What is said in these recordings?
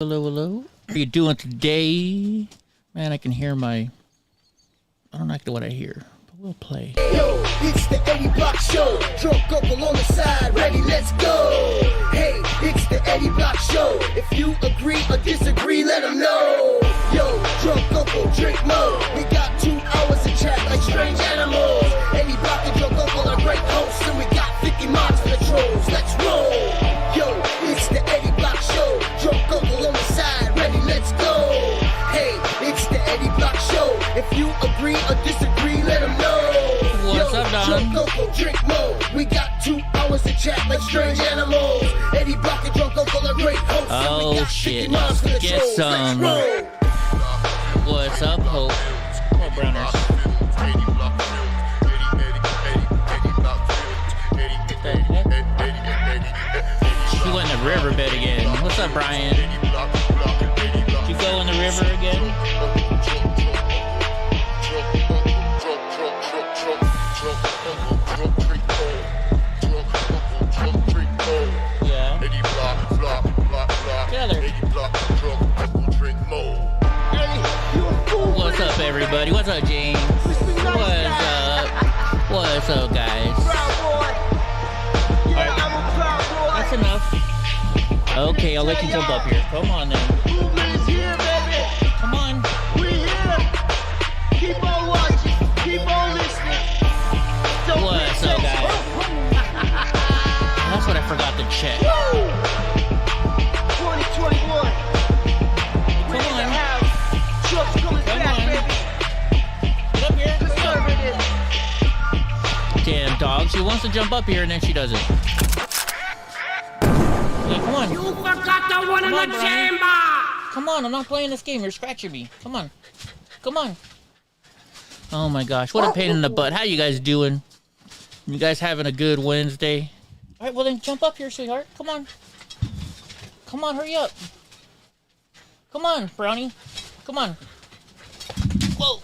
Hello, hello. How are you doing today? Man, I can hear I don't like what I hear, but we'll play. Yo, it's the Eddie Block Show. Drunk uncle on the side, ready, let's go. Hey, it's the Eddie Block Show. If you agree or disagree, let them know. Yo, drunk uncle, drink more. We got 2 hours to chat like strange animals. Eddie Block and drunk uncle are great hosts, and we got 50 mods for the trolls. Let's roll. Yo, it's the Eddie Block Show. Drunk uncle on the side, ready, let's go. Hey, it's the Eddie Block Show. If you agree or disagree, let them know. What's up, Don? Drunk uncle, drink more. We got 2 hours to chat like strange animals. Eddie Block and drunk uncle are great hosts. Oh shit! Let's get some. What's up, Hope? Come on, Browners. She went in the riverbed again. What's up, Brian? Did you go in the river again? Yeah. What's up, everybody? What's up, James? What's up? What's up, guys? That's enough. Okay, I'll let you jump up here. Come on, then. Come on. We here. Keep on watching. Keep on listening. What's up, guys? That's what I forgot to check. 2021. Come on. Trucks coming Come back, on. baby. Get up here. Conservative. Damn dog. She wants to jump up here and then she doesn't. Yeah, come on. You forgot the one in the chamber! Come on, I'm not playing this game. You're scratching me. Come on. Come on. Oh my gosh, what a pain in the butt. How you guys doing? You guys having a good Wednesday? All right, well then jump up here, sweetheart. Come on. Come on, hurry up. Come on, Brownie. Come on. Whoa.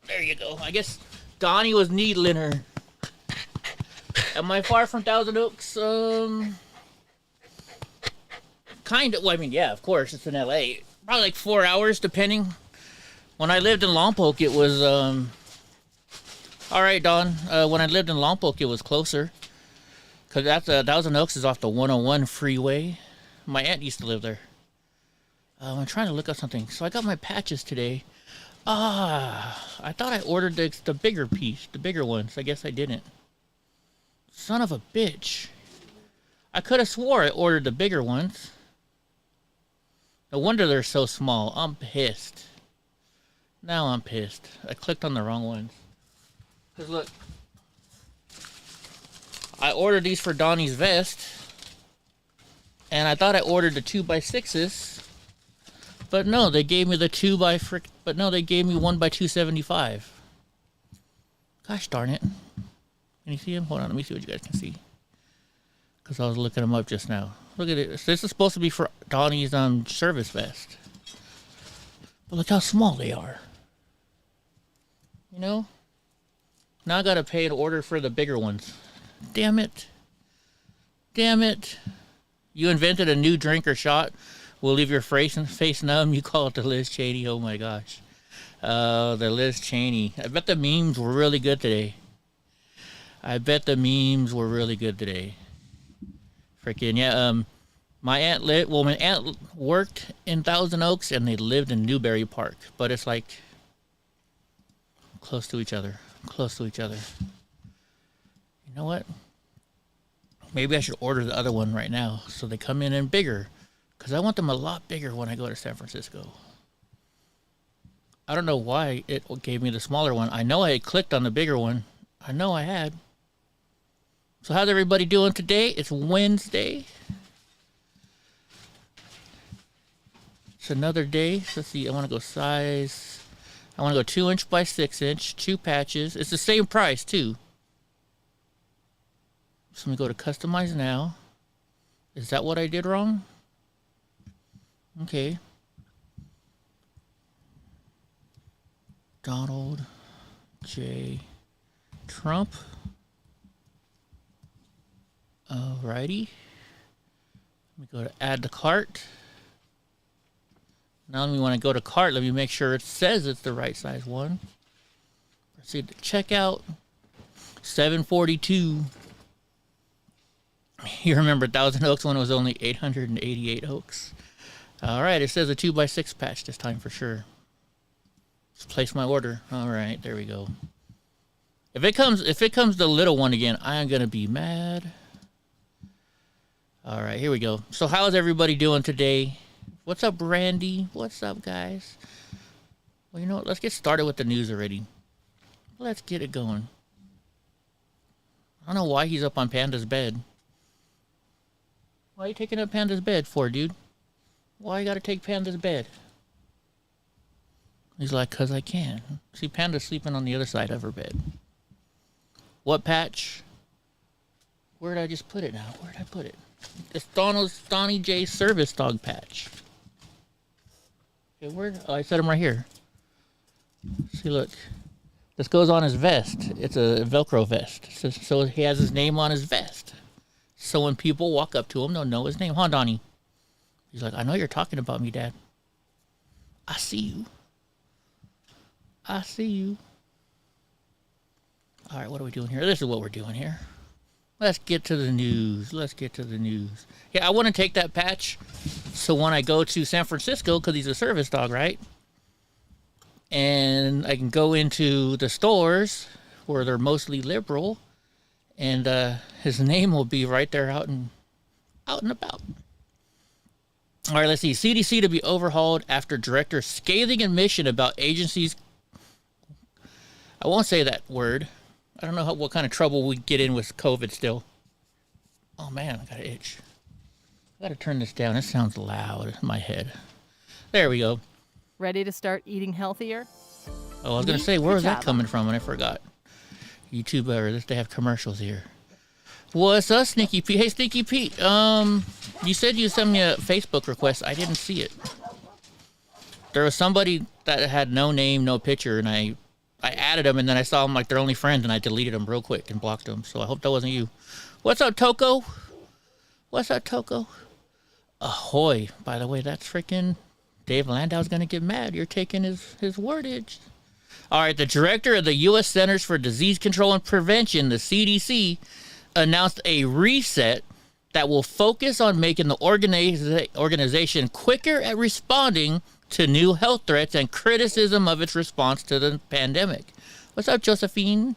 There you go. I guess Donnie was needling her. Am I far from Thousand Oaks? Kind of. Well, I mean, yeah, of course. It's in LA. Probably like 4 hours, depending. When I lived in Lompoc, it was, all right, Don. When I lived in Lompoc, it was closer. Because that's, Thousand Oaks is off the 101 freeway. My aunt used to live there. I'm trying to look up something. So I got my patches today. I thought I ordered the bigger piece, the bigger ones. I guess I didn't. Son of a bitch. I could have swore I ordered the bigger ones. No wonder they're so small. I'm pissed. Now I'm pissed. I clicked on the wrong ones. Because look. I ordered these for Donnie's vest. And I thought I ordered the 2x6s. But no, they gave me the 2x But no, they gave me 1x275. Gosh darn it. Can you see them? Hold on, let me see what you guys can see. Because I was looking them up just now. Look at it. This is supposed to be for Donnie's service vest. But look how small they are. You know? Now I gotta pay to order for the bigger ones. Damn it. Damn it. You invented a new drink or shot. Will leave your face numb. You call it the Liz Cheney. Oh my gosh. The Liz Cheney. I bet the memes were really good today. Freaking yeah, my aunt worked in Thousand Oaks and they lived in Newberry Park, but it's like close to each other. You know what? Maybe I should order the other one right now so they come in bigger, because I want them a lot bigger when I go to San Francisco. I don't know why it gave me the smaller one. I know I had clicked on the bigger one. I know I had. So how's everybody doing today? It's Wednesday. It's another day. Let's see. I want to go size. I want to go 2" by 6". 2 patches. It's the same price too. So let me go to customize now. Is that what I did wrong? Okay. Donald J. Trump. Alrighty. Let me go to add to cart. Now we want to go to cart. Let me make sure it says it's the right size one. Proceed to checkout. $742. You remember 1,000 oaks when it was only 888 oaks. All right, it says a 2x6 patch this time for sure. Let's place my order. All right, there we go. If it comes the little one again, I am gonna be mad. All right, here we go. So how's everybody doing today? What's up, Brandy? What's up, guys? Well, you know what? Let's get started with the news already. Let's get it going. I don't know why he's up on Panda's bed. Why are you taking up Panda's bed for, dude? Why you gotta take Panda's bed? He's like, 'cause I can. See, Panda's sleeping on the other side of her bed. What patch? Where did I just put it now? Where did I put it? It's Donnie J service dog patch. Okay, where? Oh, I set him right here. See, look. This goes on his vest. It's a Velcro vest. So he has his name on his vest. So when people walk up to him, they'll know his name. Huh, Donnie? He's like, I know you're talking about me, Dad. I see you. I see you. All right, what are we doing here? This is what we're doing here. Let's get to the news. Let's get to the news. Yeah, I want to take that patch so when I go to San Francisco, because he's a service dog, right? And I can go into the stores where they're mostly liberal, and his name will be right there out and about. All right, let's see. CDC to be overhauled after director scathing admission about agencies. I won't say that word. I don't know what kind of trouble we get in with COVID still. Oh, man, I got an itch. I got to turn this down. It sounds loud in my head. There we go. Ready to start eating healthier? Oh, I was going to say, where was that coming from? And I forgot. YouTube, they have commercials here. What's up, Sneaky Pete? Hey, Sneaky Pete. You said you sent me a Facebook request. I didn't see it. There was somebody that had no name, no picture, and I added them, and then I saw them like they're only friends, and I deleted them real quick and blocked them. So I hope that wasn't you. What's up, Toko? What's up, Toko? Ahoy. By the way, that's freaking Dave Landau's going to get mad. You're taking his wordage. All right, the director of the U.S. Centers for Disease Control and Prevention, the CDC, announced a reset that will focus on making the organization quicker at responding to new health threats and criticism of its response to the pandemic. What's up, Josephine?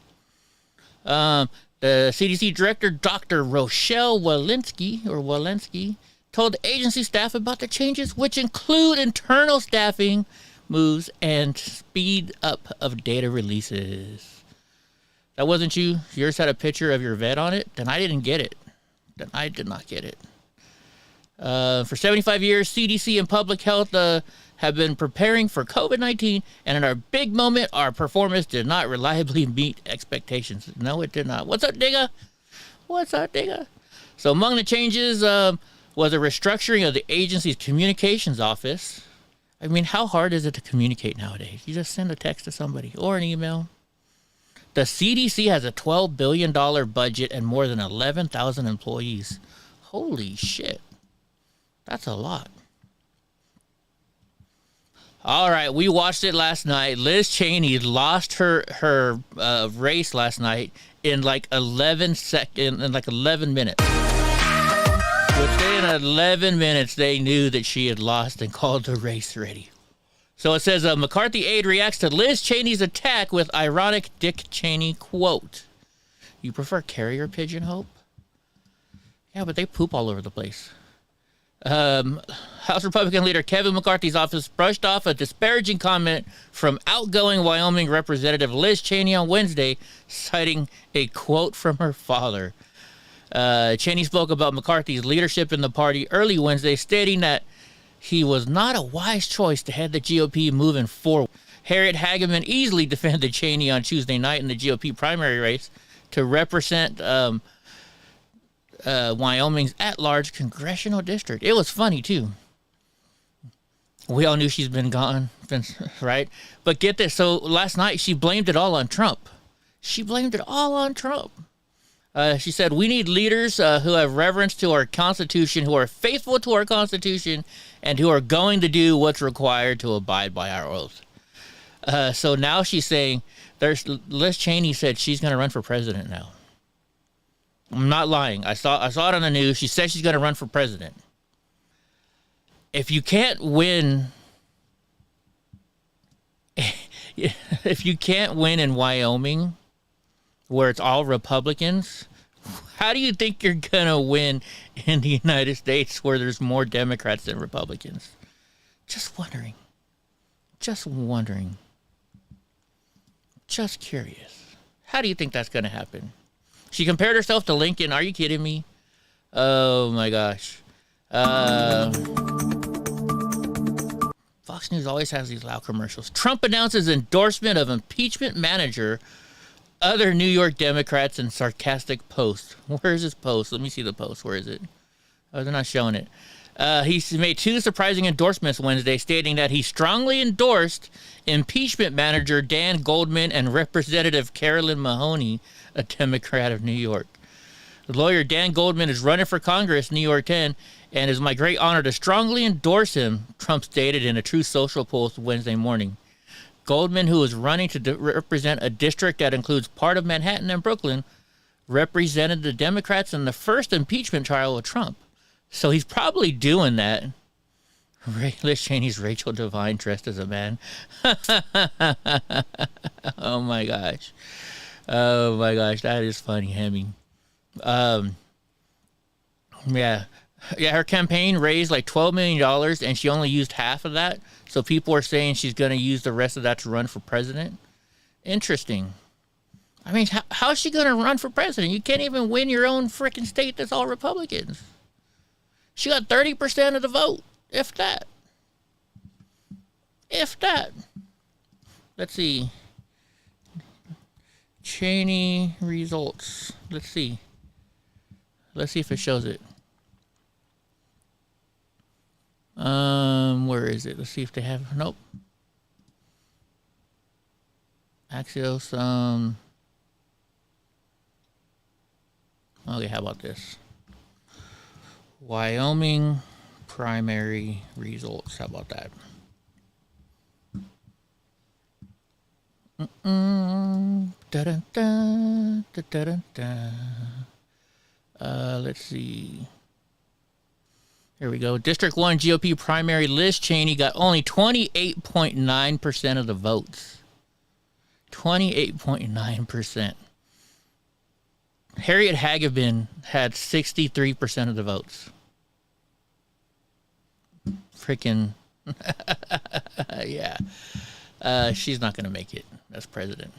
The CDC director, Dr. Rochelle Walensky, told the agency staff about the changes, which include internal staffing moves and speed up of data releases. That wasn't you? Yours had a picture of your vet on it? Then I didn't get it. Then I did not get it. For 75 years, CDC and public health have been preparing for COVID-19, and in our big moment, our performance did not reliably meet expectations. No, it did not. What's up, Digga? What's up, Digga? So among the changes was a restructuring of the agency's communications office. I mean, how hard is it to communicate nowadays? You just send a text to somebody or an email. The CDC has a $12 billion budget and more than 11,000 employees. Holy shit. That's a lot. All right, we watched it last night. Liz Cheney lost her race last night in like 11 minutes. Within 11 minutes, they knew that she had lost and called the race ready. So it says, McCarthy aide reacts to Liz Cheney's attack with ironic Dick Cheney quote. You prefer carrier pigeon, Hope? Yeah, but they poop all over the place. House Republican leader Kevin McCarthy's office brushed off a disparaging comment from outgoing Wyoming Representative Liz Cheney on Wednesday, citing a quote from her father. Cheney spoke about McCarthy's leadership in the party early Wednesday, stating that he was not a wise choice to head the GOP moving forward. Harriet Hageman easily defended Cheney on Tuesday night in the GOP primary race to represent Wyoming's at-large congressional district. It was funny, too. We all knew she's been gone, right? But get this. So last night, she blamed it all on Trump. She blamed it all on Trump. She said, we need leaders who have reverence to our Constitution, who are faithful to our Constitution, and who are going to do what's required to abide by our oath. So now she's saying, Liz Cheney said she's going to run for president now. I'm not lying. I saw it on the news. She said she's going to run for president. If you can't win, if you can't win in Wyoming, where it's all Republicans, how do you think you're going to win in the United States where there's more Democrats than Republicans? Just wondering. Just wondering. Just curious. How do you think that's going to happen? She compared herself to Lincoln. Are you kidding me? Oh, my gosh. Fox News always has these loud commercials. Trump announces endorsement of impeachment manager. Other New York Democrats in sarcastic post. Where is this post? Let me see the post. Where is it? Oh, they're not showing it. He made two surprising endorsements Wednesday, stating that he strongly endorsed impeachment manager Dan Goldman and Representative Carolyn Mahoney, a Democrat of New York. The lawyer Dan Goldman is running for Congress, New York 10, and it is my great honor to strongly endorse him, Trump stated in a Truth Social post Wednesday morning. Goldman, who is running to represent a district that includes part of Manhattan and Brooklyn, represented the Democrats in the first impeachment trial of Trump. So he's probably doing that. Liz Cheney's Rachel Devine dressed as a man. Oh my gosh. Oh my gosh, that is funny, Hemi. Yeah, her campaign raised like $12 million and she only used half of that. So people are saying she's going to use the rest of that to run for president. Interesting. I mean, how is she going to run for president? You can't even win your own freaking state that's all Republicans. She got 30% of the vote, if that. If that. Let's see. Cheney results. Let's see. Let's see if it shows it. Where is it? Let's see if they have. Nope. Axios. Okay, how about this? Wyoming primary results. How about that? Let's see. Here we go. District 1 GOP primary. Liz Cheney got only 28.9% of the votes. 28.9%. Harriet Hageman had 63% of the votes. Freaking. Yeah. She's not going to make it as president.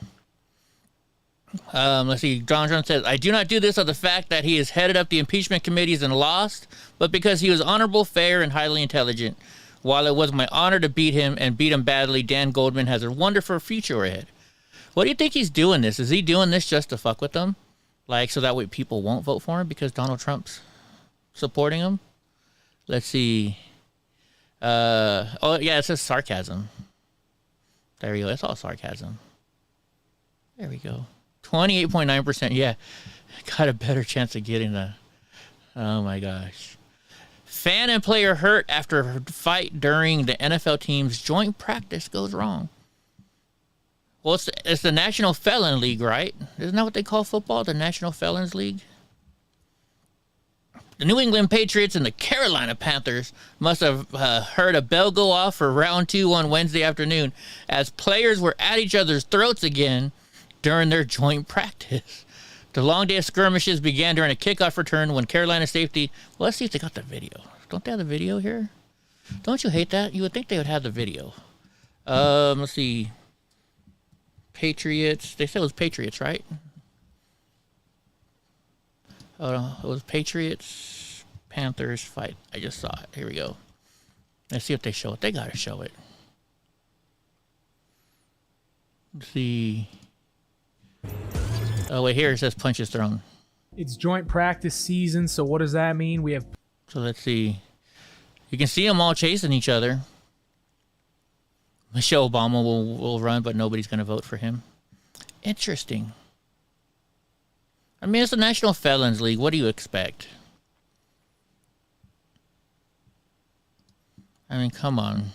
Let's see. Donald Trump says, I do not do this of the fact that he has headed up the impeachment committees and lost, but because he was honorable, fair, and highly intelligent. While it was my honor to beat him and beat him badly, Dan Goldman has a wonderful future ahead. What do you think he's doing this? Is he doing this just to fuck with them? Like, so that way people won't vote for him because Donald Trump's supporting him? Let's see. Oh, yeah, it says sarcasm. There we go. It's all sarcasm. There we go. 28.9%. Yeah. Got a better chance of getting that. Oh, my gosh. Fan and player hurt after fight during the NFL team's joint practice goes wrong. Well, it's the National Felon League, right? Isn't that what they call football? The National Felons League? The New England Patriots and the Carolina Panthers must have heard a bell go off for round 2 on Wednesday afternoon as players were at each other's throats again during their joint practice. The long day of skirmishes began during a kickoff return when Carolina safety... Well, let's see if they got the video. Don't they have the video here? Don't you hate that? You would think they would have the video. Let's see. Patriots. They said it was Patriots, right? Oh, no. It was Patriots, Panthers fight. I just saw it. Here we go. Let's see if they show it. They got to show it. Let's see. Oh, wait. Here it says punches thrown. It's joint practice season, so what does that mean? We have... So let's see. You can see them all chasing each other. Michelle Obama will run, but nobody's going to vote for him. Interesting. I mean, it's a National Felons League. What do you expect? I mean, come on.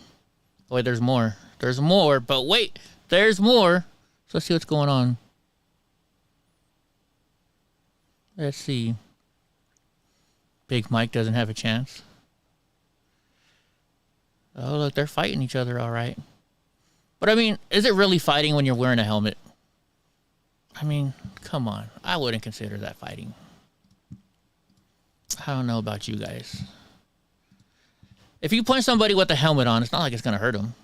Wait, there's more. There's more, but wait, there's more. So let's see what's going on. Let's see. Big Mike doesn't have a chance. Oh, look, they're fighting each other all right. But, I mean, is it really fighting when you're wearing a helmet? I mean, come on. I wouldn't consider that fighting. I don't know about you guys. If you punch somebody with a helmet on, it's not like it's going to hurt them.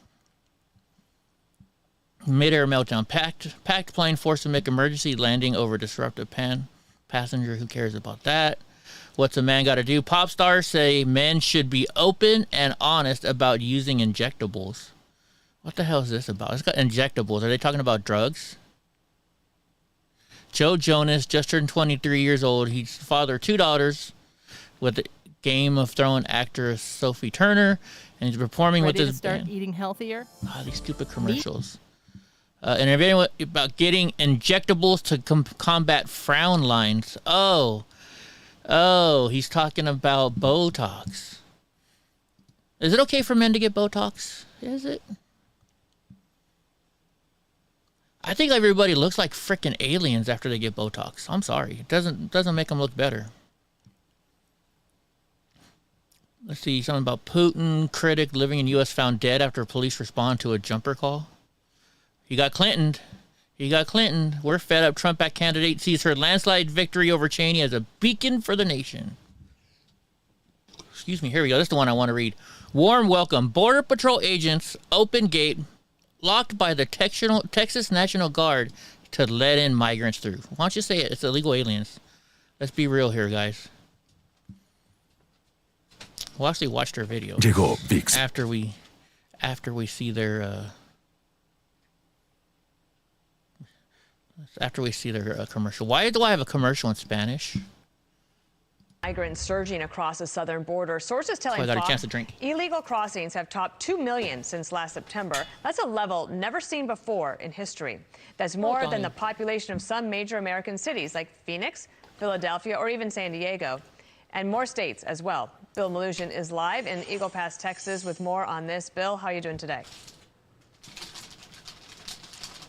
Mid-air meltdown. Packed plane forced to make emergency landing over disruptive passenger. Who cares about that? What's a man got to do? Pop stars say men should be open and honest about using injectables. What the hell is this about? It's got injectables. Are they talking about drugs? Joe Jonas just turned 23 years old. He's father of 2 daughters with the Game of Thrones actress Sophie Turner, and he's performing Ready with to his start band. eating healthier? Oh, these stupid commercials. And interviewing about getting injectables to combat frown lines. Oh, he's talking about Botox. Is it okay for men to get Botox? Is it? I think everybody looks like freaking aliens after they get Botox. I'm sorry. It doesn't make them look better. Let's see, something about Putin critic living in U.S. found dead after police respond to a jumper call. He got Clinton. We're fed up. Trump-backed candidate sees her landslide victory over Cheney as a beacon for the nation. Excuse me, here we go. This is the one I want to read. Warm welcome. Border Patrol agents open gate blocked by the Texas National Guard to let in migrants through. Why don't you say it? It's illegal aliens. Let's be real here, guys. We'll actually watch their video after we see their commercial. Why do I have a commercial in Spanish? Migrants surging across the southern border. Sources telling I got a Fox chance to drink. illegal crossings have topped 2 million since last September. That's a level never seen before in history. That's more than the population of some major American cities like Phoenix, Philadelphia, or even San Diego, and more states as well. Bill Malusian is live in Eagle Pass, Texas, with more on this. Bill, how are you doing today?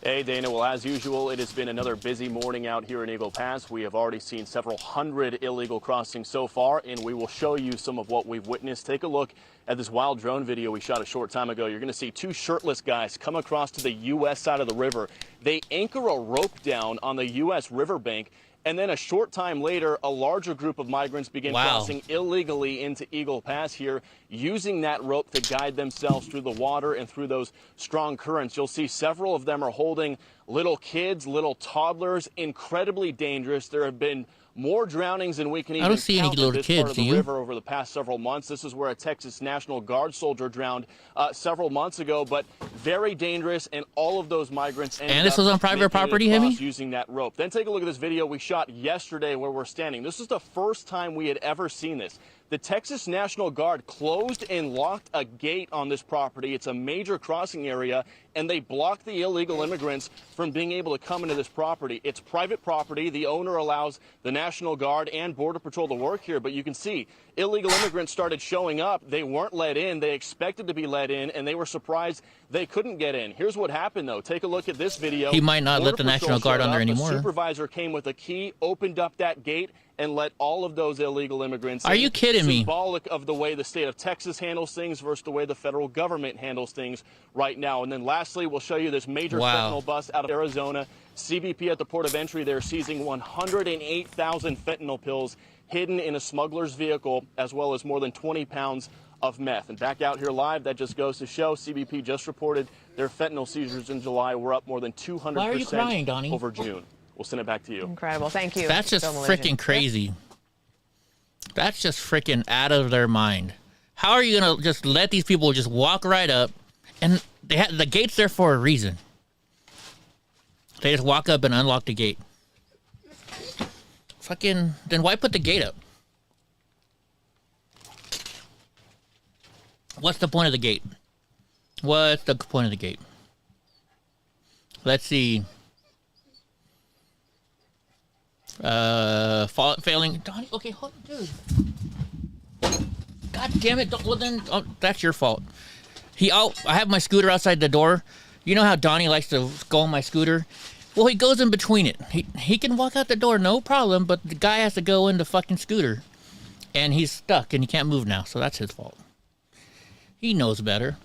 Hey, Dana. Well, as usual, it has been another busy morning out here in Eagle Pass. We have already seen several hundred illegal crossings so far, and we will show you some of what we've witnessed. Take a look at this wild drone video we shot a short time ago. You're going to see 2 shirtless guys come across to the U.S. side of the river. They anchor a rope down on the U.S. riverbank, and then a short time later, a larger group of migrants begin crossing illegally into Eagle Pass here, using that rope to guide themselves through the water and through those strong currents. You'll see several of them are holding little kids, little toddlers, incredibly dangerous. There have been more drownings than we can even count in this part of the river over the past several months. This is where a Texas National Guard soldier drowned several months ago, but very dangerous, and all of those migrants ended this was on private property, using that rope. Then take a look at this video we shot yesterday where we're standing. This is the first time we had ever seen this. The Texas National Guard closed and locked a gate on this property. It's a major crossing area, and they blocked the illegal immigrants from being able to come into this property. It's private property. The owner allows the National Guard and Border Patrol to work here, but you can see illegal immigrants started showing up. They weren't let in. They expected to be let in, and they were surprised they couldn't get in. Here's what happened, though. Take a look at this video. He might not let the National Guard on there anymore. The supervisor came with a key, opened up that gate, and let all of those illegal immigrants in. Are you kidding me? Symbolic of the way the state of Texas handles things versus the way the federal government handles things right now. And then lastly, we'll show you this major fentanyl bust out of Arizona. CBP at the port of entry there seizing 108,000 fentanyl pills hidden in a smuggler's vehicle, as well as more than 20 pounds of meth. And back out here live, that just goes to show CBP just reported their fentanyl seizures in July were up more than 200% Why are you crying, Donnie? over June. We'll send it back to you. Incredible. Thank you. That's just freaking crazy. That's just freaking out of their mind. How are you going to just let these people just walk right up? And the gate's there for a reason. They just walk up and unlock the gate. Fucking, then why put the gate up? What's the point of the gate? What's the point of the gate? Let's see. Failing. Donnie, okay, hold, dude. God damn it! Well then, that's your fault. I have my scooter outside the door. You know how Donnie likes to go on my scooter? Well, he goes in between it. He can walk out the door, no problem, but the guy has to go in the fucking scooter. And he's stuck, and he can't move now, so that's his fault. He knows better.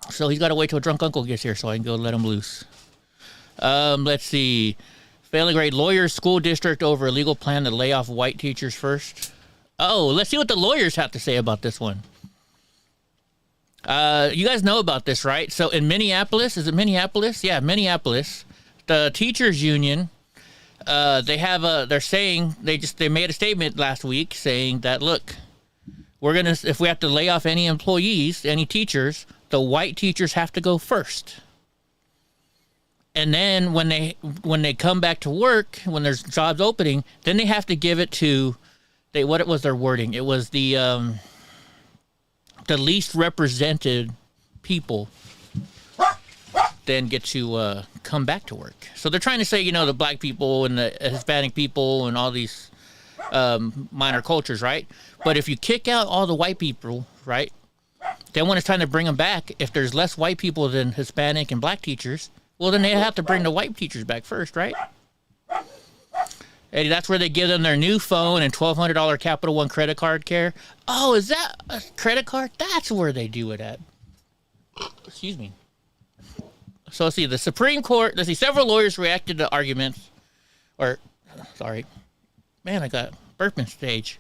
So he's got to wait till a drunk uncle gets here so I can go let him loose. Let's see. Failing grade lawyers, school district over illegal plan to lay off white teachers first. Oh, let's see what the lawyers have to say about this one. You guys know about this, right? So in Minneapolis, is it Minneapolis? Yeah, Minneapolis. The teachers union, they're saying, they made a statement last week saying that, look, if we have to lay off any employees, any teachers, the white teachers have to go first. And then when they come back to work, when there's jobs opening, then they have to give it to, what was their wording? It was the least represented people then get to come back to work. So they're trying to say, the black people and the Hispanic people and all these minor cultures, right? But if you kick out all the white people, right, then when it's time to bring them back, if there's less white people than Hispanic and black teachers, well, then they have to bring the white teachers back first, right? Eddie, that's where they give them their new phone and $1,200 Capital One credit card care. Oh, is that a credit card? That's where they do it at. Excuse me. So let's see, the Supreme Court, several lawyers reacted to arguments, I got burping stage.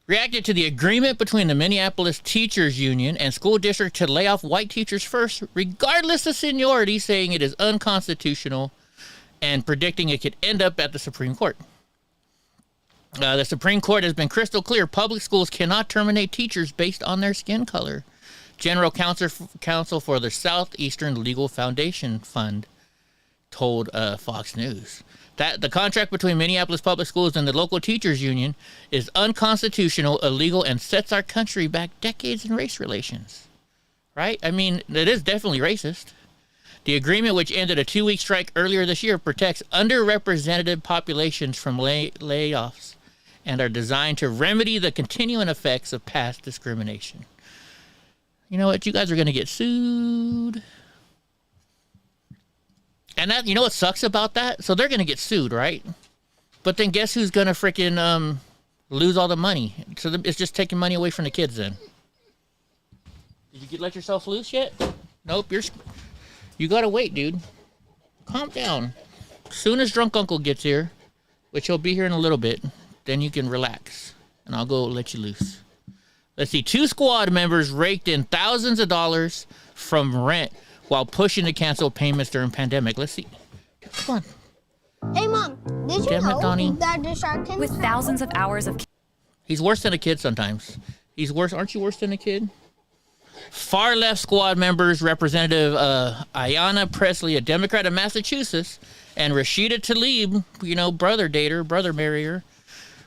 Reacted to the agreement between the Minneapolis Teachers Union and school district to lay off white teachers first, regardless of seniority, saying it is unconstitutional and predicting it could end up at the Supreme Court. The Supreme Court has been crystal clear. Public schools cannot terminate teachers based on their skin color. General Counsel for the Southeastern Legal Foundation Fund told Fox News that the contract between Minneapolis Public Schools and the local teachers union is unconstitutional, illegal, and sets our country back decades in race relations. Right? I mean, it is definitely racist. The agreement, which ended a 2-week strike earlier this year, protects underrepresented populations from layoffs and are designed to remedy the continuing effects of past discrimination. You know what? You guys are going to get sued. And that, you know what sucks about that? So they're going to get sued, right? But then guess who's going to freaking lose all the money? So it's just taking money away from the kids then. Did you let yourself loose yet? Nope. You got to wait, dude. Calm down. As soon as drunk uncle gets here, which he'll be here in a little bit, then you can relax. And I'll go let you loose. Let's see, 2 squad members raked in thousands of dollars from rent while pushing to cancel payments during pandemic. Let's see. Come on. Hey, Mom, did you know that the shark can... With thousands of hours of... He's worse than a kid sometimes. He's worse. Aren't you worse than a kid? Far left squad members, Representative Ayanna Pressley, a Democrat of Massachusetts, and Rashida Tlaib, brother dater, brother marrier,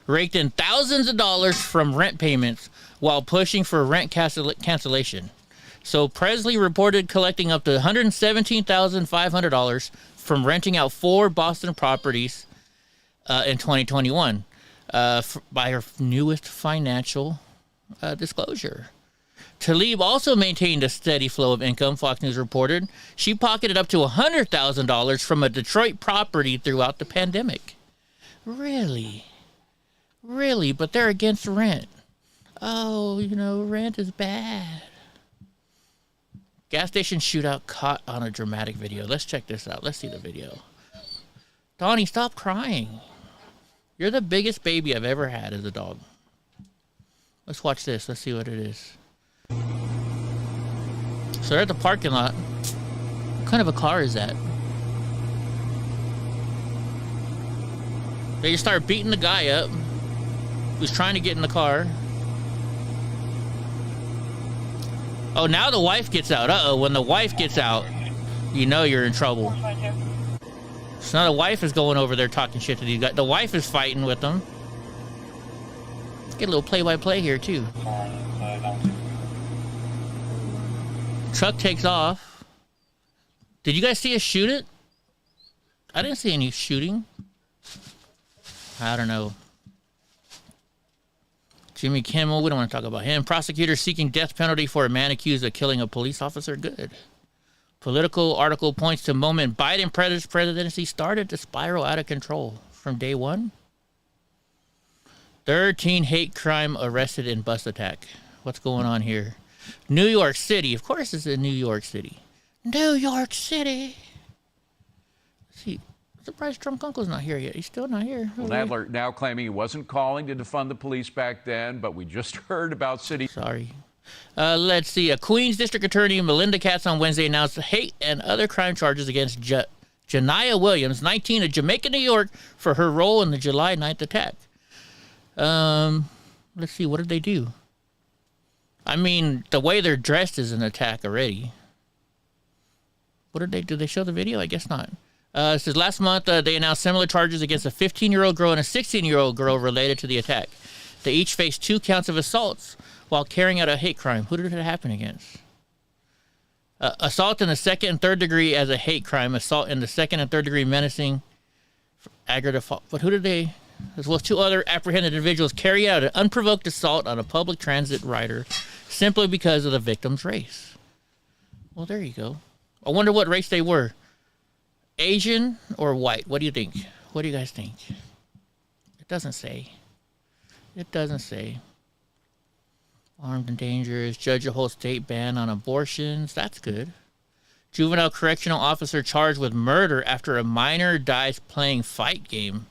raked in thousands of dollars from rent payments while pushing for rent cancellation. So Presley reported collecting up to $117,500 from renting out 4 Boston properties in 2021 by her newest financial disclosure. Tlaib also maintained a steady flow of income, Fox News reported. She pocketed up to $100,000 from a Detroit property throughout the pandemic. Really? Really? But they're against rent. Oh, rent is bad. Gas station shootout caught on a dramatic video. Let's check this out. Let's see the video. Donnie, stop crying. You're the biggest baby I've ever had as a dog. Let's watch this. Let's see what it is. So they're at the parking lot. What kind of a car is that? They start beating the guy up who's trying to get in the car. Oh, now the wife gets out. Uh-oh, when the wife gets out, you know you're in trouble. So now the wife is going over there talking shit to these guys. The wife is fighting with them. Let's get a little play-by-play here, too. Truck takes off. Did you guys see us shoot it? I didn't see any shooting. I don't know. Jimmy Kimmel, we don't want to talk about him. Prosecutor seeking death penalty for a man accused of killing a police officer. Good. Political article points to moment Biden presidency started to spiral out of control from day one. 13 hate crime arrested in bus attack. What's going on here? New York City. Of course it's in New York City. New York City. Let's see. Surprised Drunk Uncle's not here yet. He's still not here. Well, Nadler now claiming he wasn't calling to defund the police back then, but we just heard about city. Sorry. Let's see. A Queens District Attorney Melinda Katz on Wednesday announced hate and other crime charges against Janiyah Williams, 19, of Jamaica, New York, for her role in the July 9th attack. Let's see. What did they do? I mean, the way they're dressed is an attack already. What did they do? Did they show the video? I guess not. It says last month they announced similar charges against a 15-year-old girl and a 16-year-old girl related to the attack. They each faced 2 counts of assaults while carrying out a hate crime. Who did it happen against? Assault in the second and third degree as a hate crime. Assault in the second and third degree menacing. Aggravated. But who did they? As well as 2 other apprehended individuals carry out an unprovoked assault on a public transit rider simply because of the victim's race. Well, there you go. I wonder what race they were. Asian or white? What do you think? What do you guys think? It doesn't say. It doesn't say. Armed and dangerous. Judge a whole state ban on abortions. That's good. Juvenile correctional officer charged with murder after a minor dies playing fight game.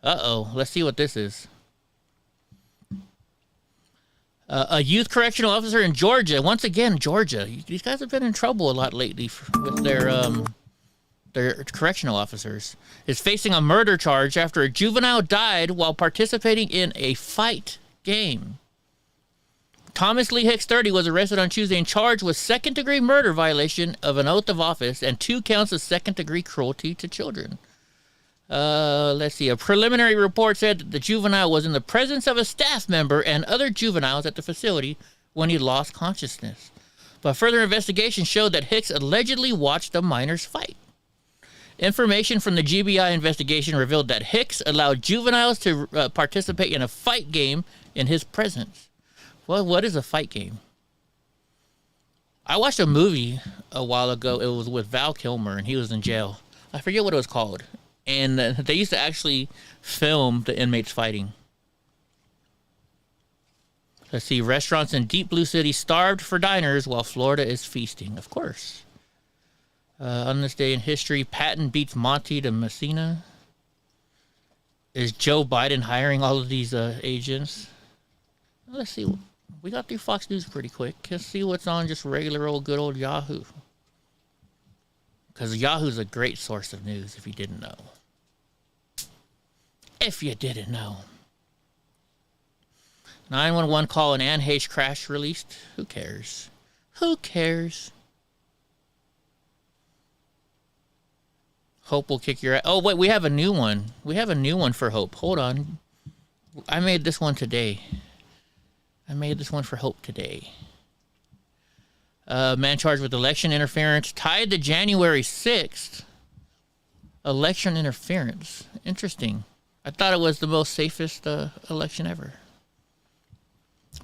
Uh-oh. Let's see what this is. A youth correctional officer in Georgia. Once again, Georgia. These guys have been in trouble a lot lately with their correctional officers, is facing a murder charge after a juvenile died while participating in a fight game. Thomas Lee Hicks, 30, was arrested on Tuesday and charged with second-degree murder violation of an oath of office and 2 counts of second-degree cruelty to children. Let's see. A preliminary report said that the juvenile was in the presence of a staff member and other juveniles at the facility when he lost consciousness. But further investigation showed that Hicks allegedly watched the minors fight. Information from the GBI investigation revealed that Hicks allowed juveniles to participate in a fight game in his presence. Well, what is a fight game? I watched a movie a while ago. It was with Val Kilmer, and he was in jail. I forget what it was called. And they used to actually film the inmates fighting. Let's see. Restaurants in Deep Blue City starved for diners while Florida is feasting. Of course. On this day in history, Patton beats Monty to Messina. Is Joe Biden hiring all of these agents? Let's see. We got through Fox News pretty quick. Let's see what's on just regular old good old Yahoo. Because Yahoo's a great source of news if you didn't know. If you didn't know. 911 call an Anne Hayes crash released. Who cares? Who cares? Hope will kick your ass. Oh, wait, we have a new one. We have a new one for Hope. Hold on. I made this one today. I made this one for Hope today. Man charged with election interference tied to January 6th. Election interference. Interesting. I thought it was the most safest election ever.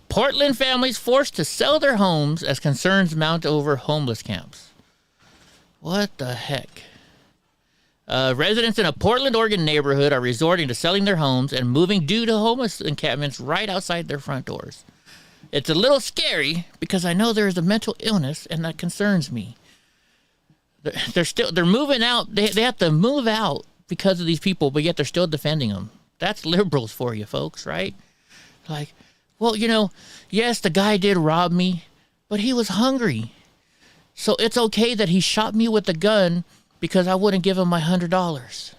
Portland families forced to sell their homes as concerns mount over homeless camps. What the heck? Residents in a Portland, Oregon neighborhood are resorting to selling their homes and moving due to homeless encampments right outside their front doors. It's a little scary because I know there is a mental illness and that concerns me. They're moving out. They have to move out because of these people, but yet they're still defending them. That's liberals for you, folks, right? Like, well, you know, yes, the guy did rob me, but he was hungry. So it's okay that he shot me with a gun because I wouldn't give him my $100.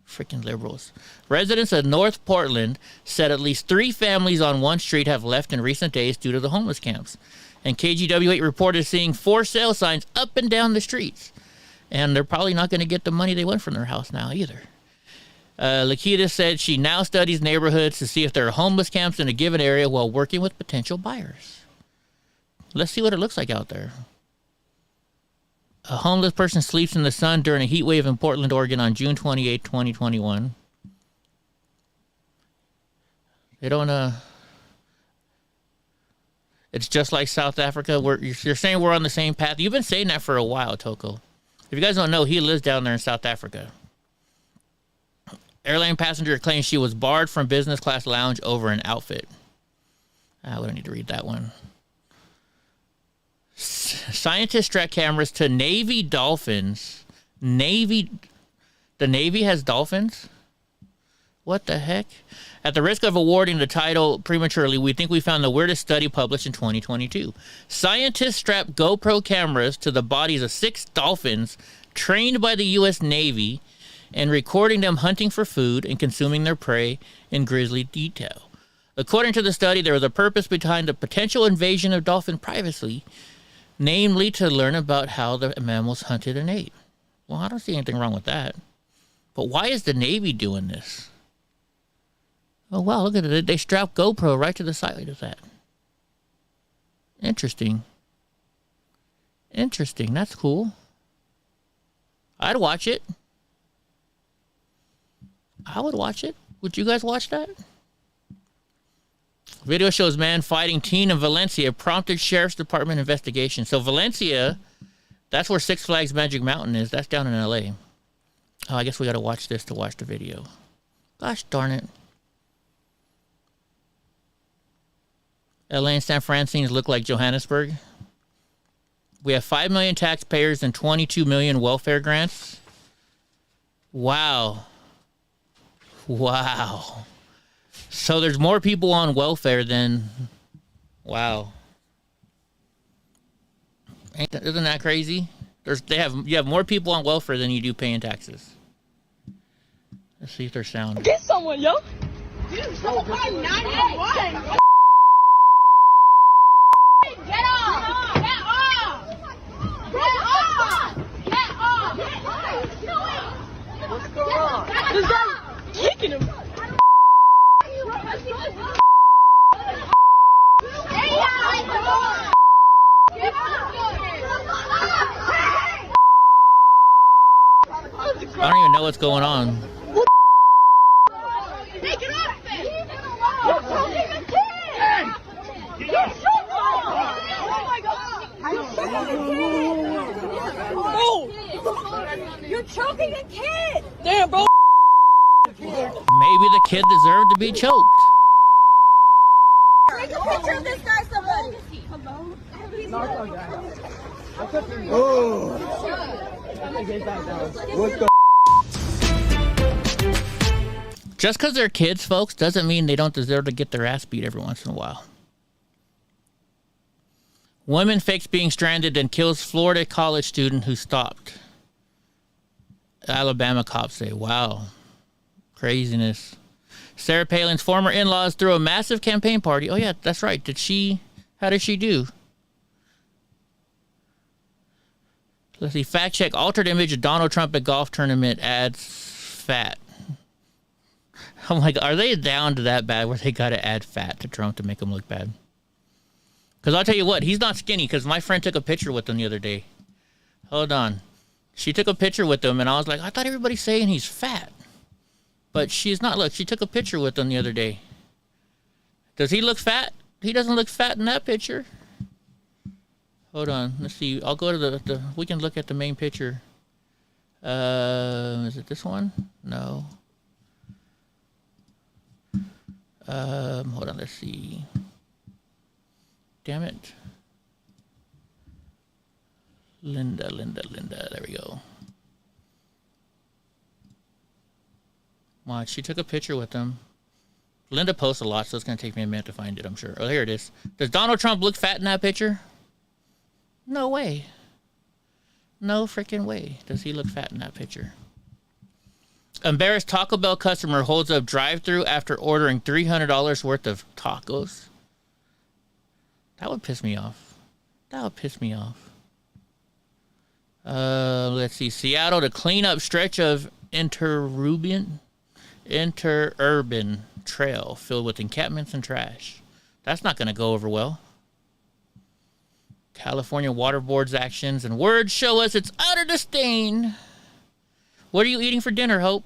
Freaking liberals. Residents of North Portland said at least 3 families on one street have left in recent days due to the homeless camps. And KGW8 reported seeing 4 sale signs up and down the streets. And they're probably not going to get the money they want from their house now either. Lakita said she now studies neighborhoods to see if there are homeless camps in a given area while working with potential buyers. Let's see what it looks like out there. A homeless person sleeps in the sun during a heat wave in Portland, Oregon on June 28, 2021. They don't, it's just like South Africa. You're saying we're on the same path. You've been saying that for a while, Toko. If you guys don't know, he lives down there in South Africa. Airline passenger claims she was barred from business class lounge over an outfit. We don't need to read that one. Scientists strap cameras to Navy dolphins. The Navy has dolphins? What the heck? At the risk of awarding the title prematurely, we think we found the weirdest study published in 2022. Scientists strapped GoPro cameras to the bodies of 6 dolphins trained by the U.S. Navy and recording them hunting for food and consuming their prey in grisly detail. According to the study, there was a purpose behind the potential invasion of dolphin privacy, namely to learn about how the mammals hunted and ate. Well, I don't see anything wrong with that. But why is the Navy doing this? Oh, wow, look at it. They strapped GoPro right to the side of that. Interesting. Interesting. That's cool. I'd watch it. I would watch it. Would you guys watch that? Video shows man fighting teen in Valencia prompted Sheriff's Department investigation. So Valencia, that's where Six Flags Magic Mountain is. That's down in L.A. Oh, I guess we got to watch this to watch the video. Gosh darn it. L.A. and San Francisco look like Johannesburg. We have 5 million taxpayers and 22 million welfare grants. Wow. Wow. So there's more people on welfare than... Wow. Isn't that crazy? You have more people on welfare than you do paying taxes. Let's see if there's sound. Get someone, yo. Dude, someone call 911. Get off! Get off! Get off! Get off! What's going on? This guy's kicking him. I don't even know what's going on. Hey, get off it! You're choking a kid! You're choking! Oh my God! You're choking a kid! You're choking a kid! Damn, bro! Maybe the kid deserved to be choked. Take a picture of this guy, someone! Oh. What the? Just because they're kids, folks, doesn't mean they don't deserve to get their ass beat every once in a while. Woman fakes being stranded and kills Florida college student who stopped. Alabama cops say, wow. Craziness. Sarah Palin's former in-laws threw a massive campaign party. Oh, yeah, that's right. How did she do? Let's see. Fact check. Altered image of Donald Trump at golf tournament adds fat. I'm like, are they down to that bad where they got to add fat to Trump to make him look bad? Because I'll tell you what, he's not skinny because my friend took a picture with him the other day. Hold on. She took a picture with him and I was like, I thought everybody's saying he's fat. But she's not. Look, she took a picture with him the other day. Does he look fat? He doesn't look fat in that picture. Hold on. Let's see. I'll go to the we can look at the main picture. Is it this one? No. Hold on. Let's see. Damn it. Linda. There we go. Watch. She took a picture with him. Linda posts a lot, so it's going to take me a minute to find it, I'm sure. Oh, here it is. Does Donald Trump look fat in that picture? No way. No freaking way does he look fat in that picture. Embarrassed Taco Bell customer holds up drive-thru after ordering $300 worth of tacos. That would piss me off. Let's see. Seattle to clean up stretch of interurban trail filled with encampments and trash. That's not going to go over well. California Water Board's actions and words show us its utter disdain. What are you eating for dinner, Hope?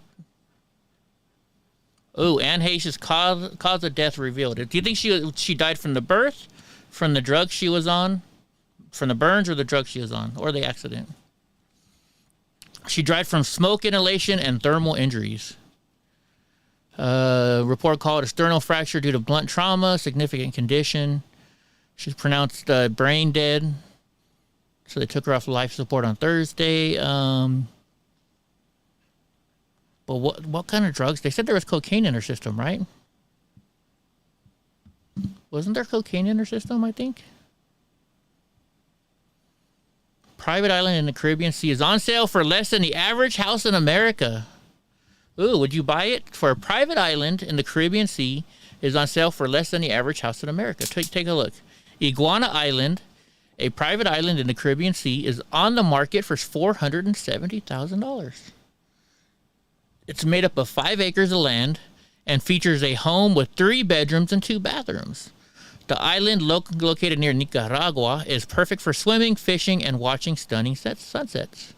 Oh, Anne Heche's cause of death revealed. Do you think she died from the birth, from the drugs she was on, from the burns, or the drugs she was on, or the accident? She died from smoke inhalation and thermal injuries. Report called a sternal fracture due to blunt trauma, significant condition. She's pronounced brain dead. So they took her off life support on Thursday. But what kind of drugs? They said there was cocaine in her system, right? Wasn't there cocaine in her system, I think? Private island in the Caribbean Sea is on sale for less than the average house in America. Ooh, would you buy it? For a private island in the Caribbean Sea is on sale for less than the average house in America. Take a look. Iguana Island, a private island in the Caribbean Sea, is on the market for $470,000. It's made up of 5 acres of land and features a home with 3 bedrooms and 2 bathrooms. The island, located near Nicaragua, is perfect for swimming, fishing, and watching stunning sunsets.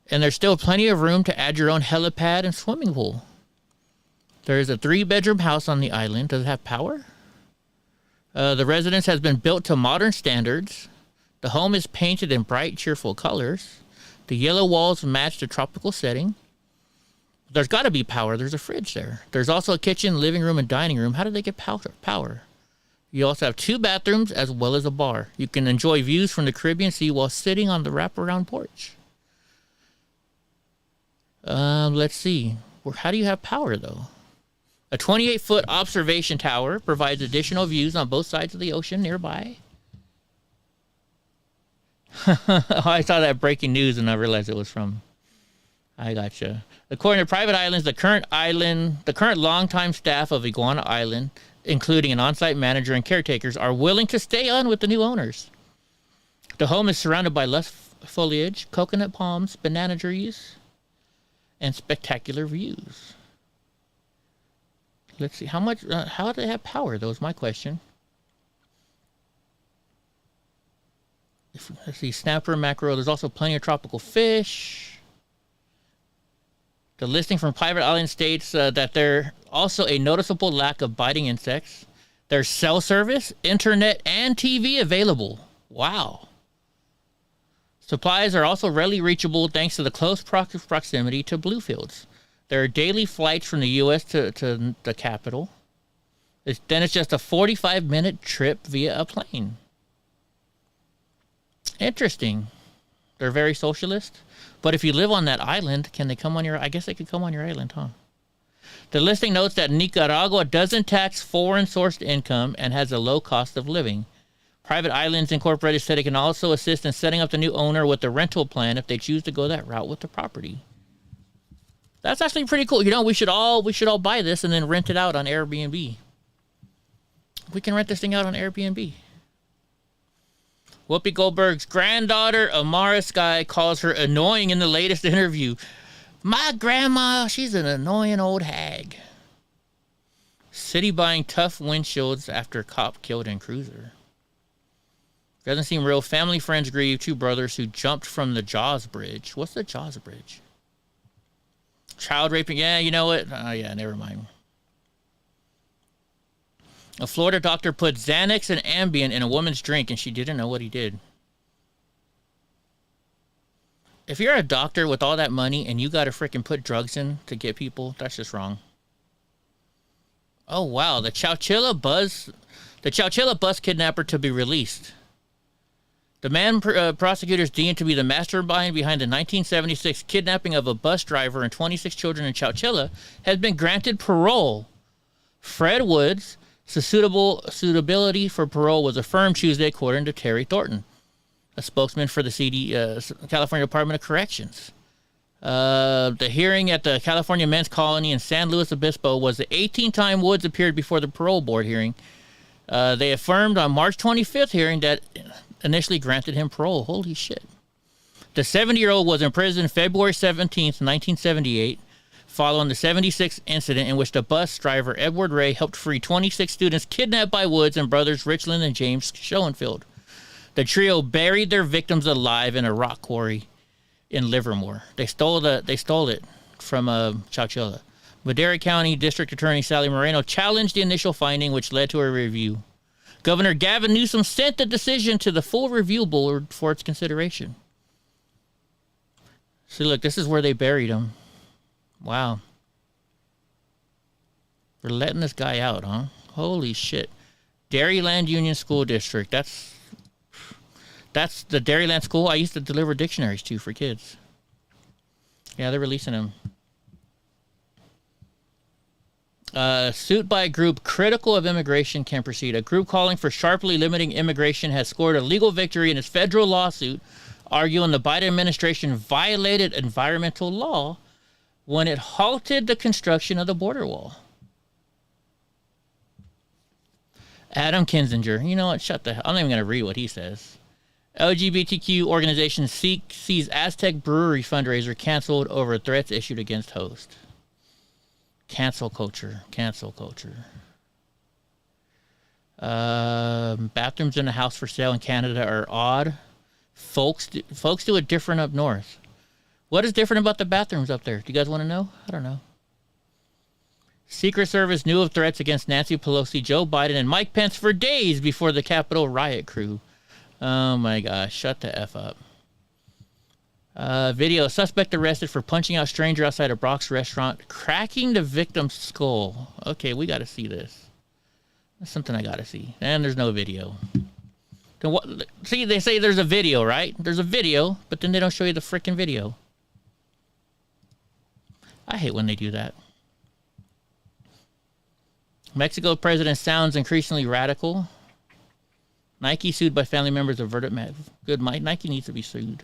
And there's still plenty of room to add your own helipad and swimming pool. There is a 3-bedroom house on the island. Does it have power? The residence has been built to modern standards. The home is painted in bright, cheerful colors. The yellow walls match the tropical setting. There's got to be power. There's a fridge there. There's also a kitchen, living room, and dining room. How did they get power? You also have 2 bathrooms as well as a bar. You can enjoy views from the Caribbean Sea while sitting on the wraparound porch. Let's see. How do you have power, though? A 28-foot observation tower provides additional views on both sides of the ocean nearby. I saw that breaking news and I realized it was from... I gotcha. According to Private Islands, the current longtime staff of Iguana Island, including an on-site manager and caretakers, are willing to stay on with the new owners. The home is surrounded by lush foliage, coconut palms, banana trees, and spectacular views. Let's see, how do they have power, though, is my question. Let's see, snapper, mackerel. There's also plenty of tropical fish. The listing from Private Island states that there's also a noticeable lack of biting insects. There's cell service, internet, and TV available. Wow. Supplies are also readily reachable thanks to the close proximity to Bluefields. There are daily flights from the U.S. to the capital. Then it's just a 45-minute trip via a plane. Interesting. They're very socialist. But if you live on that island, can they come on your... I guess they could come on your island, huh? The listing notes that Nicaragua doesn't tax foreign-sourced income and has a low cost of living. Private Islands Incorporated said it can also assist in setting up the new owner with a rental plan if they choose to go that route with the property. That's actually pretty cool. You know, we should all buy this and then rent it out on Airbnb. We can rent this thing out on Airbnb. Whoopi Goldberg's granddaughter, Amara Sky, calls her annoying in the latest interview. My grandma, she's an annoying old hag. City buying tough windshields after cop killed in cruiser. Doesn't seem real. Family friends grieve 2 brothers who jumped from the Jaws Bridge. What's the Jaws Bridge? Child raping. Yeah, you know what? Yeah, never mind. A Florida doctor put Xanax and Ambien in a woman's drink and she didn't know what he did. If you're a doctor with all that money and you got to freaking put drugs in to get people, that's just wrong. Oh, wow. The Chowchilla bus kidnapper to be released. The man prosecutors deemed to be the mastermind behind the 1976 kidnapping of a bus driver and 26 children in Chowchilla has been granted parole. Fred Woods' suitability for parole was affirmed Tuesday, according to Terry Thornton, a spokesman for the California Department of Corrections. The hearing at the California Men's Colony in San Luis Obispo was the 18th time Woods appeared before the parole board hearing. They affirmed on March 25th hearing that initially granted him parole. Holy shit. The 70-year-old was in prison February 17th, 1978, following the 76 incident in which the bus driver Edward Ray helped free 26 students kidnapped by Woods and brothers Richland and James Schoenfield. The trio buried their victims alive in a rock quarry in Livermore. They stole it from Chowchilla. Madera County District Attorney Sally Moreno challenged the initial finding, which led to a review. Governor Gavin Newsom sent the decision to the full review board for its consideration. See, look, this is where they buried him. Wow. They're letting this guy out, huh? Holy shit. Dairyland Union School District. That's the Dairyland school I used to deliver dictionaries to for kids. Yeah, they're releasing him. Suit by a group critical of immigration can proceed. A group calling for sharply limiting immigration has scored a legal victory in its federal lawsuit, arguing the Biden administration violated environmental law when it halted the construction of the border wall. Adam Kinzinger. You know what? Shut the hell. I'm not even going to read what he says. LGBTQ organization sees Aztec Brewery fundraiser canceled over threats issued against host. Cancel culture. Cancel culture. Bathrooms in a house for sale in Canada are odd. Folks do it different up north. What is different about the bathrooms up there? Do you guys want to know? I don't know. Secret Service knew of threats against Nancy Pelosi, Joe Biden, and Mike Pence for days before the Capitol riot crew. Oh my gosh, shut the F up. Video, suspect arrested for punching out stranger outside a Brock's restaurant, cracking the victim's skull. Okay, we got to see this. That's something I got to see. And there's no video. Then what? See, they say there's a video, right? There's a video, but then they don't show you the freaking video. I hate when they do that. Mexico president sounds increasingly radical. Nike sued by family members of verdict. Good, Nike needs to be sued.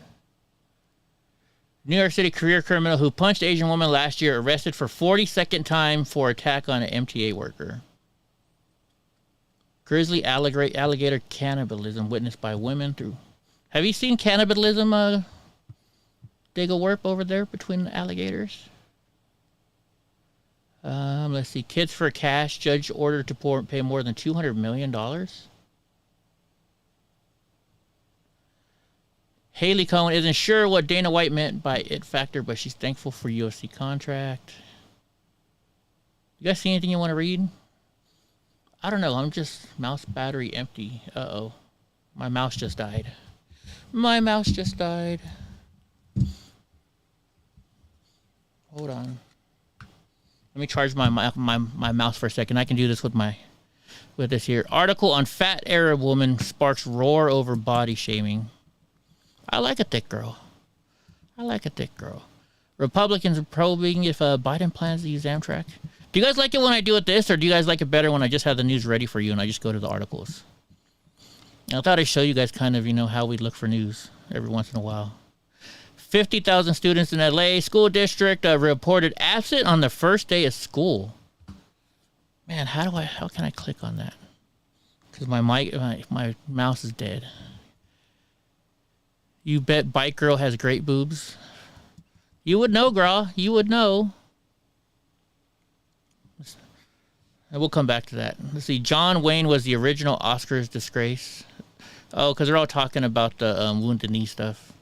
New York City career criminal who punched Asian woman last year arrested for 42nd time for attack on an MTA worker. Grizzly alligator cannibalism witnessed by women through. Have you seen cannibalism, dig a warp over there between the alligators? Let's see. Kids for cash. Judge ordered to pay more than $200 million. Haley Cohen isn't sure what Dana White meant by it factor, but she's thankful for UFC contract. You guys see anything you want to read? I don't know. I'm just mouse battery empty. Uh-oh. My mouse just died. My mouse just died. Hold on. Let me charge my mouse for a second. I can do this with this here. Article on fat Arab woman sparks roar over body shaming. I like a thick girl. I like a thick girl. Republicans are probing if Biden plans to use Amtrak. Do you guys like it when I do it this, or do you guys like it better when I just have the news ready for you and I just go to the articles? I thought I'd show you guys kind of, how we look for news every once in a while. 50,000 students in LA school district reported absent on the first day of school. Man, how can I click on that? Because my mouse is dead. You bet Bike Girl has great boobs. You would know, Gra. You would know. And we'll come back to that. Let's see. John Wayne was the original Oscars disgrace. Oh, because they're all talking about the Wounded Knee stuff.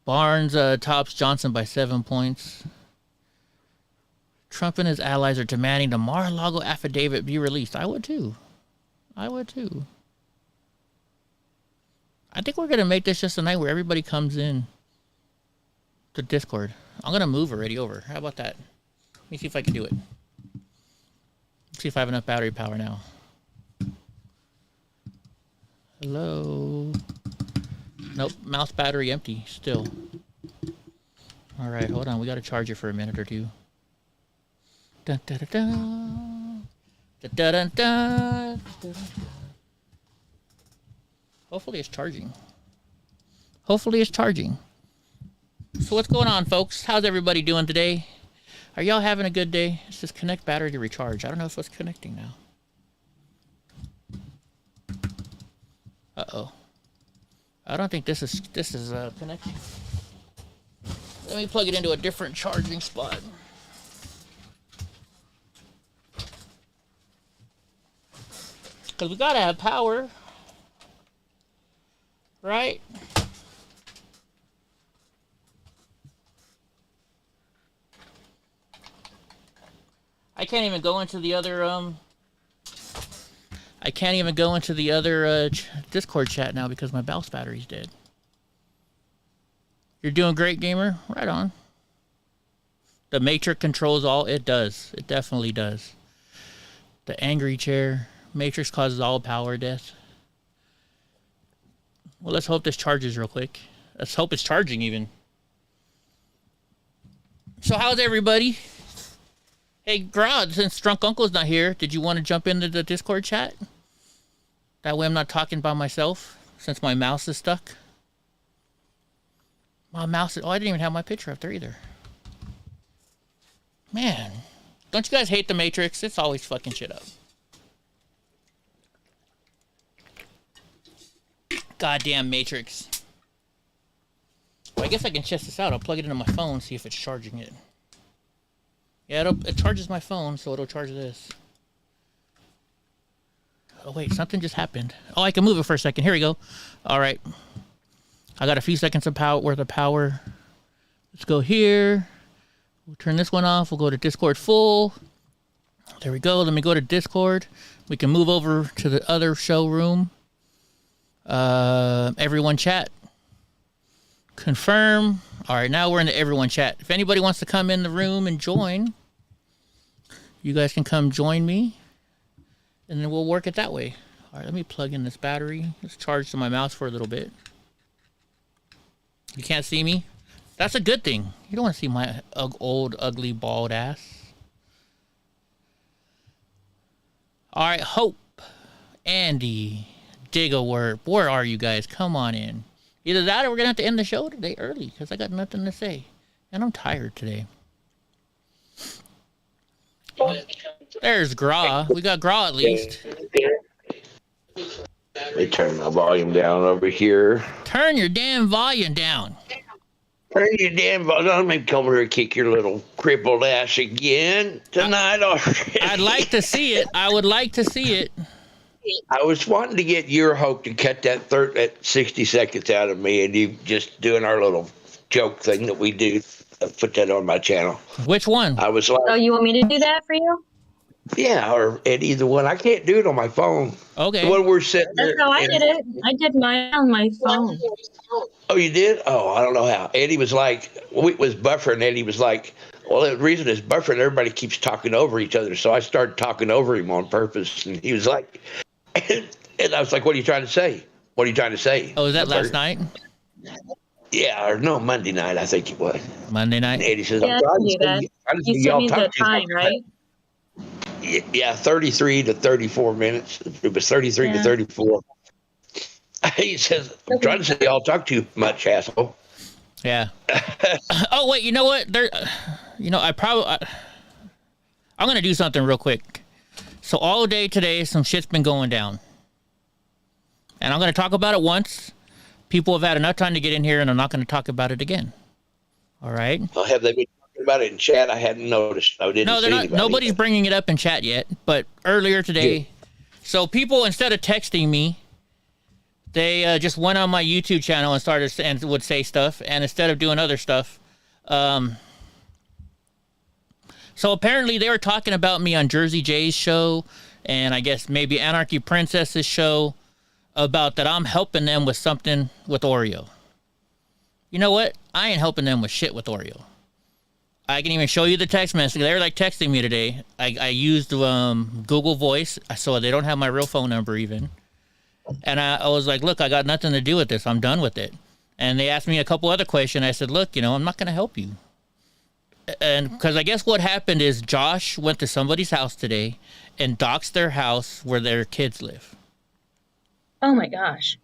Barnes tops Johnson by 7 points. Trump and his allies are demanding the Mar-a-Lago affidavit be released. I would too. I would too. I think we're going to make this just a night where everybody comes in to Discord. I'm going to move already over. How about that? Let me see if I can do it. Let's see if I have enough battery power now. Hello? Nope, mouse battery empty still. All right, hold on. We got to charge it for a minute or two. Dun, dun, dun, dun. Dun, dun, dun, dun. Hopefully it's charging. Hopefully it's charging. So what's going on, folks? How's everybody doing today? Are y'all having a good day? It says connect battery to recharge. I don't know if it's connecting now. Uh-oh. I don't think this is connecting. Let me plug it into a different charging spot. Because we gotta have power. Right? I can't even go into the other Discord chat now because my mouse battery's dead. You're doing great, gamer. Right on. The Matrix controls all. It does. It definitely does. The angry chair. Matrix causes all power death. Well, let's hope this charges real quick. Let's hope it's charging even. So how's everybody? Hey, Grod, since Drunk Uncle's not here, did you want to jump into the Discord chat? That way I'm not talking by myself, since my mouse is stuck. My mouse is... Oh, I didn't even have my picture up there either. Man. Don't you guys hate the Matrix? It's always fucking shit up. Goddamn Matrix. Well, I guess I can test this out. I'll plug it into my phone, see if it's charging it. Yeah, it charges my phone, so it'll charge this. Oh, wait, something just happened. Oh, I can move it for a second. Here we go. All right. I got a few seconds of power worth of power. Let's go here. We'll turn this one off. We'll go to Discord full. There we go. Let me go to Discord. We can move over to the other showroom. Everyone chat. Confirm. All right, now we're in the everyone chat. If anybody wants to come in the room and join, you guys can come join me, and then we'll work it that way. All right, let me plug in this battery. Let's charge to my mouse for a little bit. You can't see me? That's a good thing. You don't want to see my old, ugly, bald ass. All right, Hope, Andy, Digaword, where are you guys? Come on in. Either that or we're going to have to end the show today early because I got nothing to say. And I'm tired today. There's Gra. We got Gra at least. Let me turn my volume down over here. Turn your damn volume down. Turn your damn volume down. Let me come over here and kick your little crippled ass again tonight already. I'd like to see it. I would like to see it. I was wanting to get your Hope to cut that 60 seconds out of me, and you just doing our little joke thing that we do. Put that on my channel. Which one? I was like, Oh, you want me to do that for you? yeah, or Eddie, the one. I can't do it on my phone. Okay. The one we're sitting there. That's how I did it. I did mine on my phone. Oh, you did? Oh, I don't know how. Eddie was like, it was buffering. Eddie was like, well, the reason it's buffering, everybody keeps talking over each other. So I started talking over him on purpose. And he was like, and I was like, what are you trying to say? What are you trying to say? Oh, was that last night? Yeah, or no, Monday night, I think it was. Monday night? And Eddie says, Yeah, I knew that. You sent me the time, right? Yeah, 33 to 34 minutes. It was 33 to 34. He says, I'm trying to say y'all talk too much, asshole. Yeah. Oh, wait, you know what? I'm going to do something real quick. So all day today, some shit's been going down. And I'm going to talk about it once. People have had enough time to get in here, and I'm not going to talk about it again. All right? Well, have they been talking about it in chat? I hadn't noticed. I didn't No, they're see not. anybody. Nobody's bringing it up in chat yet. But earlier today, so people, instead of texting me, they just went on my YouTube channel and started and would say stuff. And instead of doing other stuff, so apparently they were talking about me on Jersey Jay's show, and I guess maybe Anarchy Princess's show, about that I'm helping them with something with Oreo. You know what? I ain't helping them with shit with Oreo. I can even show you the text message. They were like texting me today. I used Google Voice, so they don't have my real phone number even. And I was like, look, I got nothing to do with this. I'm done with it. And they asked me a couple other questions. I said, look, I'm not going to help you. And because I guess what happened is Josh went to somebody's house today and doxed their house where their kids live. Oh my gosh.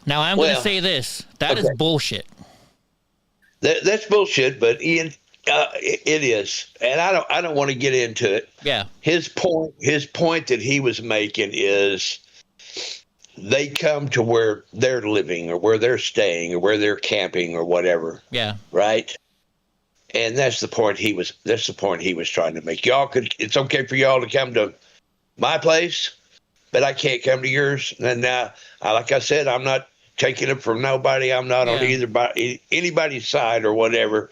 Now I'm going to say this. That is bullshit. That's bullshit, but Ian, it is. And I don't want to get into it. Yeah. His point that he was making is they come to where they're living or where they're staying or where they're camping or whatever. Yeah. Right? And that's the point he was trying to make. It's okay for y'all to come to my place, but I can't come to yours. And now, like I said, I'm not taking it from nobody. I'm not on anybody's side or whatever.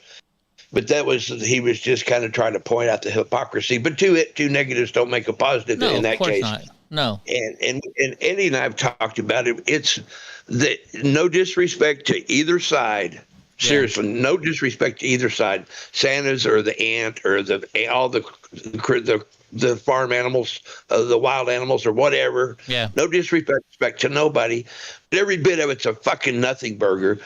But he was just kind of trying to point out the hypocrisy. But two negatives don't make a positive in that case. Not. No. And Eddie and I have talked about it. It's no disrespect to either side. Seriously, no disrespect to either side. Santa's or the ant or all the farm animals, the wild animals or whatever. Yeah. No disrespect to nobody. But every bit of it's a fucking nothing burger.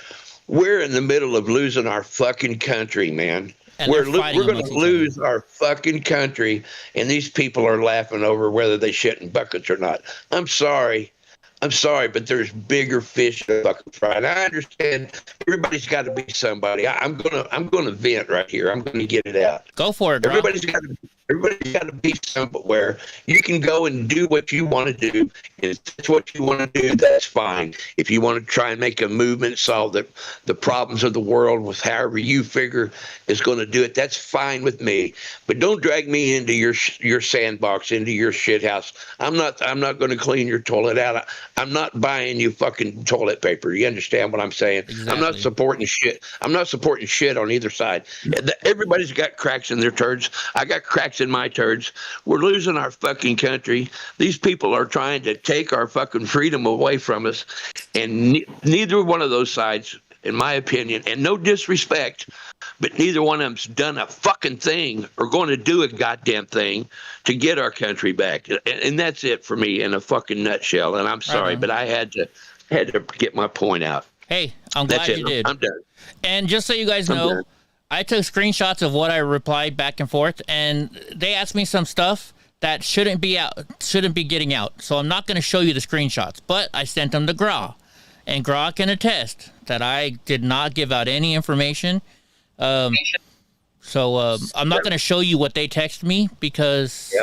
We're in the middle of losing our fucking country, man. And we're going to lose our fucking country, and these people are laughing over whether they shit in buckets or not. I'm sorry, but there's bigger fish in a bucket fry. And I understand everybody's got to be somebody. I'm gonna vent right here. I'm gonna get it out. Go for it. Everybody's got to be somewhere. You can go and do what you want to do. If that's what you want to do, that's fine. If you want to try and make a movement, solve the problems of the world with however you figure is going to do it, that's fine with me. But don't drag me into your sandbox, into your shit house. I'm not going to clean your toilet out. I'm not buying you fucking toilet paper. You understand what I'm saying? Exactly. I'm not supporting shit. I'm not supporting shit on either side. Everybody's got cracks in their turds. I got cracks in my turds. We're losing our fucking country. These people are trying to take our fucking freedom away from us, and neither one of those sides, in my opinion, and no disrespect, but neither one of them's done a fucking thing or going to do a goddamn thing to get our country back. And that's it for me in a fucking nutshell. And I'm sorry, but I had to get my point out. Hey, I'm glad you did. I'm done. And just so you guys know, I took screenshots of what I replied back and forth, and they asked me some stuff that shouldn't be getting out. So I'm not going to show you the screenshots, but I sent them to Gra, and Gra can attest that I did not give out any information. So I'm not going to show you what they text me because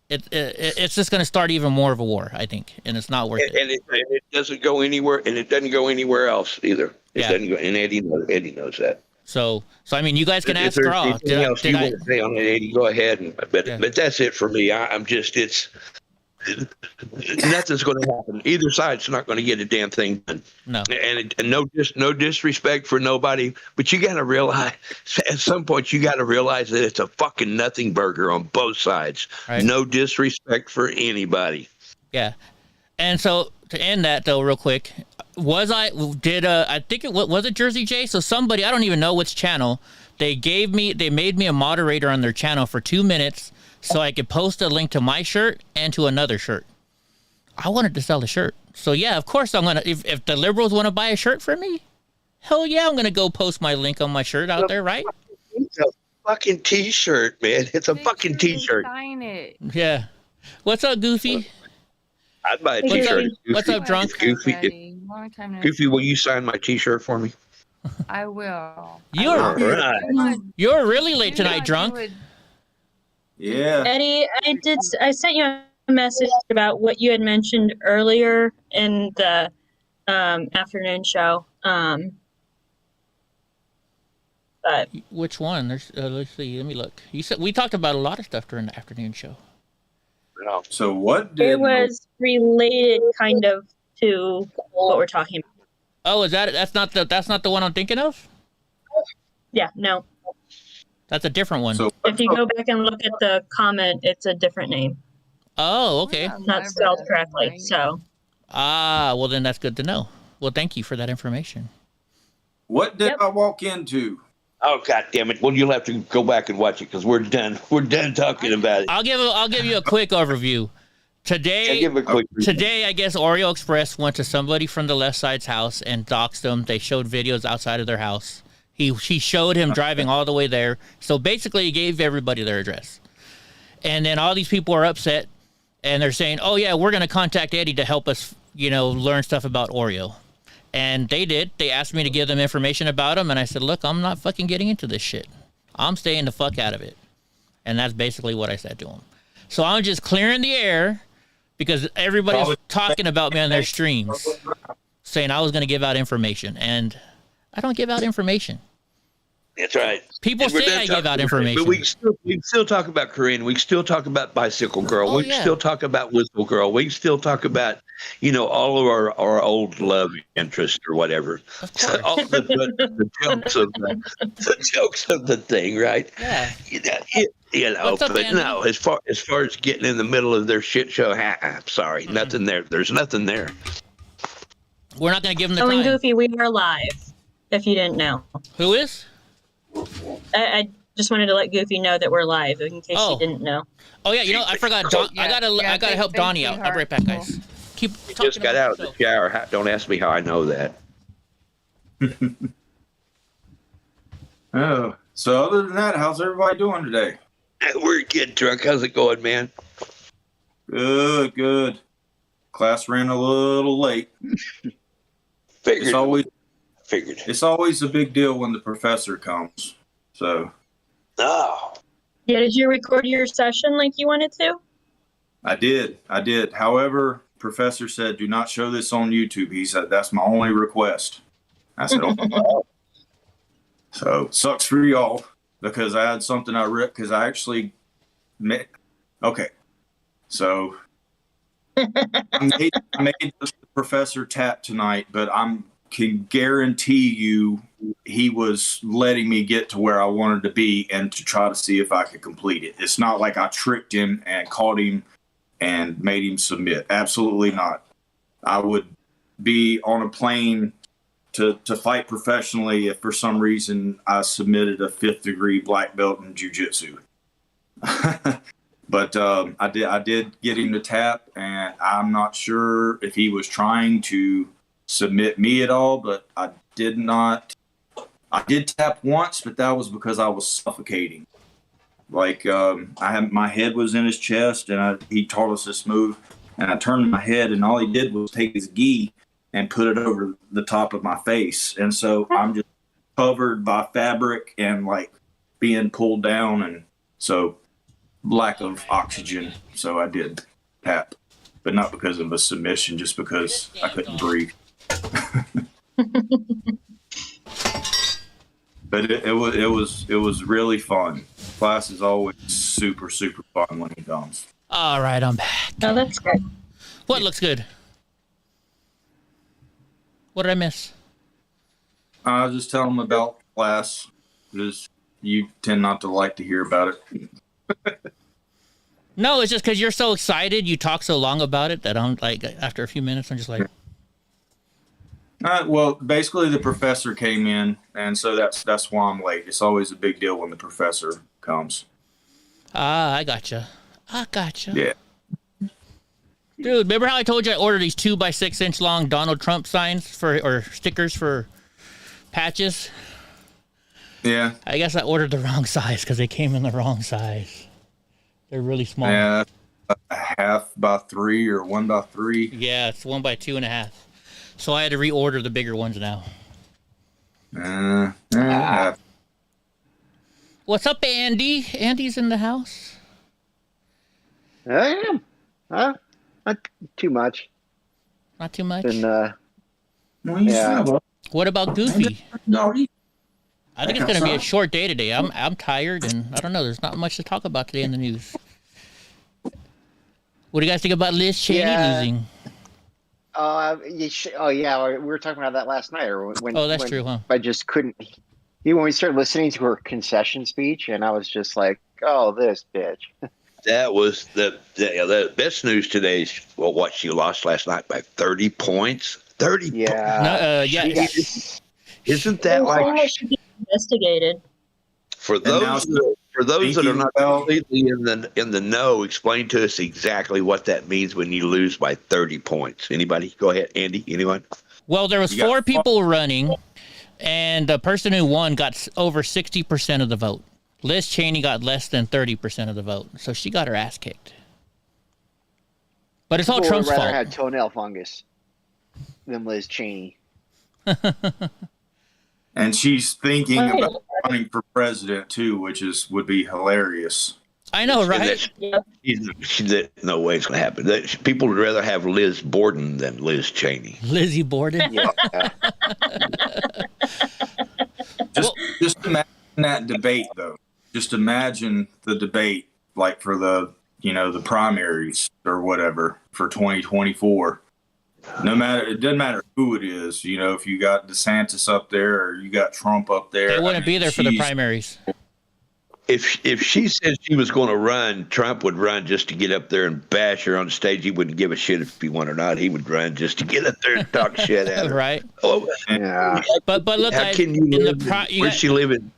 it's just going to start even more of a war, I think, and it's not worth it. And it doesn't go anywhere, and it doesn't go anywhere else either. It doesn't go, and Eddie knows that. So I mean, you guys can ask Gra. Want to say on it, Eddie, go ahead. But that's it for me. I'm just nothing's going to happen. Either side's not going to get a damn thing done. No. And no disrespect for nobody, but you got to realize at some point that it's a fucking nothing burger on both sides. Right. No disrespect for anybody. Yeah. And so to end that though, real quick, I think was it Jersey J? So somebody, I don't even know which channel, they made me a moderator on their channel for 2 minutes so I could post a link to my shirt and to another shirt. I wanted to sell a shirt. So yeah, of course I'm going to, if the liberals want to buy a shirt from me, hell yeah, I'm going to go post my link on my shirt out there, right? It's a fucking t-shirt, man. It's a fucking t-shirt. Sign it. Yeah. What's up, Goofy? I'd buy a t-shirt. What's up, Drunk? Goofy, will you sign my t-shirt for me? I will. You're really late tonight, Drunk. Yeah. Eddie, I sent you a message about what you had mentioned earlier in the afternoon show. But which one? There's let's see. Let me look. You said we talked about a lot of stuff during the afternoon show. So what did it was related kind of to what we're talking about. Oh, is that that's not the one I'm thinking of? Yeah, no. That's a different one. So if you go back and look at the comment, it's a different name. Oh, okay. Not spelled correctly. So well then that's good to know. Well, thank you for that information. What did I walk into? Oh, God damn it. Well, you'll have to go back and watch it because we're done. We're done talking about it. I'll give you a quick overview. Today, I guess Oreo Express went to somebody from the left side's house and doxed them. They showed videos outside of their house. He showed him driving all the way there. So basically, he gave everybody their address. And then all these people are upset, and they're saying, oh, yeah, we're going to contact Eddie to help us, learn stuff about Oreo. And they did. They asked me to give them information about him, and I said, look, I'm not fucking getting into this shit. I'm staying the fuck out of it. And that's basically what I said to him. So I'm just clearing the air because everybody was talking about me on their streams, saying I was going to give out information. And I don't give out information. That's right. People And we're say done I give talking out about it, information. but we can still talk about Corinne. We can still talk about Bicycle Girl. Oh, We can yeah. still talk about Whistle Girl. We can still talk about, all of our old love interest or whatever. Of course. All the jokes of the thing, right? Yeah. But Andy? no, as far as getting in the middle of their shit show, I'm sorry, nothing there. There's nothing there. We're not going to give them the Oh, and time. Goofy, we are live, if you didn't know. Who is? I just wanted to let Goofy know that we're live, in case you didn't know. Oh yeah, I forgot. I gotta help Donnie out. I'll be right back, guys. Keep talking. Just got out of the shower. Don't ask me how I know that. Oh, so other than that, how's everybody doing today? We're getting drunk. How's it going, man? Good. Class ran a little late. Figured. It's always a big deal when the professor comes. So. Oh. Yeah, did you record your session like you wanted to? I did. However, professor said, do not show this on YouTube. He said, that's my only request. I said, oh. So, sucks for y'all, because I had something I ripped, because I actually met. Okay. So, I made the professor tap tonight, but can guarantee you he was letting me get to where I wanted to be and to try to see if I could complete it. It's not like I tricked him and caught him and made him submit. Absolutely not. I would be on a plane to fight professionally if for some reason I submitted a 5th degree black belt in jiu-jitsu. But I did get him to tap, and I'm not sure if he was trying to submit me at all, but I did not. I did tap once, but that was because I was suffocating. Like my head was in his chest, and he taught us this move, and I turned my head, and all he did was take his gi and put it over the top of my face, and so I'm just covered by fabric and like being pulled down, and so lack of oxygen. So I did tap, but not because of a submission, just because I couldn't breathe. But it was really fun. Class is always super fun when he comes. All right, I'm back. Oh, that's good. What looks good? What did I miss? I was just telling him about class, because you tend not to like to hear about it. No, it's just because you're so excited. You talk so long about it that I'm like, after a few minutes, I'm just like. Well, basically the professor came in, and so that's why I'm late. It's always a big deal when the professor comes. Ah, I gotcha. Yeah. Dude, remember how I told you I ordered these 2x6-inch long Donald Trump signs or stickers for patches? Yeah. I guess I ordered the wrong size because they came in the wrong size. They're really small. Yeah, a 1/2x3 or 1x3. Yeah, it's 1 by 2.5. So I had to reorder the bigger ones now. What's up, Andy? Andy's in the house. I am. Not too much. Not too much? Been, yeah. What about Goofy? I think it's going to be a short day today. I'm tired, and I don't know. There's not much to talk about today in the news. What do you guys think about Liz Cheney losing? yeah, we were talking about that last night. Or when, that's true, huh? I just couldn't. When we started listening to her concession speech, and I was just like, "Oh, this bitch." That was the best news today. Is what she lost last night by 30 points. 30. Yeah. Isn't that like? Should be investigated. For those that are not completely in the know, explain to us exactly what that means when you lose by 30 points. Anybody? Go ahead, Andy. Anyone? Well, there was 4 people running, and the person who won got over 60% of the vote. Liz Cheney got less than 30% of the vote, so she got her ass kicked. But it's all Trump's fault. I'd rather have toenail fungus than Liz Cheney. And she's thinking about running for president too, which would be hilarious. I know, right? No way it's going to happen. People would rather have Liz Borden than Liz Cheney. Lizzie Borden? Yeah. Just imagine that debate though. Just imagine the debate, like for the the primaries or whatever for 2024. It doesn't matter who it is. If you got DeSantis up there or you got Trump up there, They wouldn't be there for the primaries. If she said she was going to run, Trump would run just to get up there and bash her on stage. He wouldn't give a shit if he won or not. He would run just to get up there and talk shit at her. Right. Oh, yeah. But look, how guys, can you in live where's she living?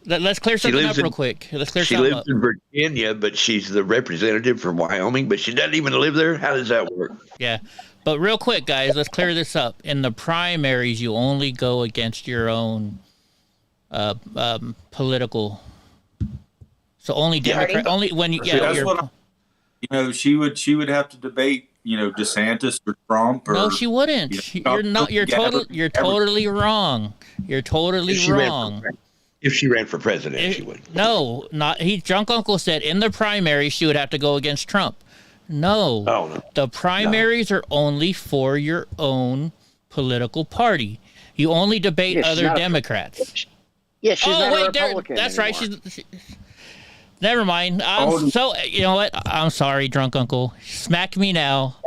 Let's clear something up real quick. She lives in Virginia, but she's the representative from Wyoming, but she doesn't even live there. How does that work? Yeah. But real quick, guys, let's clear this up. In the primaries, you only go against your own political. So only Democrat, only when you. Yeah, that's what she would have to debate. DeSantis or Trump. Or, no, she wouldn't. You're not. You're totally wrong. You're totally wrong. If she ran for president, she would. No, not he. Drunk Uncle said in the primary she would have to go against Trump. No. Oh, no. The primaries are only for your own political party. You only debate other Democrats. Yeah, she's not a Republican that's anymore. right. She's. Never mind. So you know what? I'm sorry, Drunk Uncle. Smack me now.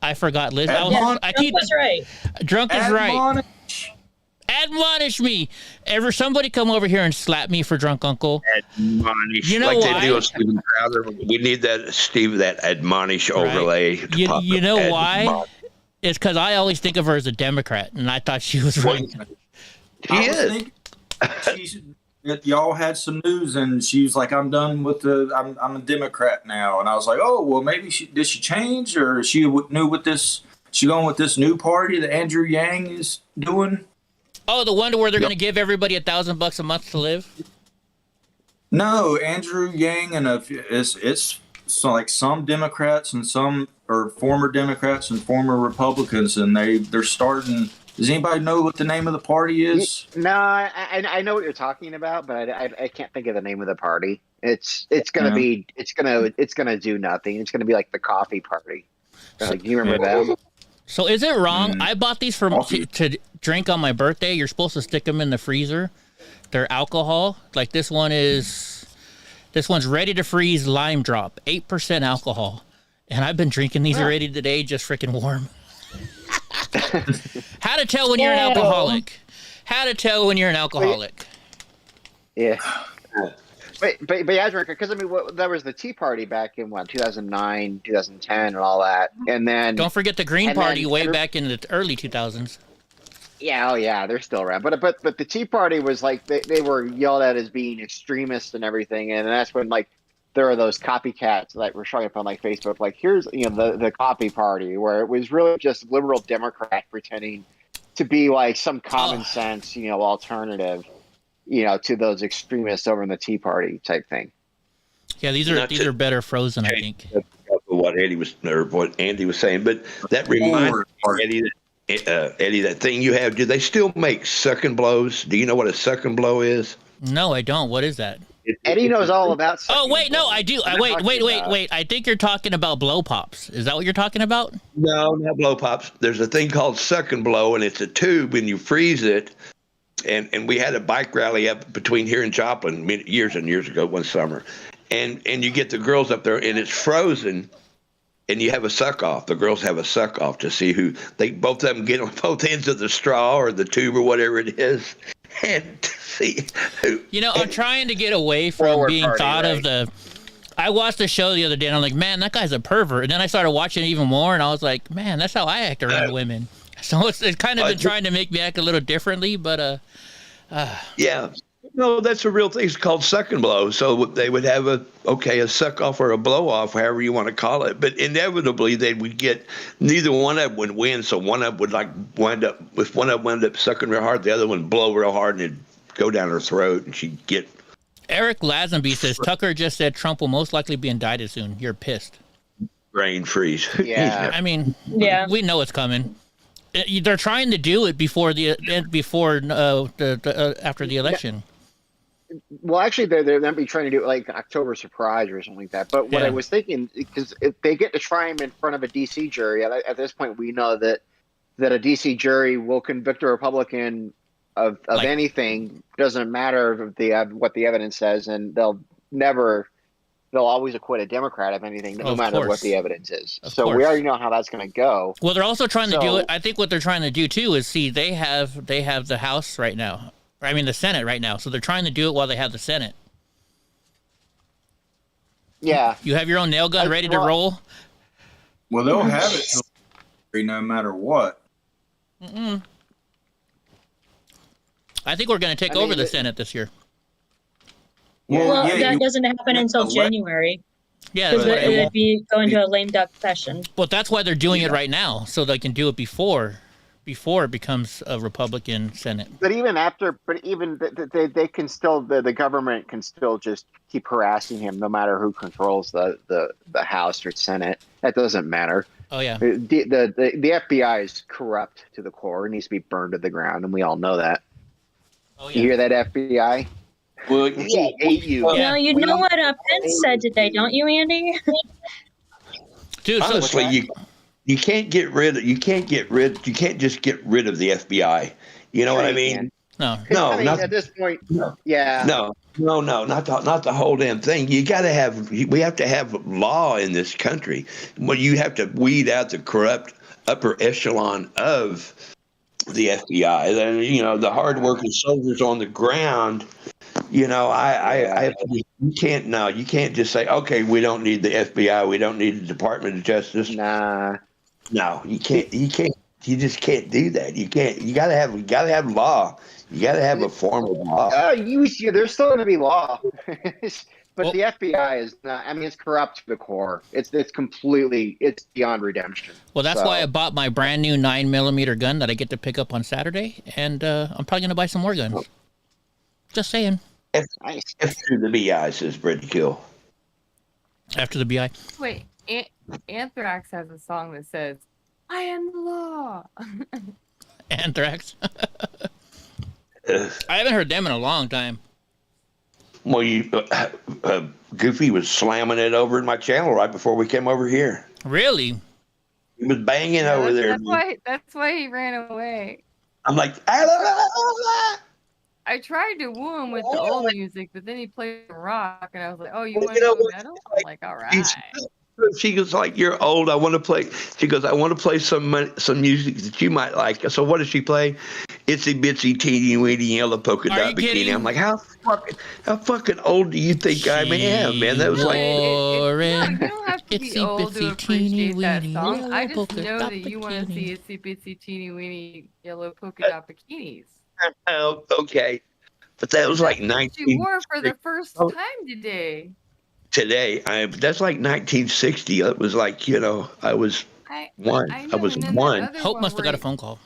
I forgot, Liz. Drunk was right. Drunk is right. Admonish me. Somebody come over here and slap me for Drunk Uncle. Admonish. You know like why? They do with Steven Crowder. We need that, Steve, that admonish overlay. You know why? It's because I always think of her as a Democrat, and I thought she was right. She is. Y'all had some news, and she was like, "I'm done with I'm a Democrat now." And I was like, "Oh, well, maybe did she change, or she new with this? She going with this new party that Andrew Yang is doing?" Oh, the one where they're going to give everybody $1,000 a month to live? No, Andrew Yang and it's so like some Democrats and some or former Democrats and former Republicans, and they're starting. Does anybody know what the name of the party is? No, I know what you're talking about, but I can't think of the name of the party. It's gonna do nothing. It's gonna be like the coffee party. Like, do you remember that? So is it wrong? I bought these to drink on my birthday. You're supposed to stick them in the freezer. They're alcohol. Like this one's ready to freeze lime drop, 8% alcohol. And I've been drinking these already today, just freaking warm. How to tell when you're an alcoholic. How to tell when you're an alcoholic. Yeah. But yeah, because I mean, that was the Tea Party back in 2009, 2010, and all that, and then don't forget the Green Party way back in the early 2000s. Yeah, oh yeah, they're still around. But the Tea Party was like they were yelled at as being extremists and everything, and that's when like there are those copycats that were showing up on like Facebook, like here's the Copy Party, where it was really just liberal Democrat pretending to be like some common sense alternative. To those extremists over in the Tea Party type thing. Yeah, these are better frozen, I think. What Andy was saying, but that reminds me, Eddie, that thing you have. Do they still make suck and blows? Do you know what a suck and blow is? No, I don't. What is that? Eddie knows all about. Oh wait, no, I do. Wait. I think you're talking about blow pops. Is that what you're talking about? No, not blow pops. There's a thing called suck and blow, and it's a tube, and you freeze it. And we had a bike rally up between here and Joplin years and years ago one summer, and you get the girls up there and it's frozen, and you have a suck off. The girls have a suck off to see who both of them get on both ends of the straw or the tube or whatever it is, and to see who. I'm trying to get away from being thought of the. I watched a show the other day and I'm like, man, that guy's a pervert. And then I started watching it even more and I was like, man, that's how I act around women. So it's kind of been trying to make me act a little differently, but yeah, no, that's a real thing. It's called suck and blow. So they would have a suck off or a blow off, however you want to call it. But inevitably they would get neither one of them would win. So one of them would if one of them wound up sucking real hard, the other one blow real hard and it'd go down her throat and she'd get. Eric Lazenby says Tucker just said Trump will most likely be indicted soon. You're pissed. Brain freeze. Yeah. I mean, we know it's coming. They're trying to do it before after the election. Well, actually, they're going to be trying to do it like October surprise or something like that. But what I was thinking, because if they get to try him in front of a D.C. jury, at this point we know that a D.C. jury will convict a Republican like, anything. Doesn't matter what the evidence says, and they'll always acquit a Democrat of anything, no matter what the evidence is. So we already know how that's going to go. Well, they're also trying to do it. I think what they're trying to do too is they have the House right now. I mean the Senate right now. So they're trying to do it while they have the Senate. Yeah. You have your own nail gun ready to roll. Well, they'll have it till no matter what. I think we're going to take over the Senate this year. Well, that doesn't happen until January. Yeah, because it would be going to a lame duck session. Well, that's why they're doing it right now, so they can do it before it becomes a Republican Senate. But even they can still the government can still just keep harassing him, no matter who controls the House or Senate. That doesn't matter. Oh yeah. The FBI is corrupt to the core. It needs to be burned to the ground, and we all know that. Oh yeah. You hear that, FBI? Well, he ate you. Well, you know what Pence said today, don't you, Andy? Dude, honestly, you can't just get rid of the FBI. You know what I mean? No, not at this point. No. Yeah. No, not the whole damn thing. We have to have law in this country. Well, you have to weed out the corrupt upper echelon of the FBI. Then the hardworking soldiers on the ground. You can't just say, okay, we don't need the FBI, we don't need the Department of Justice. Nah. No, you just can't do that. You gotta have law. You gotta have a form of law. There's still gonna be law. But the FBI is not, it's corrupt to the core. It's beyond redemption. Well, that's why I bought my brand new 9mm gun that I get to pick up on Saturday, and I'm probably gonna buy some more guns. Just saying. After the BI, says Brady Kill. After the BI. Wait, Anthrax has a song that says, "I am the law." Anthrax. I haven't heard them in a long time. Well, Goofy was slamming it over in my channel right before we came over here. Really? He was banging over there. That's why he ran away. I'm like, I tried to woo him with the old music, but then he played rock, and I was like, "Oh, you want to go metal?" I'm like, "All right." She goes like, "You're old. I want to play." She goes, "I want to play some music that you might like." So what does she play? Itsy bitsy teeny weeny yellow polka dot bikini. Kidding? I'm like, how fucking old do you think I am, man? That was like. No, you don't have to be old to appreciate that song. I just know that you want to see itsy bitsy teeny weeny yellow polka dot bikinis. Oh, okay, but that was like 19. You wore for the first time today. That's like 1960. It was like I was one. I was one. Hope must have got a phone call.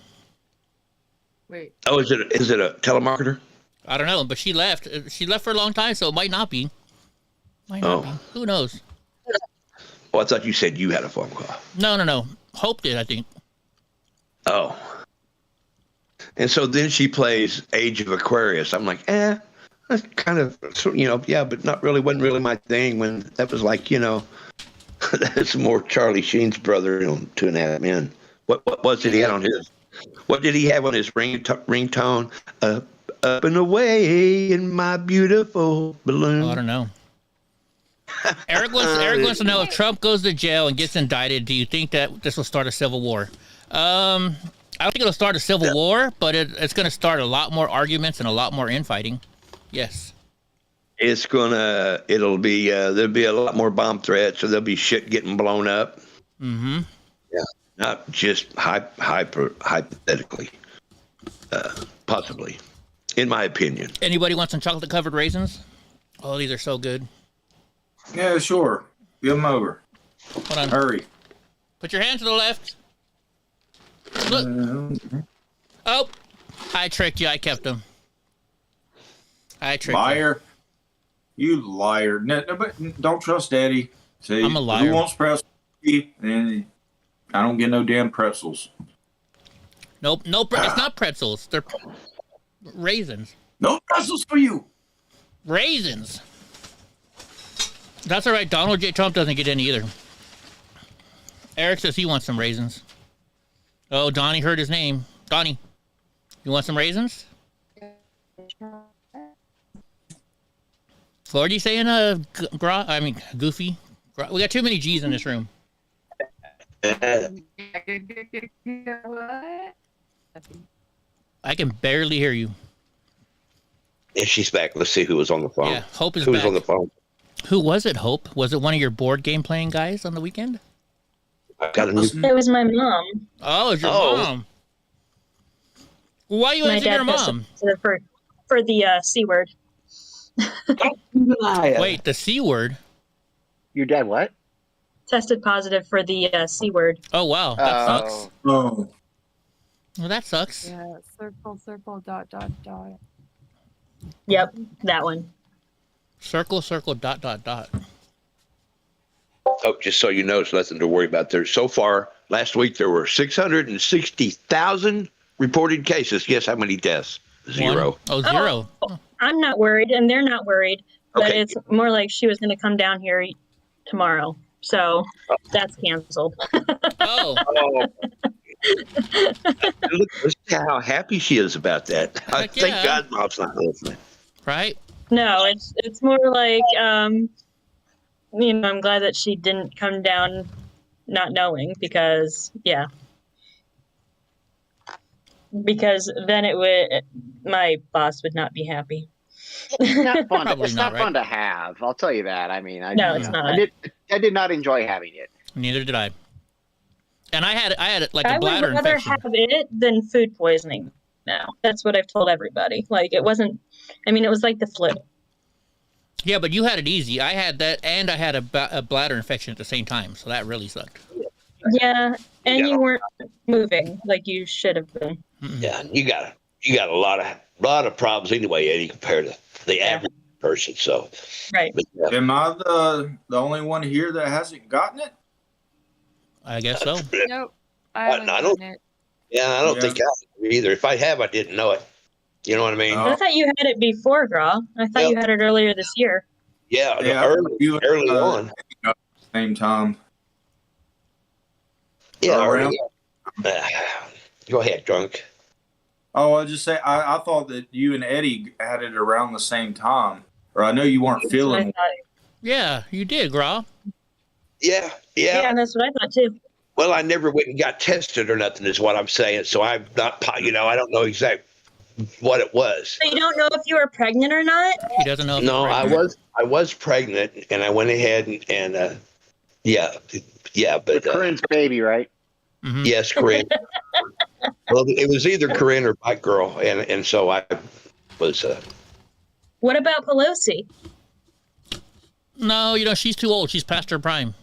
Wait. Oh, is it a telemarketer? I don't know, but she left. She left for a long time, so it might not be. Might not be. Who knows? Oh, I thought you said you had a phone call. No. Hope did, I think. Oh. And so then she plays Age of Aquarius. I'm like, that's kind of, but not really, wasn't really my thing. When that was like, that's more Charlie Sheen's brother on 2.5 Men. What was it he had on his? What did he have on his ringtone? Up and away in my beautiful balloon. Oh, I don't know. Eric wants to know, if Trump goes to jail and gets indicted, do you think that this will start a civil war? I don't think it'll start a civil war, but it's going to start a lot more arguments and a lot more infighting. Yes. It'll be, there'll be a lot more bomb threats, so there'll be shit getting blown up. Mm-hmm. Yeah. Not just hypothetically. Possibly. In my opinion. Anybody want some chocolate-covered raisins? Oh, these are so good. Yeah, sure. Give them over. Hold on. Hurry. Put your hand to the left. Look. Oh, I tricked you. I kept them. I tricked liar. You liar. No, but don't trust Eddie. See, I'm a liar. Who wants pretzels? And I don't get no damn pretzels. Nope. It's not pretzels. They're raisins. No pretzels for you. Raisins. That's all right. Donald J. Trump doesn't get any either. Eric says he wants some raisins. Oh, Donnie heard his name. Donnie, you want some raisins? So what are you saying, Goofy? We got too many G's in this room. I can barely hear you. And she's back. Let's see who was on the phone. Yeah, Hope is who back. was on the phone? Who was it, Hope? Was it one of your board game playing guys on the weekend? It was my mom. Oh, it's your mom. Why are you My answering dad your mom? for the C word. Wait, the C word? Your dad what? Tested positive for the C word. Oh, wow. That sucks. Oh. Well, that sucks. Yeah, circle, dot. Yep, that one. Circle, dot. Oh, just so you know, it's nothing to worry about there. So far, last week, there were 660,000 reported cases. Guess how many deaths? Zero. Zero. Oh, I'm not worried, and they're not worried. But Okay. it's more like she was going to come down here tomorrow. So that's canceled. Oh. Look how happy she is about that. Thank God Mom's not listening. Right? No, it's more like, I'm glad that she didn't come down not knowing because then my boss would not be happy. It's not fun. Probably It's not, not fun to have. I'll tell you that. I mean, No, it's not. I did not enjoy having it. Neither did I. And I had it like I a bladder would rather infection. have it than food poisoning now. That's what I've told everybody. Like, it wasn't, it was like the flu. Yeah, but you had it easy. I had that, and I had a bladder infection at the same time, so that really sucked. Yeah, and you weren't moving like you should have been. Yeah, you got a lot of problems anyway, Eddie, compared to the average person. So, right. But, Am I the only one here that hasn't gotten it? I guess so. Nope. I haven't gotten it. Yeah, I don't think I have either. If I have, I didn't know it. You know what I mean? I thought you had it before, Graw. I thought you had it earlier this year. Yeah, early on. Same time. Yeah, around. Go ahead, drunk. Oh, I'll just say I thought that you and Eddie had it around the same time, or I know you weren't feeling. Yeah, you did, Graw. Yeah. Yeah, that's what I thought too. Well, I never went and got tested or nothing, is what I'm saying. So I'm not, I don't know exactly what it was. So you don't know if you were pregnant or not? He doesn't know. No, I was pregnant, and I went ahead and but Corinne's baby, right? Mm-hmm. Yes, Corinne. Well, it was either Corinne or Bike Girl, and so I was. What about Pelosi? No, she's too old. She's past her prime.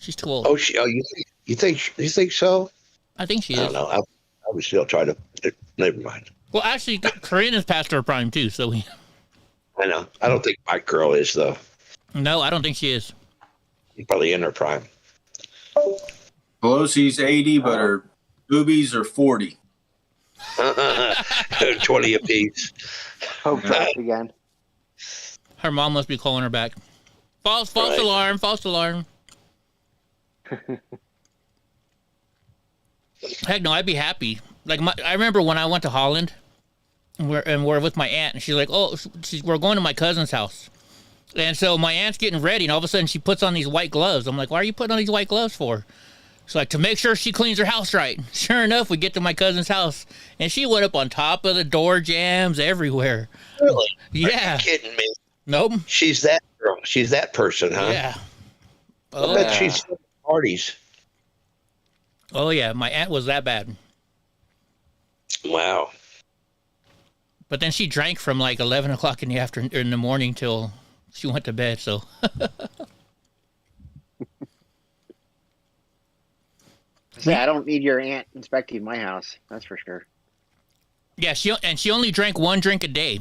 She's too old. Oh, you think so? I think she is. I don't know. I would still try to. Never mind. Well, actually, Corinne is past her prime too. So I know. I don't think Bike Girl is though. No, I don't think she is. She's probably in her prime. Pelosi's 80, but her boobies are 40. 20 apiece. Hope back again. Her mom must be calling her back. False alarm. False alarm. Heck no, I'd be happy. Like I remember when I went to Holland, we're with my aunt, and she's like, "Oh, we're going to my cousin's house," and so my aunt's getting ready, and all of a sudden she puts on these white gloves. I'm like, "Why are you putting on these white gloves for?" She's like, "To make sure she cleans her house right." Sure enough, we get to my cousin's house, and she went up on top of the door jams everywhere. Really? Yeah. Are you kidding me? Nope. She's that girl. She's that person, huh? Yeah. I bet she's at parties. Oh yeah, my aunt was that bad. Wow. But then she drank from like 11 o'clock in the afternoon, or in the morning, till she went to bed. So. I don't need your aunt inspecting my house. That's for sure. Yeah, she only drank one drink a day,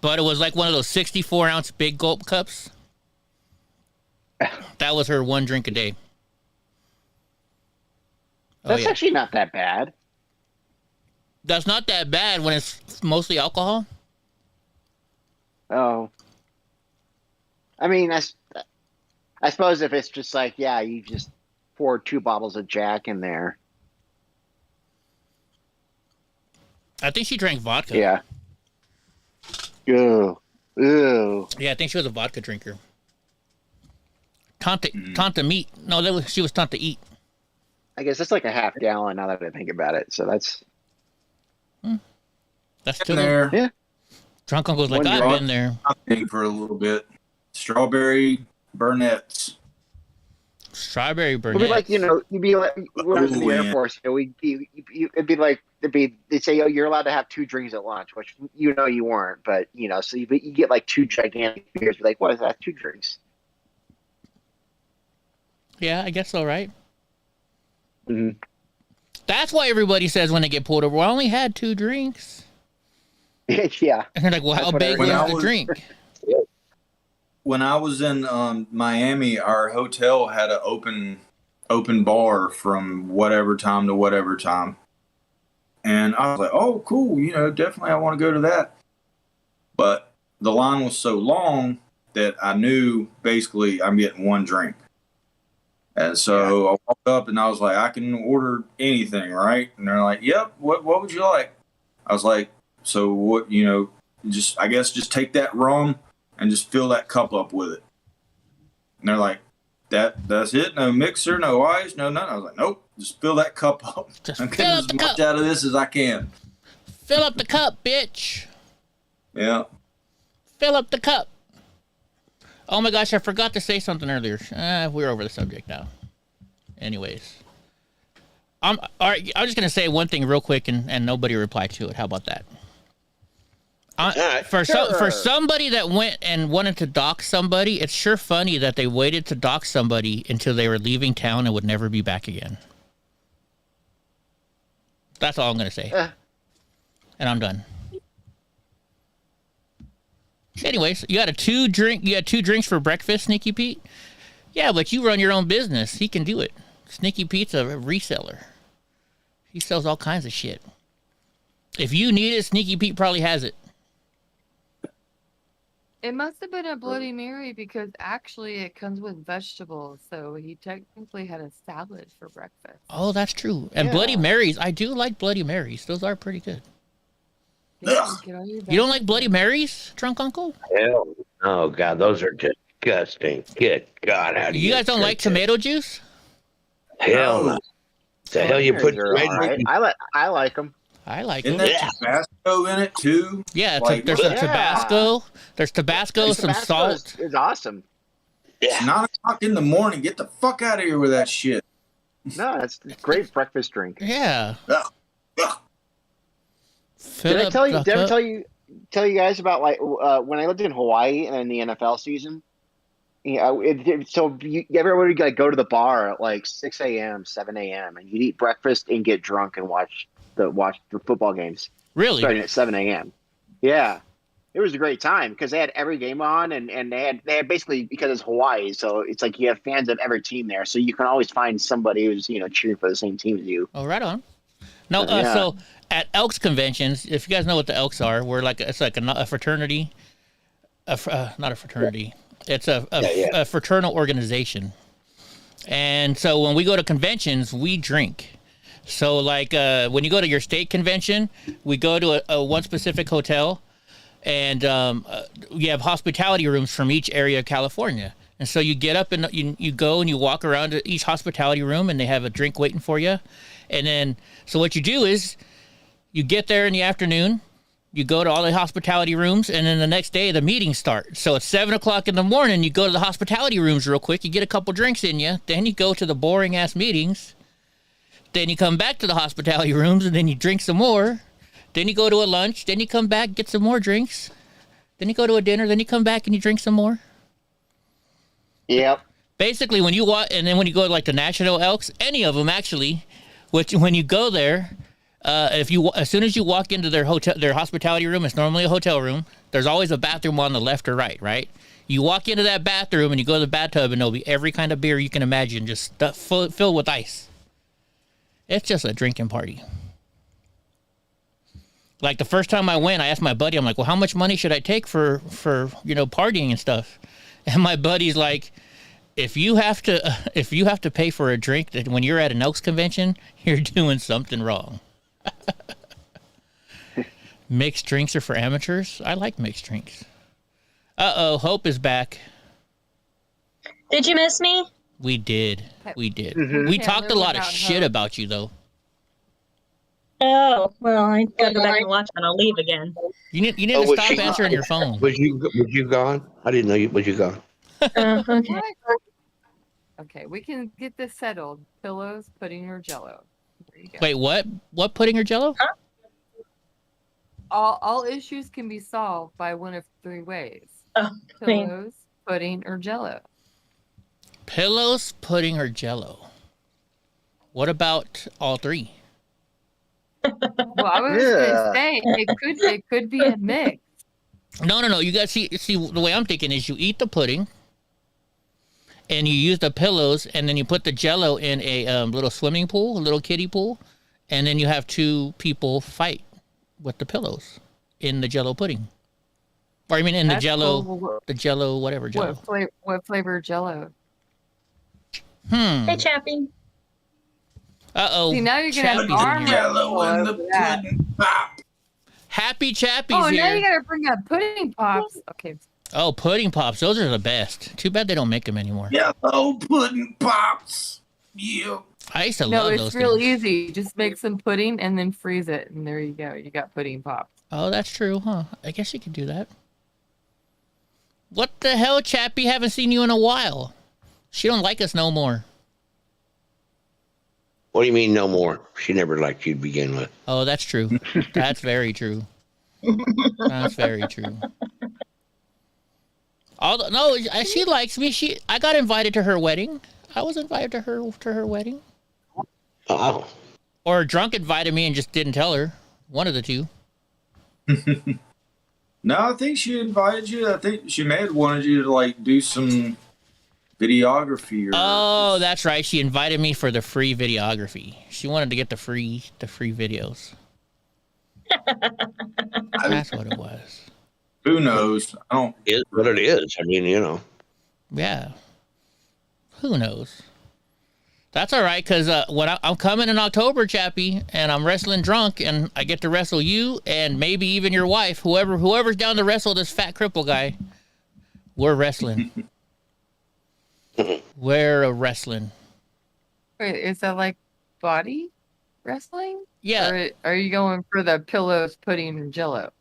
but it was like one of those 64-ounce big gulp cups. That was her one drink a day. That's actually not that bad. That's not that bad when it's mostly alcohol. Oh. I mean, I suppose if it's just like, you just pour 2 bottles of Jack in there. I think she drank vodka. Yeah. Ew. Ew. Yeah, I think she was a vodka drinker. Tanta meat. No, she was Tanta eat. I guess that's like a half gallon now that I think about it. So that's still there. Yeah. Drunk Uncle's like, I've been there. I think for a little bit. Strawberry Burnett's. Strawberry It'd Burnett. be like, you'd be like, when I was in the Air Force, it'd be like, they'd say, oh, you're allowed to have 2 drinks at lunch, which you weren't, but so you get like 2 gigantic beers. You're like, what is that? 2 drinks? Yeah, I guess so, right? Mm-hmm. That's why everybody says when they get pulled over, well, I only had 2 drinks. Yeah. And they're like, well, how big was the drink? When I was in Miami, our hotel had an open bar from whatever time to whatever time. And I was like, oh, cool. Definitely I want to go to that. But the line was so long that I knew basically I'm getting 1 drink. And so I walked up and I was like, I can order anything, right? And they're like, yep, what would you like? I was like, so what, just take that rum and just fill that cup up with it. And they're like, that's it? No mixer, no ice, no nothing? I was like, nope, just fill that cup up. I'm getting as much out of this as I can. Fill up the cup, bitch. Yeah. Fill up the cup. Oh my gosh, I forgot to say something earlier. We're over the subject now. Anyways. All right, I'm just going to say one thing real quick and nobody replied to it. How about that? For somebody that went and wanted to dox somebody, it's sure funny that they waited to dox somebody until they were leaving town and would never be back again. That's all I'm going to say. And I'm done. Anyways, you had 2 drinks for breakfast, Sneaky Pete? Yeah, but you run your own business. He can do it. Sneaky Pete's a reseller. He sells all kinds of shit. If you need it, Sneaky Pete probably has it. It must have been a Bloody Mary because actually it comes with vegetables. So he technically had a salad for breakfast. Oh, that's true. And Bloody Marys, I do like Bloody Marys. Those are pretty good. You don't like Bloody Marys, Drunk Uncle? Hell, oh God, those are disgusting. Good God, how do you guys don't like tomato juice? Hell no. The hell you put right. I like them. I like Isn't them. there Tabasco in it too? Yeah, there's some Tabasco. There's Tabasco, some salt. It's awesome. It's 9 o'clock in the morning. Get the fuck out of here with that shit. No, it's a great breakfast drink. Yeah. Did I tell you guys about like when I lived in Hawaii and in the NFL season? Everybody would go to the bar at like 6 a.m., 7 a.m. and you'd eat breakfast and get drunk and watch the football games. Really? Starting at 7 a.m. Yeah. It was a great time because they had every game on and they had basically, because it's Hawaii, so it's like you have fans of every team there. So you can always find somebody who's, cheering for the same team as you. Oh, right on. No, so at Elks conventions, if you guys know what the Elks are, it's like a fraternity, not a fraternity. It's a fraternal organization. And so when we go to conventions, we drink. So like when you go to your state convention, we go to a one specific hotel, and you have hospitality rooms from each area of California. And so you get up and you go and you walk around to each hospitality room, and they have a drink waiting for you. And then, so what you do is you get there in the afternoon, you go to all the hospitality rooms, and then the next day the meetings start. So at 7 o'clock in the morning, you go to the hospitality rooms real quick, you get a couple drinks in you, then you go to the boring ass meetings, then you come back to the hospitality rooms, and then you drink some more, then you go to a lunch, then you come back, get some more drinks, then you go to a dinner, then you come back and you drink some more. Yep. Basically, when you walk, and then when you go to like the National Elks, any of them actually, which when you go there, as soon as you walk into their hospitality room, it's normally a hotel room. There's always a bathroom on the left or right? You walk into that bathroom and you go to the bathtub, and there'll be every kind of beer you can imagine, just filled with ice. It's just a drinking party. Like the first time I went, I asked my buddy, I'm like, well, how much money should I take for partying and stuff? And my buddy's like, if you have to pay for a drink that when you're at an Elks convention, you're doing something wrong. Mixed drinks are for amateurs? I like mixed drinks. Uh-oh, Hope is back. Did you miss me? We did. We did. Mhm. We Can't talked a live lot of without shit Hope. about you, though. Oh, well, I gotta go back and watch when I leave again. You need Oh, to was stop she? answering your phone. Was you gone? I didn't know you. Was you gone? Okay. Okay, we can get this settled. Pillows, pudding, or Jello. There you go. Wait, what? What pudding or Jello? All issues can be solved by one of three ways: Oh, pillows, pudding, or Jello. Pillows, pudding, or Jello? What about all three? Well, I was gonna say it could be a mix. No. You guys see the way I'm thinking is you eat the pudding, and you use the pillows, and then you put the Jello in a little swimming pool, a little kiddie pool, and then you have two people fight with the pillows in the Jello pudding. Or I mean in That's the Jello, cool. the Jello, whatever Jello. What flavor Jello? Hey, Chappie. Uh-oh. See, now you're gonna have Chappie's in arm here. wrestle over that. Happy Chappie's Oh, here. now you gotta bring up pudding pops. Okay. Oh, pudding pops. Those are the best. Too bad they don't make them anymore. Yellow pudding pops. Yeah. I used to No, love it's those real things. easy. Just make some pudding and then freeze it, and there you go. You got pudding pops. Oh, that's true, huh? I guess you could do that. What the hell, Chappie? Haven't seen you in a while. She don't like us no more. What do you mean no more? She never liked you to begin with. Oh, that's true. That's very true. That's very true. Although, no, she likes me. I got invited to her wedding. I was invited to her wedding. Oh. Or Drunk invited me and just didn't tell her. One of the two. No, I think she invited you. I think she may have wanted you to like do some videography. Oh, that's right. She invited me for the free videography. She wanted to get the free videos. That's what it was. Who knows? I don't. It's what it is. I mean, you know. Yeah. Who knows? That's all right, because when I'm coming in October, Chappie, and I'm wrestling Drunk, and I get to wrestle you and maybe even your wife, whoever's down to wrestle this fat cripple guy. We're wrestling. We're wrestling. Wait, is that like body wrestling? Yeah. Or are you going for the pillows, pudding, and Jello?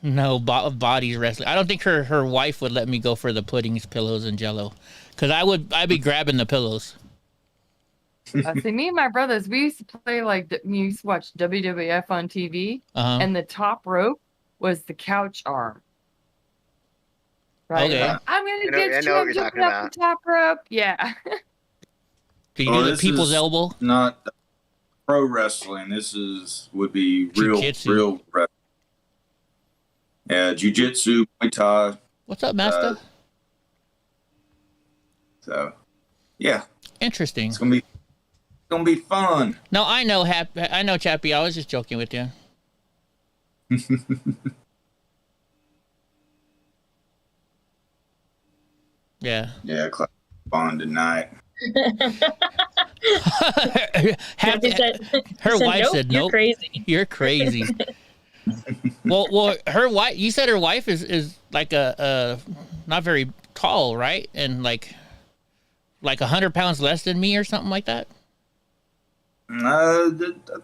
No, bodies wrestling. I don't think her wife would let me go for the puddings, pillows, and Jello, because I'd be grabbing the pillows. See, me and my brothers, we used to play we used to watch WWF on TV, and the top rope was the couch arm. Right? Okay. Like, I'm gonna I know get what you. you're I'm jumping talking up about. the top rope. Yeah. Do you do the this people's is elbow? Not pro wrestling. This would be real Jiu-jitsu. wrestling. Yeah, jiu-jitsu, Muay Thai. What's up, Master? So, yeah, Interesting. it's gonna be fun. No, I know, Chappie. I was just joking with you. Yeah. Yeah, fun tonight. Her wife said, "Nope, "Nope, you're crazy." You're crazy." well, her wife. You said her wife is like a not very tall, right? And like 100 pounds less than me or something like that. I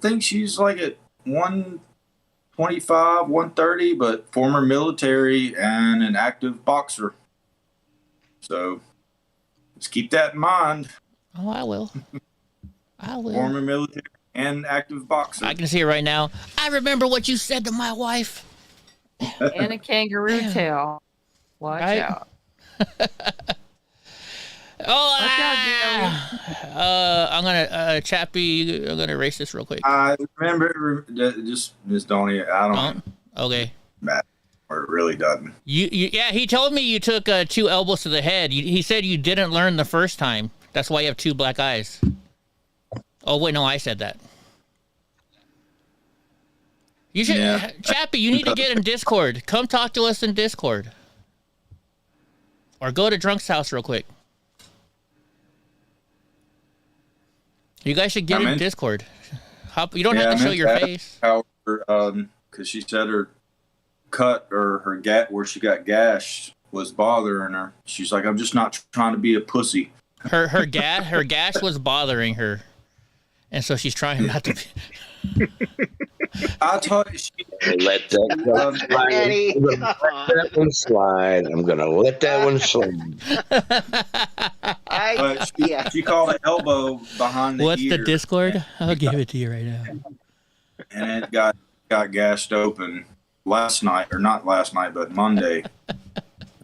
think she's like at 125, 130, but former military and an active boxer. So just keep that in mind. Oh, I will. I will. Former military and active boxer. I can see it right now. I remember what you said to my wife. And a kangaroo tail. Watch out. I'm gonna Chappie. I'm gonna erase this real quick. I remember just don't even. I don't. Okay. Matt, or it really doesn't. Yeah, he told me you took 2 elbows to the head. He said you didn't learn the first time. That's why you have 2 black eyes. Oh wait, no, I said that. You should, Chappie. You need to get in Discord. Come talk to us in Discord, or go to Drunk's house real quick. You guys should get in Discord. You don't have to show your face. However, because she said her cut or her where she got gashed was bothering her. She's like, I'm just not trying to be a pussy. Her gash was bothering her, and so she's trying not to be. I told you she let that slide. Eddie, I'm gonna let that one slide. I'm gonna let that one slide. She called an elbow behind the What's ear. the Discord? I'll give it to you right now. And it got gashed open last night, or not last night, but Monday.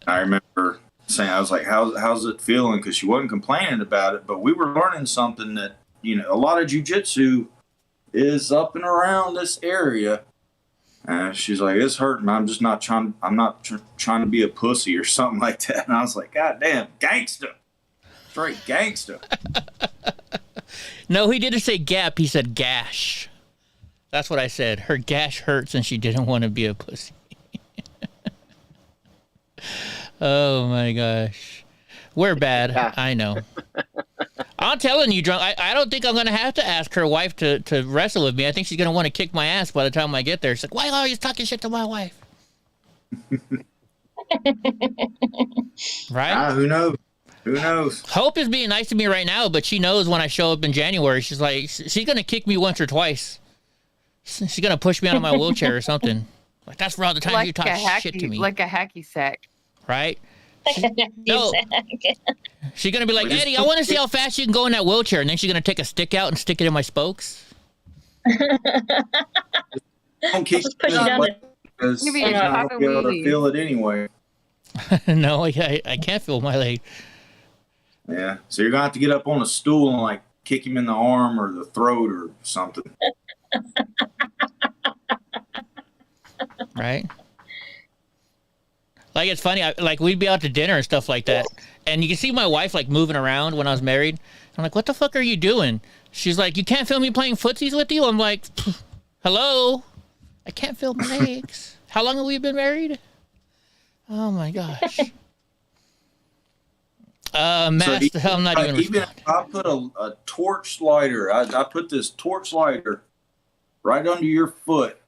I remember saying, I was like, how's it feeling? Because she wasn't complaining about it, but we were learning something that, a lot of jiu-jitsu is up and around this area. And she's like, it's hurting. I'm not trying to be a pussy or something like that. And I was like, God damn, gangster. Straight gangster. No, he didn't say gap. He said gash. That's what I said. Her gash hurts and she didn't want to be a pussy. Oh my gosh. We're bad. Yeah. I know. I'm telling you, Drunk, I don't think I'm going to have to ask her wife to wrestle with me. I think she's going to want to kick my ass by the time I get there. She's like, why are you talking shit to my wife? Right? Who knows? Who knows? Hope is being nice to me right now, but she knows when I show up in January, she's like, she's going to kick me once or twice. She's going to push me out of my wheelchair or something. Like, that's for all the time you talk shit to me. Like a hacky sack. Right? No. She's going to be like, Eddie, I want to see how fast you can go in that wheelchair. And then she's going to take a stick out and stick it in my spokes. Don't kick just push it down because you're not going to be able to feel it anyway. No, I can't feel my leg. Yeah. So you're going to have to get up on a stool and like kick him in the arm or the throat or something. Right? Like, it's funny, like, we'd be out to dinner and stuff like that, and you can see my wife, like, moving around when I was married. I'm like, what the fuck are you doing? She's like, you can't feel me playing footsies with you? I'm like, hello? I can't feel my legs. How long have we been married? Oh, my gosh. Master, I'm not even if I put a torch lighter, I put this torch lighter right under your foot,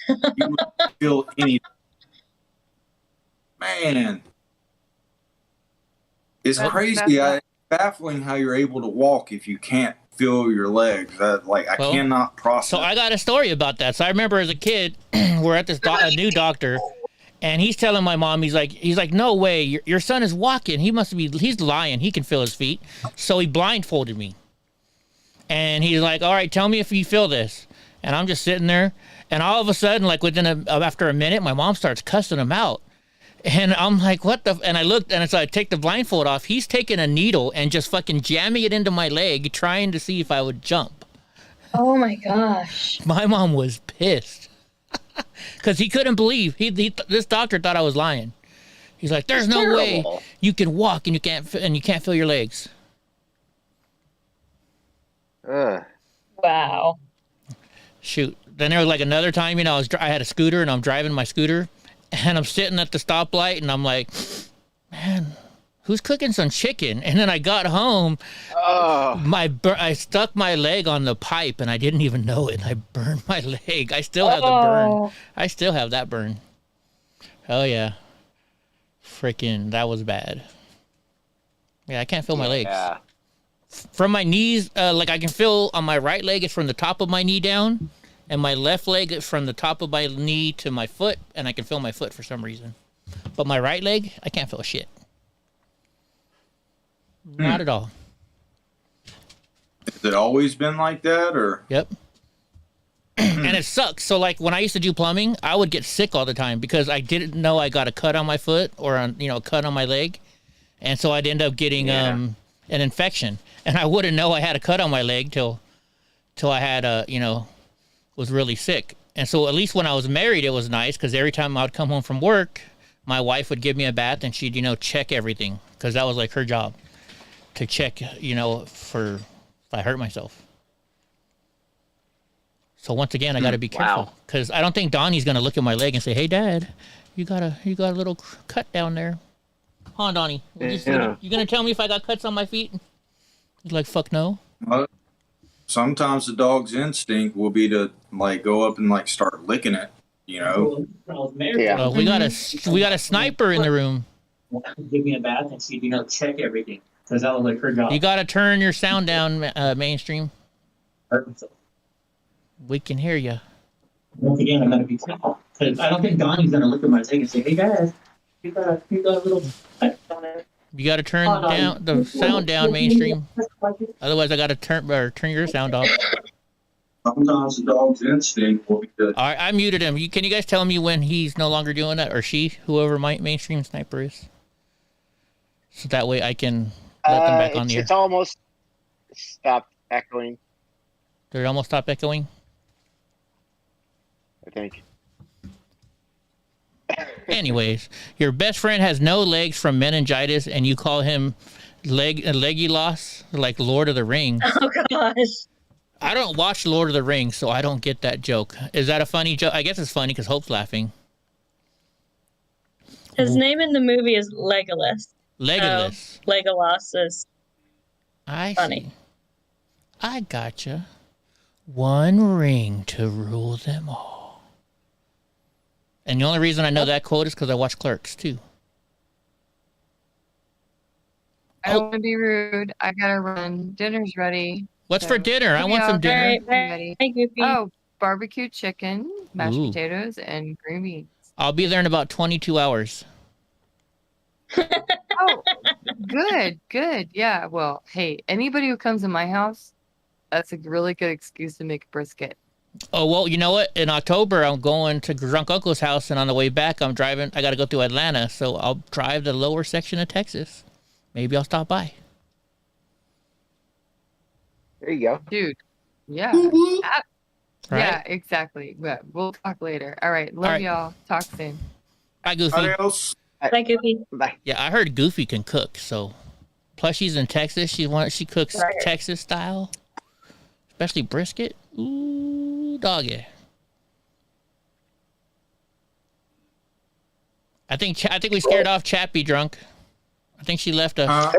you would feel anything. Man, it's crazy. It's baffling how you're able to walk if you can't feel your legs. I cannot process. So I got a story about that. So I remember as a kid, we're at this a new doctor, and he's telling my mom, he's like, no way, your son is walking. He's lying. He can feel his feet. So he blindfolded me, and he's like, all right, tell me if you feel this. And I'm just sitting there, and all of a sudden, like after a minute, my mom starts cussing him out. And I'm like, what the? And I looked, and so I take the blindfold off. He's taking a needle and just fucking jamming it into my leg, trying to see if I would jump. Oh my gosh. My mom was pissed because he couldn't believe this doctor thought I was lying. He's like, "There's no way you can walk and you can't feel your legs." Wow. Shoot. Then there was like another time, I had a scooter and I'm driving my scooter. And I'm sitting at the stoplight, and I'm like, man, who's cooking some chicken? And then I got home. I stuck my leg on the pipe, and I didn't even know it. And I burned my leg. I still have the burn. I still have that burn. Oh, yeah. Freaking, that was bad. Yeah, I can't feel my legs. From my knees, like I can feel on my right leg, it's from the top of my knee down. And my left leg is from the top of my knee to my foot, and I can feel my foot for some reason. But my right leg, I can't feel shit. Not at all. Has it always been like that, or? Yep. And it sucks. So, like, when I used to do plumbing, I would get sick all the time because I didn't know I got a cut on my foot or a cut on my leg. And so I'd end up getting an infection. And I wouldn't know I had a cut on my leg till I had was really sick. And so at least when I was married, it was nice because every time I would come home from work, my wife would give me a bath and she'd, check everything because that was like her job to check, for if I hurt myself. So once again, I got to be careful because I don't think Donnie's going to look at my leg and say, hey, Dad, you got a little cut down there. Hold on, Donnie. You going to tell me if I got cuts on my feet? He's like, fuck no. Sometimes the dog's instinct will be to like go up and like start licking it. You know. Yeah. We got a sniper in the room. Give me a bath and see, check everything. Because that was like her job. You got to turn your sound down, mainstream. We can hear you. Once again, I'm going to be careful. Because I don't think Donnie's going to look at my thing and say, hey guys, you got a little... You got to turn down the sound down, mainstream. Otherwise, I got to turn your sound off. Sometimes the dog's instinct will be good. All right, I muted him. Can you guys tell me when he's no longer doing that, or she, whoever my mainstream sniper is? So that way I can let them back on the air. It's almost stopped echoing, Did it almost stop echoing? I think. Anyways, your best friend has no legs from meningitis, and you call him leggy loss, like Lord of the Rings. Oh gosh. I don't watch Lord of the Rings, so I don't get that joke. Is that a funny joke? I guess it's funny because Hope's laughing. His name in the movie is Legolas. Legolas. So Legolas is funny. See. I gotcha. One ring to rule them all. And the only reason I know that quote is because I watch Clerks, too. I don't want to be rude. I gotta run. Dinner's ready. What's for dinner? I want some dinner. Ready. Oh, barbecue chicken, mashed potatoes, and green beans. I'll be there in about 22 hours. Oh, good. Yeah, well, hey, anybody who comes to my house, that's a really good excuse to make a brisket. Oh, well, you know what? In October, I'm going to Drunk Uncle's house, and on the way back, I'm driving. I got to go through Atlanta, so I'll drive the lower section of Texas. Maybe I'll stop by. There you go. Dude, yeah. Yeah, exactly. Yeah, we'll talk later. All right, love y'all. Talk soon. Bye, Goofy. Adios. Bye, Goofy. Bye. Yeah, I heard Goofy can cook, so... Plus, she's in Texas. She cooks Texas style. Especially brisket. Ooh, doggy. I think we scared off Chappie drunk. I think she left us.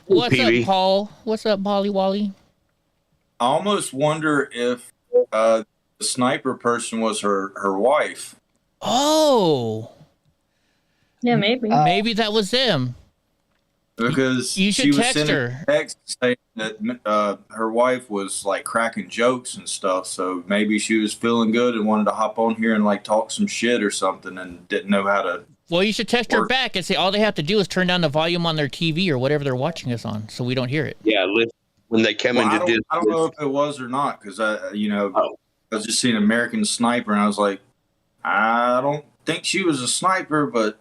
What's up, Paul? What's up, Molly Wally? I almost wonder if the sniper person was her wife. Oh. Yeah, maybe. Maybe that was them. Because you should she was text sending her. Text saying that her wife was like cracking jokes and stuff. So maybe she was feeling good and wanted to hop on here and like talk some shit or something and didn't know how to. Well, you should text her back and say all they have to do is turn down the volume on their TV or whatever they're watching us on, so we don't hear it. Yeah, when they come into Disney. I don't know if it was or not because I was just seeing American Sniper and I was like, I don't think she was a sniper, but.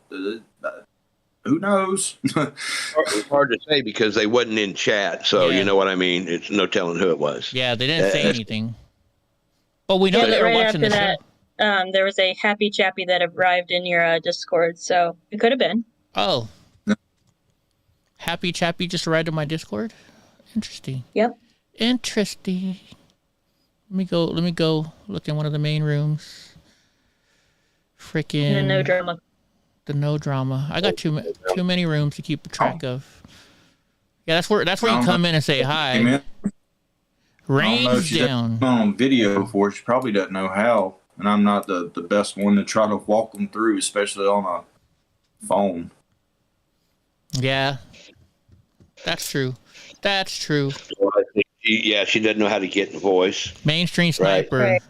Who knows? It's hard to say because they wasn't in chat, so you know what I mean. It's no telling who it was. Yeah, they didn't say anything. But we know they were watching the show. There was a Happy Chappy that arrived in your Discord, so it could have been. Oh, Happy Chappy just arrived in my Discord. Interesting. Yep. Interesting. Let me go look in one of the main rooms. Freaking. No drama. The no drama. I got too many rooms to keep track of. Yeah, that's where you come in and say hi. Rain's down. On video before, she probably doesn't know how, and I'm not the best one to try to walk them through, especially on a phone. Yeah, that's true. That's true. Well, I think she doesn't know how to get in voice. Mainstream Sniper. Right.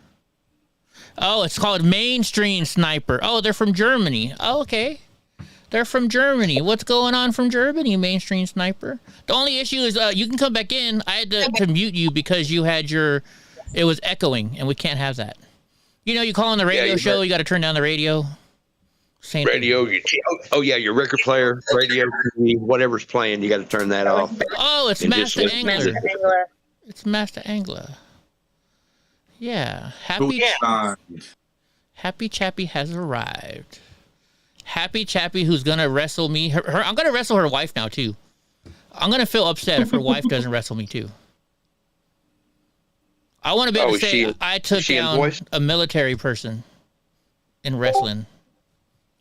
Oh, it's called Mainstream Sniper. Oh, they're from Germany. Oh, okay. They're from Germany. What's going on from Germany, Mainstream Sniper? The only issue is you can come back in. I had to mute you because you had it was echoing, and we can't have that. You know, you call on the radio show, you got to turn down the radio. Same radio. Your record player, radio, TV, whatever's playing, you got to turn that off. Oh, it's Master Angler. It's Master Angler. Yeah, Happy Chappy has arrived. Happy Chappy, who's gonna wrestle me. I'm gonna wrestle her wife now too. I'm gonna feel upset if her wife doesn't wrestle me too. I want to be able to say I took down a military person in wrestling.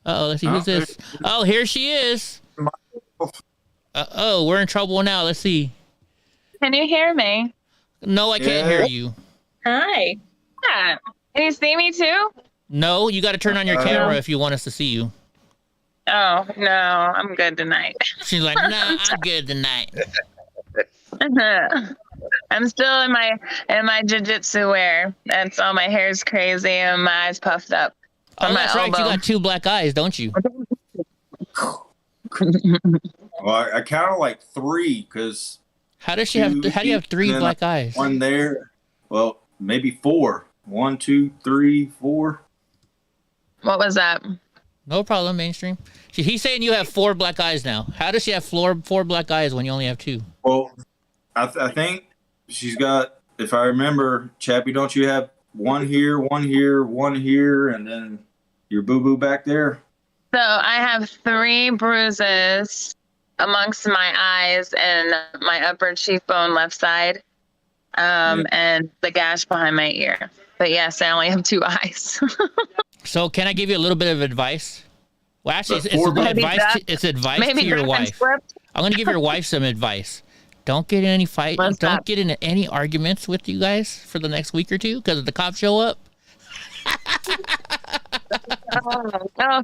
Let's see who's this. Oh, here she is. We're in trouble now. Let's see. Can you hear me? No, I can't hear you. Hi. Yeah. Can you see me too? No, you got to turn on your camera if you want us to see you. Oh, no, I'm good tonight. She's like, nah, I'm good tonight. I'm still in my jiu-jitsu wear, and so my hair's crazy and my eyes puffed up. Oh, that's right. You got 2 black eyes, don't you? Well, I counted like 3 because. How do you have 3 black eyes? 1 there. Well, maybe 4. 1, 2, 3, 4. What was that? No problem, mainstream. He's saying you have 4 black eyes now. How does she have 4 black eyes when you only have 2? Well, I think she's got, if I remember, Chappie, don't you have 1 here, 1 here, 1 here, and then your boo-boo back there? So I have 3 bruises amongst my eyes and my upper cheekbone left side, and the gash behind my ear. But yes, I only have 2 eyes. So can I give you a little bit of advice? Well, actually, it's advice to your wife. I'm going to give your wife some advice. Don't get in any fight. Don't get into any arguments with you guys for the next week or 2 because if the cops show up. Oh,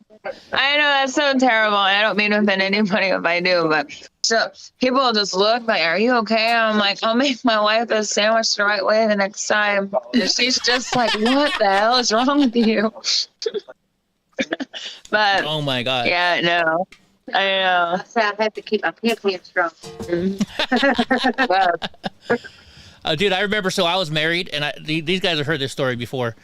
I know that's so terrible. I don't mean to offend anybody if I do, but so people will just look like, "Are you okay?" I'm like, "I'll make my wife a sandwich the right way the next time." And she's just like, "What the hell is wrong with you?" But oh my god, yeah, no, I know. I have to keep my pimp strong. Dude, I remember. So I was married, and these guys have heard this story before.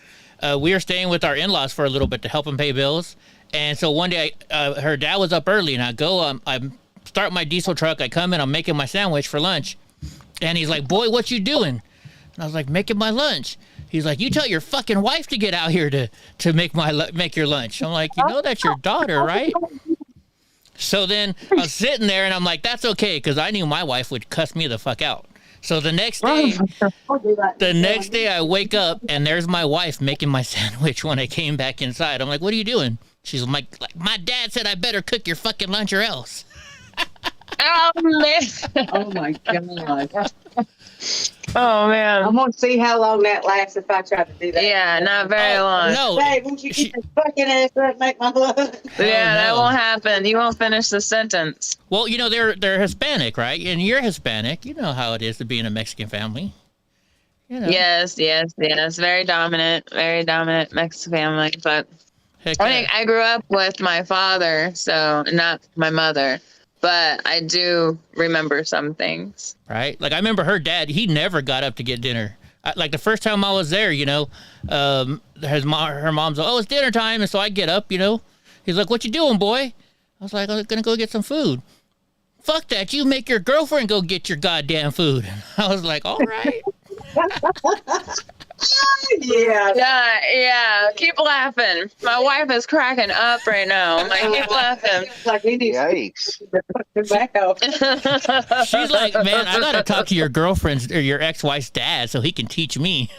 We were staying with our in-laws for a little bit to help them pay bills. And so one day, her dad was up early, and I go, I start my diesel truck. I come in, I'm making my sandwich for lunch. And he's like, "Boy, what you doing?" And I was like, "Making my lunch." He's like, "You tell your fucking wife to get out here to make your lunch." I'm like, "You know that's your daughter, right?" So then I was sitting there, and I'm like, "That's okay," because I knew my wife would cuss me the fuck out. So the next day I wake up and there's my wife making my sandwich when I came back inside. I'm like, "What are you doing?" She's like, "My dad said I better cook your fucking lunch or else." Oh, man. Oh, my God. Oh, man. I'm going to see how long that lasts if I try to do that. Yeah, not very long. No. Hey, won't you get this fucking ass up and make my lunch? Yeah, that won't happen. You won't finish the sentence. Well, you know, they're Hispanic, right? And you're Hispanic. You know how it is to be in a Mexican family. You know. Yes. Very dominant Mexican family. But I think I grew up with my father, so not my mother. But I do remember some things. Right? Like, I remember her dad, he never got up to get dinner. Like, the first time I was there, you know, her mom's like, "Oh, it's dinner time." And so I get up, you know. He's like, "What you doing, boy?" I was like, "I'm going to go get some food." "Fuck that. You make your girlfriend go get your goddamn food." I was like, "All right." Yeah. Keep laughing. My wife is cracking up right now. Like, keep laughing. Like, Yikes. She's like, "Man, I got to talk to your girlfriend's or your ex-wife's dad so he can teach me."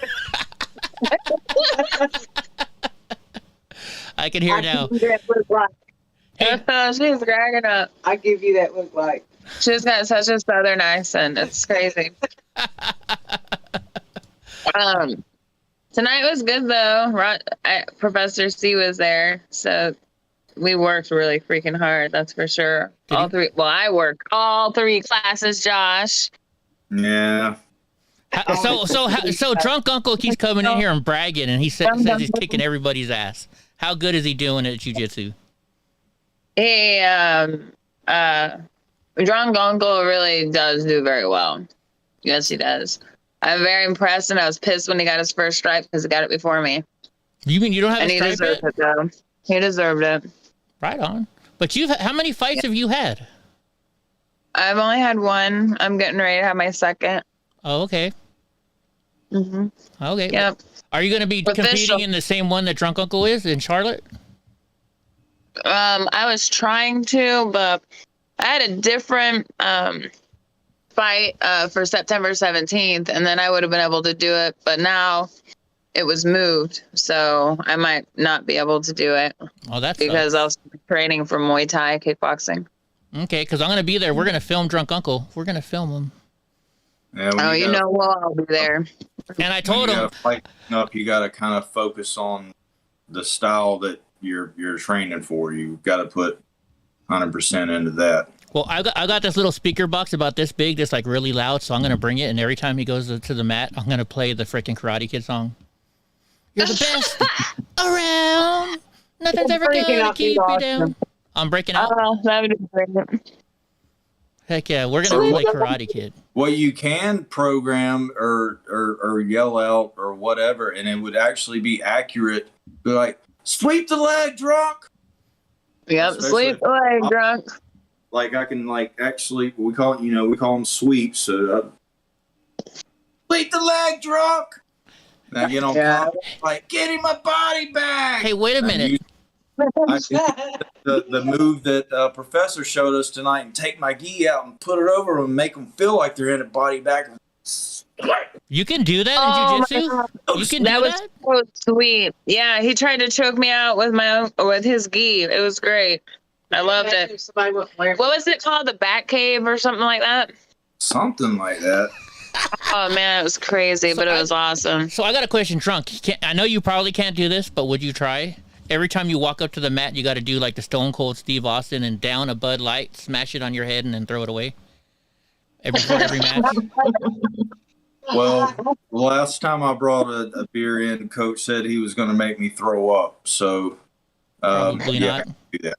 I can hear now. She's cracking up. I give you that look like. She's got such a southern accent. It's crazy. Tonight was good though. Professor C was there, so we worked really freaking hard. That's for sure. I worked all 3 classes, Josh. Yeah. So drunk uncle keeps coming in here and bragging, and he says he's kicking everybody's ass. How good is he doing at jiu-jitsu? Drunk uncle really does do very well. Yes, he does. I'm very impressed, and I was pissed when he got his first stripe because he got it before me. You mean you don't have and a stripe deserved yet? it, though. He deserved it. Right on. But how many fights have you had? I've only had 1. I'm getting ready to have my 2nd. Oh, okay. Mm-hmm. Okay. Yep. Are you going to be competing in the same one that Drunk Uncle is in Charlotte? I was trying to, but I had a different fight for September 17th, and then I would have been able to do it, but now it was moved, so I might not be able to do it. Oh, that's because I was training for Muay Thai kickboxing. Okay, because I'm going to be there. We're going to film Drunk Uncle. We're going to film him. Yeah, I'll be there. And I told him, fighting up, you got to kind of focus on the style that you're training for. You've got to put 100% into that. Well, I got this little speaker box about this big that's like really loud, so I'm gonna bring it, and every time he goes to the mat, I'm gonna play the freaking Karate Kid song. You're the best around. Nothing's ever gonna keep you down. I'm breaking out. Oh, that would be great. Heck yeah, we're gonna play Karate Kid. Well, you can program or yell out or whatever, and it would actually be accurate. Be like, sweep the leg, drunk. Yep, sweep the leg, drunk. Like I can actually we call them sweeps. So sweep the leg, drunk. Now get on top, like getting my body back. Hey, wait a minute. The move that Professor showed us tonight, and take my gi out and put it over them and make them feel like they're in a body back. You can do that in jiu-jitsu? You can do that? Was so sweet. Yeah, he tried to choke me out with his gi. It was great. I loved it. What was it called? The Bat Cave or something like that? Something like that. Oh man, it was crazy, but it was awesome. So I got a question, Drunk. I know you probably can't do this, but would you try? Every time you walk up to the mat, you got to do like the Stone Cold Steve Austin and down a Bud Light, smash it on your head, and then throw it away. Every match. Well, last time I brought a beer in, Coach said he was going to make me throw up. So, probably not. Do that.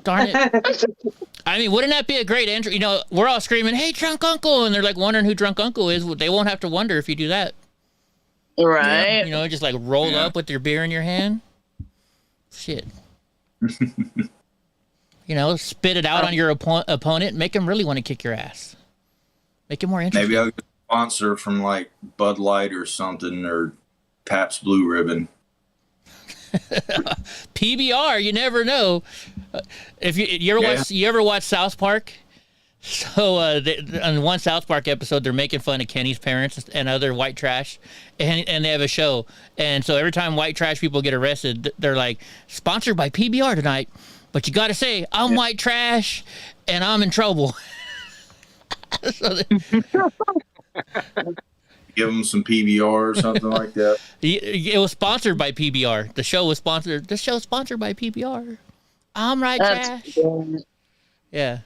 Darn it. I mean, wouldn't that be a great entry? You know, we're all screaming, hey, Drunk Uncle, and they're like wondering who Drunk Uncle is. They won't have to wonder if you do that. Right. You know, just like roll up with your beer in your hand. Shit. You know, spit it out on your opponent, make him really want to kick your ass. Make it more interesting. Maybe I'll get a sponsor from like Bud Light or something, or Pabst Blue Ribbon. PBR, you never know. If you ever watch South Park? So on one South Park episode, they're making fun of Kenny's parents and other white trash, and they have a show. And so every time white trash people get arrested, they're like, sponsored by PBR tonight. But you got to say, I'm white trash, and I'm in trouble. Give them some PBR or something like that. It was sponsored by PBR. The show was sponsored. The show's sponsored by PBR. I'm right trash. Good. Yeah.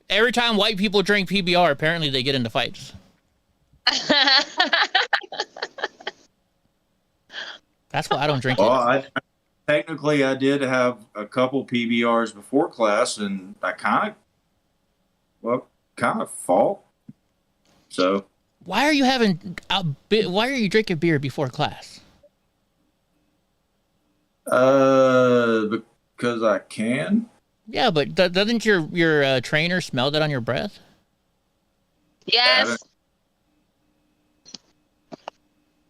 Every time white people drink PBR, apparently they get into fights. That's why I don't drink it. Technically, I did have a couple PBRs before class, and I kind of fought. So why are you drinking beer before class? Because I can. Yeah, but doesn't your trainer smell that on your breath? Yes.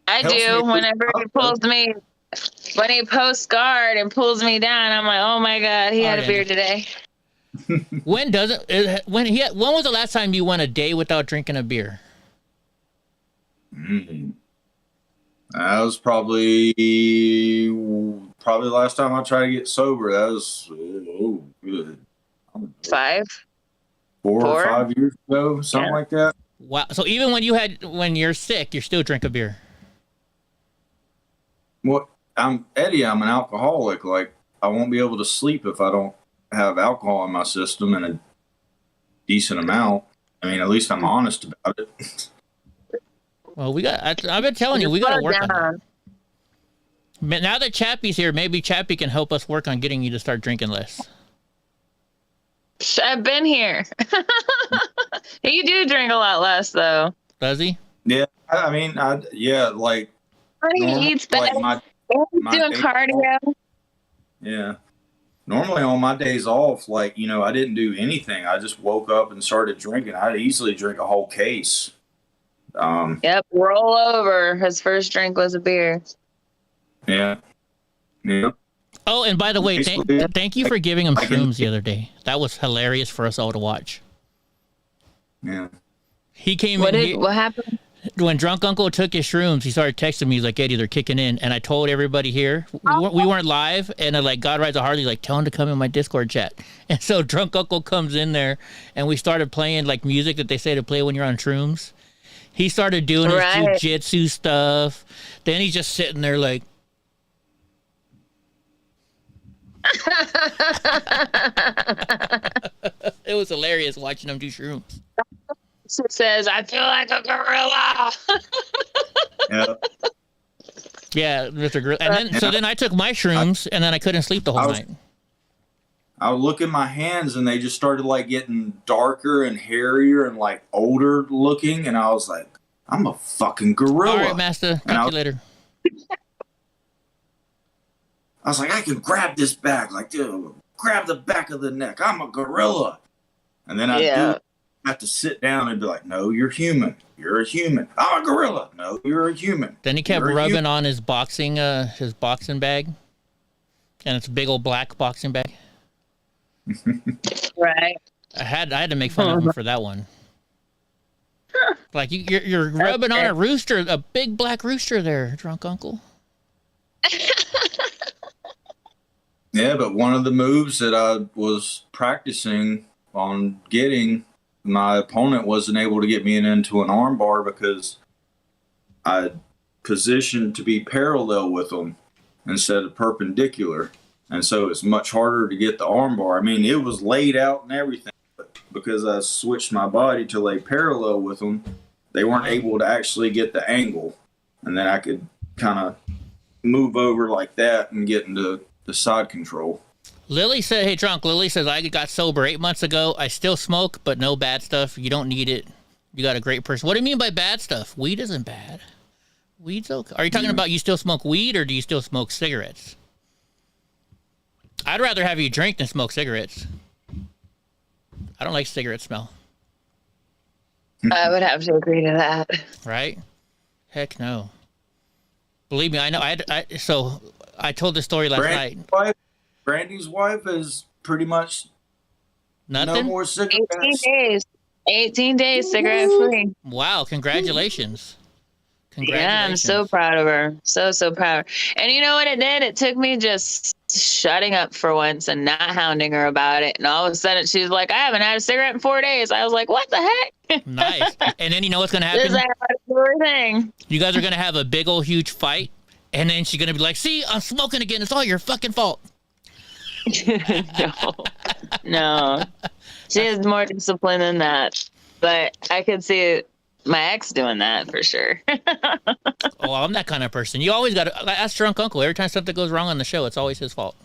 I do. Whenever he pulls me, when he posts guard and pulls me down, I'm like, oh my God, he had a beer today. When was the last time you went a day without drinking a beer? That was probably the last time I tried to get sober. That was good. 4 or 5 years ago, something like that. Wow! So even when you're sick, you still drink a beer. Well, Eddie. I'm an alcoholic. Like, I won't be able to sleep if I don't have alcohol in my system in a decent amount. I mean, at least I'm honest about it. Well, I've been telling you, we got to work on that. But now that Chappie's here, maybe Chappie can help us work on getting you to start drinking less. I've been here. You do drink a lot less, though. Does he? Yeah, I mean, like. He eats better. Like doing cardio. Yeah. Normally on my days off, like, I didn't do anything. I just woke up and started drinking. I'd easily drink a whole case. Yep, roll over. His first drink was a beer. Yeah. Oh, and by the way, thank you for giving him shrooms the other day. That was hilarious for us all to watch. Yeah. He came What happened? When Drunk Uncle took his shrooms, he started texting me. He's like, Eddie, they're kicking in. And I told everybody here, we weren't live. And like, God Rides a Harley, like, tell him to come in my Discord chat. And so Drunk Uncle comes in there, and we started playing like music that they say to play when you're on shrooms. He started doing his jiu-jitsu stuff. Then he's just sitting there like, It was hilarious watching them do shrooms. She says, "I feel like a gorilla." Yeah, Mr. Gorilla. And then I took my shrooms, and then I couldn't sleep the whole night. I would look at my hands, and they just started like getting darker and hairier and like older looking, and I was like, "I'm a fucking gorilla." All right, Master. Catch you later. I was like, I can grab this back, like, dude, grab the back of the neck. I'm a gorilla. And then I have to sit down and be like, no, you're human. You're a human. I'm a gorilla. No, you're a human. Then he kept rubbing on his boxing bag, and it's a big old black boxing bag. Right. I had to make fun of him for that one. Like you're rubbing on a rooster, a big black rooster there, drunk uncle. Yeah, but one of the moves that I was practicing on getting, my opponent wasn't able to get me into an arm bar because I positioned to be parallel with them instead of perpendicular. And so it's much harder to get the arm bar. I mean, it was laid out and everything, but because I switched my body to lay parallel with them, they weren't able to actually get the angle. And then I could kind of move over like that and get into the side control. Lily said, hey, drunk, Lily says, I got sober 8 months ago. I still smoke, but no bad stuff. You don't need it. You got a great person. What do you mean by bad stuff? Weed isn't bad. Weed's okay. Are you talking about you still smoke weed, or do you still smoke cigarettes? I'd rather have you drink than smoke cigarettes. I don't like cigarette smell. I would have to agree to that. Right? Heck no. Believe me, I know. So I told this story last night. Brandy's wife is pretty much nothing. No more cigarettes. 18 days. 18 days cigarette free. Wow! Congratulations. Yeah, I'm so proud of her. So proud of her. And you know what it did? It took me just shutting up for once and not hounding her about it. And all of a sudden she's like, I haven't had a cigarette in 4 days. I was like, what the heck? Nice. And then you know what's going to happen? Thing. You guys are going to have a big old huge fight. And then she's going to be like, see, I'm smoking again. It's all your fucking fault. No. She is more disciplined than that. But I could see my ex doing that for sure. Oh, I'm that kind of person. You always got to ask drunk uncle. Every time something goes wrong on the show, it's always his fault.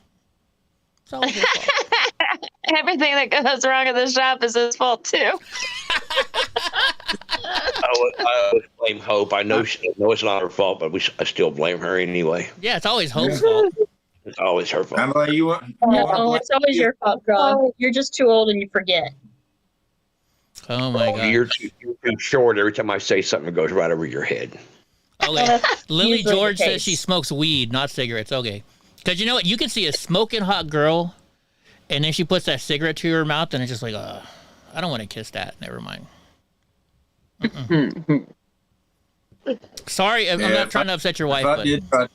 It's always his fault. Everything that goes wrong at the shop is his fault too. I would blame Hope. I know it's not her fault, but I still blame her anyway. Yeah, it's always Hope's fault. It's always her fault. How about you? No, it's always your fault, girl. You're just too old and you forget. Oh my God. You're too short. Every time I say something, it goes right over your head. Okay. Lily George says she smokes weed, not cigarettes. Okay. Because you know what? You can see a smoking hot girl, and then she puts that cigarette to her mouth, and it's just like, I don't want to kiss that. Never mind. Sorry, I'm not trying to upset your wife. If I did try to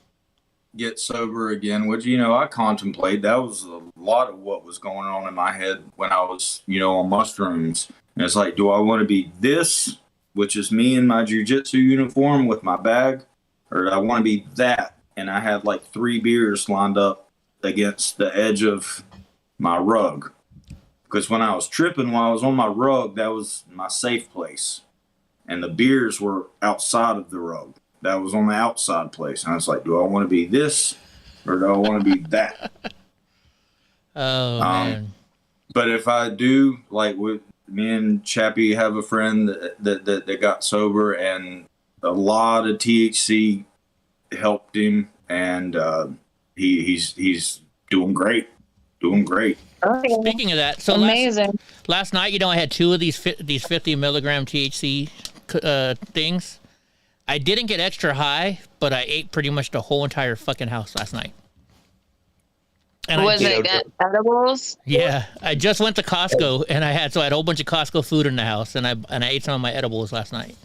get sober again, which, I contemplate, that was a lot of what was going on in my head when I was, on mushrooms. And it's like, do I want to be this, which is me in my jiu-jitsu uniform with my bag, or do I want to be that? And I had like 3 beers lined up against the edge of my rug. Because when I was tripping, while I was on my rug, that was my safe place. And the beers were outside of the rug. That was on the outside place. And I was like, do I want to be this, or do I want to be that? Oh, man. But if I do, like with me and Chappie have a friend that got sober, and a lot of THC helped him, and he's doing great. Speaking of that, so amazing. Last night, I had 2 of these 50 milligram THC things. I didn't get extra high, but I ate pretty much the whole entire fucking house last night. And was it edibles? Yeah, I just went to Costco, and I had a whole bunch of Costco food in the house, and I ate some of my edibles last night.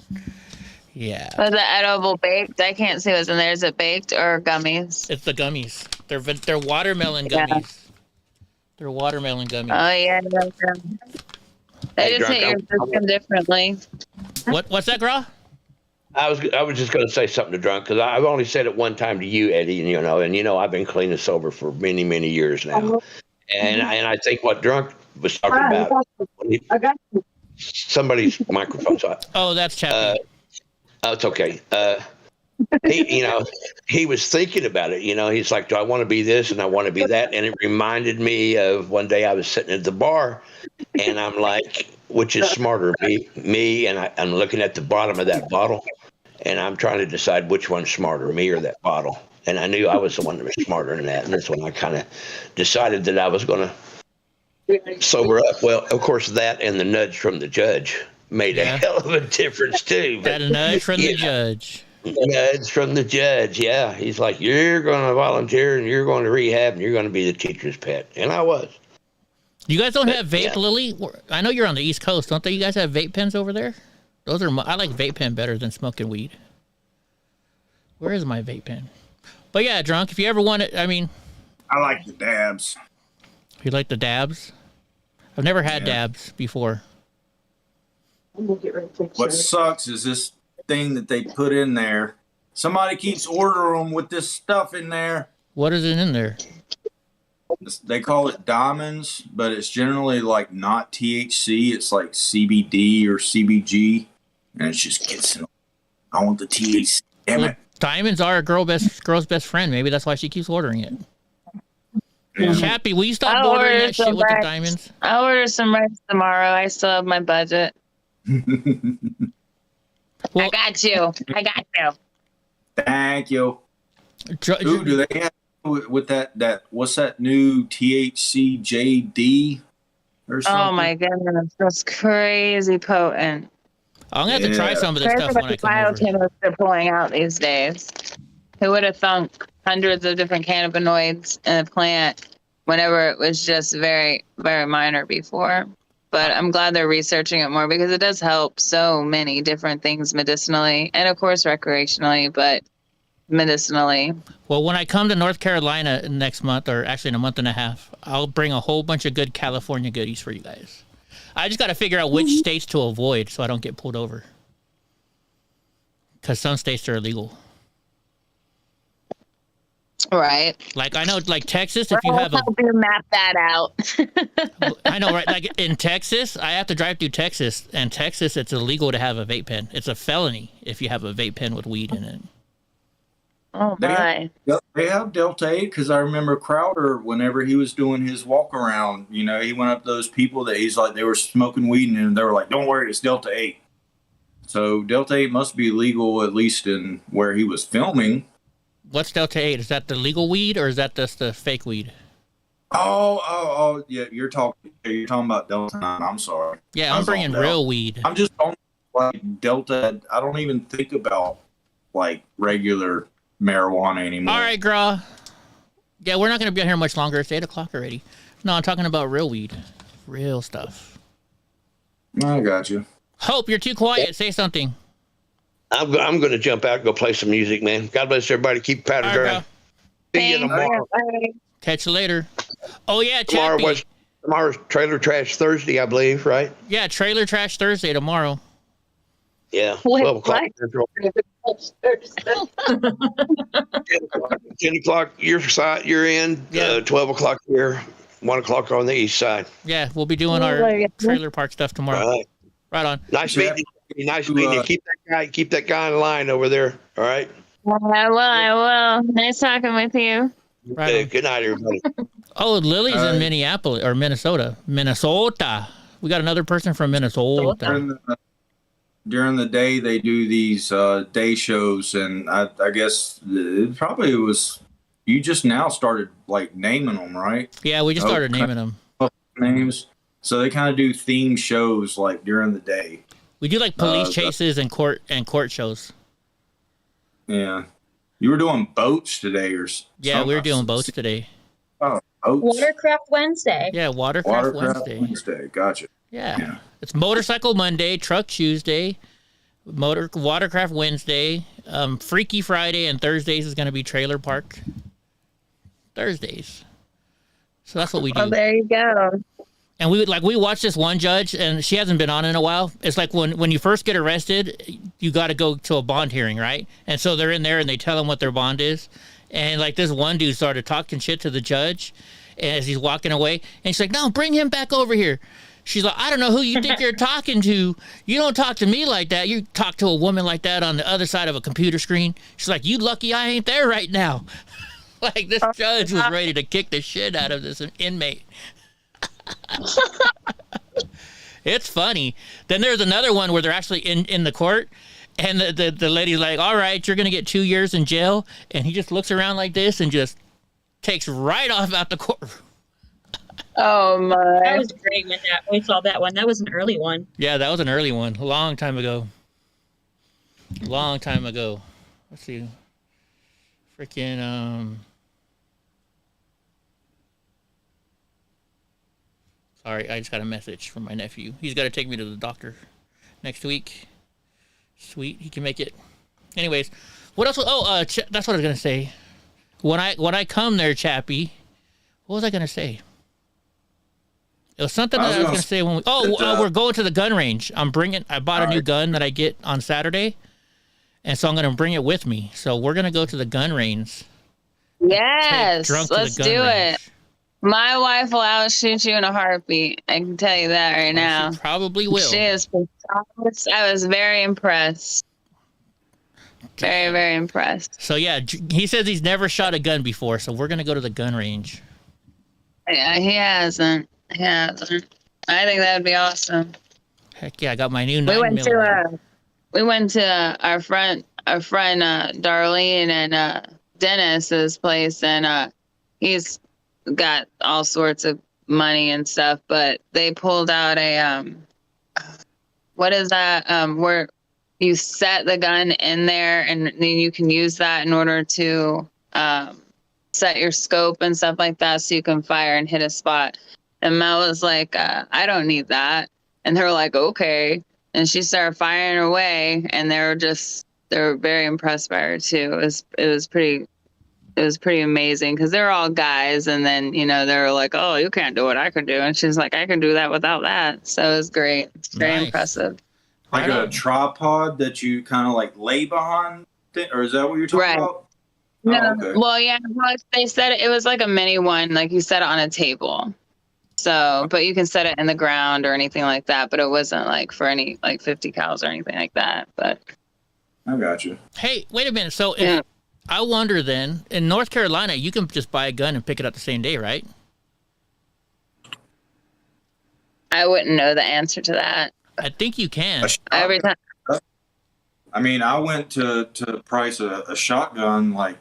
Yeah. Was it edible baked? I can't see what's in there. Is it baked or gummies? It's the gummies. They're watermelon gummies. Yeah. They're watermelon gummies. Oh yeah. They just hit your system differently. What's that, Gra? I was just going to say something to drunk, because I've only said it one time to you, Eddie, and I've been clean and sober for many, many years now. And I think what Drunk was talking about, I got you. somebody's microphone's hot. Oh, that's Chappie. Oh, it's okay. He was thinking about it. He's like, do I want to be this and I want to be that? And it reminded me of one day I was sitting at the bar, and I'm like, which is smarter, me? And I'm looking at the bottom of that bottle, and I'm trying to decide which one's smarter, me or that bottle. And I knew I was the one that was smarter than that. And that's when I kind of decided that I was going to sober up. Well, of course, that and the nudge from the judge made a hell of a difference too. That nudge from the judge. Nudge from the judge, yeah. He's like, you're going to volunteer and you're going to rehab and you're going to be the teacher's pet. And I was. You guys don't have vape, Lily? I know you're on the East Coast, don't they? You guys have vape pens over there? Those are. I like vape pen better than smoking weed. Where is my vape pen? But yeah, Drunk, if you ever want it, I like the dabs. You like the dabs? I've never had dabs before. What sucks is this thing that they put in there. Somebody keeps ordering them with this stuff in there. What is it in there? They call it diamonds, but it's generally like not THC. It's like CBD or CBG, and it just gets in. I want the THC. Damn it. Diamonds are a girl's best friend. Maybe that's why she keeps ordering it. Yeah. Chappie, will you stop ordering that shit with the diamonds? I'll order some rice tomorrow. I still have my budget. Well, I got you. Thank you. Ooh, do they have with that? What's that new THC JD or something? Oh my goodness, that's crazy potent. I'm gonna have to try some of this stuff when I come over. Biochemists are pulling out these days. Who would have thunk hundreds of different cannabinoids in a plant whenever it was just very, very minor before? But I'm glad they're researching it more because it does help so many different things medicinally and, of course, recreationally, but medicinally. Well, when I come to North Carolina next month, or actually in a month and a half, I'll bring a whole bunch of good California goodies for you guys. I just got to figure out which states to avoid so I don't get pulled over. Because some states are illegal. Right. Like, I know, like Texas, if you have help you map that out. I know, right? Like in Texas, I have to drive through Texas, and Texas, it's illegal to have a vape pen. It's a felony if you have a vape pen with weed in it. Oh, my. They have Delta 8 because I remember Crowder, whenever he was doing his walk around, he went up to those people that he's like, they were smoking weed and they were like, don't worry, it's Delta 8. So Delta 8 must be legal, at least in where he was filming. What's Delta 8? Is that the legal weed or is that just the fake weed? Oh, yeah, you're talking about Delta 9. I'm sorry. Yeah, I'm bringing real weed. I'm just on like Delta. I don't even think about like regular marijuana anymore. All right, Gra. Yeah, we're not going to be out here much longer. It's 8 o'clock already. No, I'm talking about real weed. Real stuff. I got you. Hope, you're too quiet. Say something. I'm going to jump out and go play some music, man. God bless everybody. Keep powder dry. See you tomorrow. Catch you later. Oh, yeah, Chappie. Tomorrow's Trailer Trash Thursday, I believe, right? Yeah, Trailer Trash Thursday tomorrow. Yeah, 12 o'clock. 10 o'clock your side, your end. 12 o'clock here. 1 o'clock on the east side. Yeah, we'll be doing our trailer park stuff tomorrow. Right on. Nice meeting you. Nice meeting you. Keep that guy in line over there. All right. I will. Nice talking with you. Right okay, good night, everybody. Oh, Lily's in Minneapolis or Minnesota. We got another person from Minnesota. During the day, they do these day shows, and I guess it probably was you just now started like naming them, right? Yeah, we just started naming them. Names. So they kind of do theme shows like during the day. We do like police chases and court shows. Yeah. You were doing boats today or something? Yeah, we were doing boats today. Oh, boats. Watercraft Wednesday. Yeah, Watercraft Wednesday. Gotcha. Yeah. It's Motorcycle Monday, Truck Tuesday, Watercraft Wednesday, Freaky Friday, and Thursdays is going to be Trailer Park Thursdays. So that's what we do. Oh, there you go. And we watched this one judge, and she hasn't been on in a while. It's like when you first get arrested, you got to go to a bond hearing, right? And so they're in there, and they tell them what their bond is. And like this one dude started talking shit to the judge, as he's walking away. And she's like, no, bring him back over here. She's like, I don't know who you think you're talking to. You don't talk to me like that. You talk to a woman like that on the other side of a computer screen. She's like, you lucky I ain't there right now. Like, this judge was ready to kick the shit out of this inmate. It's funny. Then there's another one where they're actually in the court, and the lady's like, all right, you're going to get 2 years in jail. And he just looks around like this and just takes right off out the courtroom. Oh, my. That was great when we saw that one. That was an early one. Yeah, that was an early one. A long time ago. Long time ago. Let's see. Freaking, sorry, I just got a message from my nephew. He's got to take me to the doctor next week. Sweet, he can make it. Anyways, what else? That's what I was gonna say. When I come there, Chappie, what was I gonna say? It was something that I was gonna say when we're going to the gun range. I bought a new gun that I get on Saturday, and so I'm gonna bring it with me. So we're gonna go to the gun range. Yes, let's do it. My wife will outshoot you in a heartbeat. I can tell you that right now. She probably will. She is. I was very impressed. Very, very impressed. So yeah, he says he's never shot a gun before, so we're gonna go to the gun range. Yeah, he hasn't. He hasn't. I think that would be awesome. Heck yeah, I got my new 9mm. We went to our friend Darlene and Dennis's place, and he's got all sorts of money and stuff, but they pulled out a what is that where you set the gun in there and then you can use that in order to set your scope and stuff like that so you can fire and hit a spot. And Mel was like, I don't need that. And they were like, okay. And she started firing away, and they were very impressed by her too. It was pretty amazing because they're all guys, and then they were like, oh, you can't do what I can do, and she's like, I can do that without that. So it was great. It's very impressive. Like a tripod that you kind of like lay behind, or is that what you're talking about? No, okay. Well, yeah, they said it was like a mini one, like you set it on a table. So, but you can set it in the ground or anything like that, but it wasn't like for any like 50 cals or anything like that. But I got you. Hey, wait a minute. So I wonder then, in North Carolina, you can just buy a gun and pick it up the same day, right? I wouldn't know the answer to that. I think you can. Every time. I mean, I went to price a shotgun like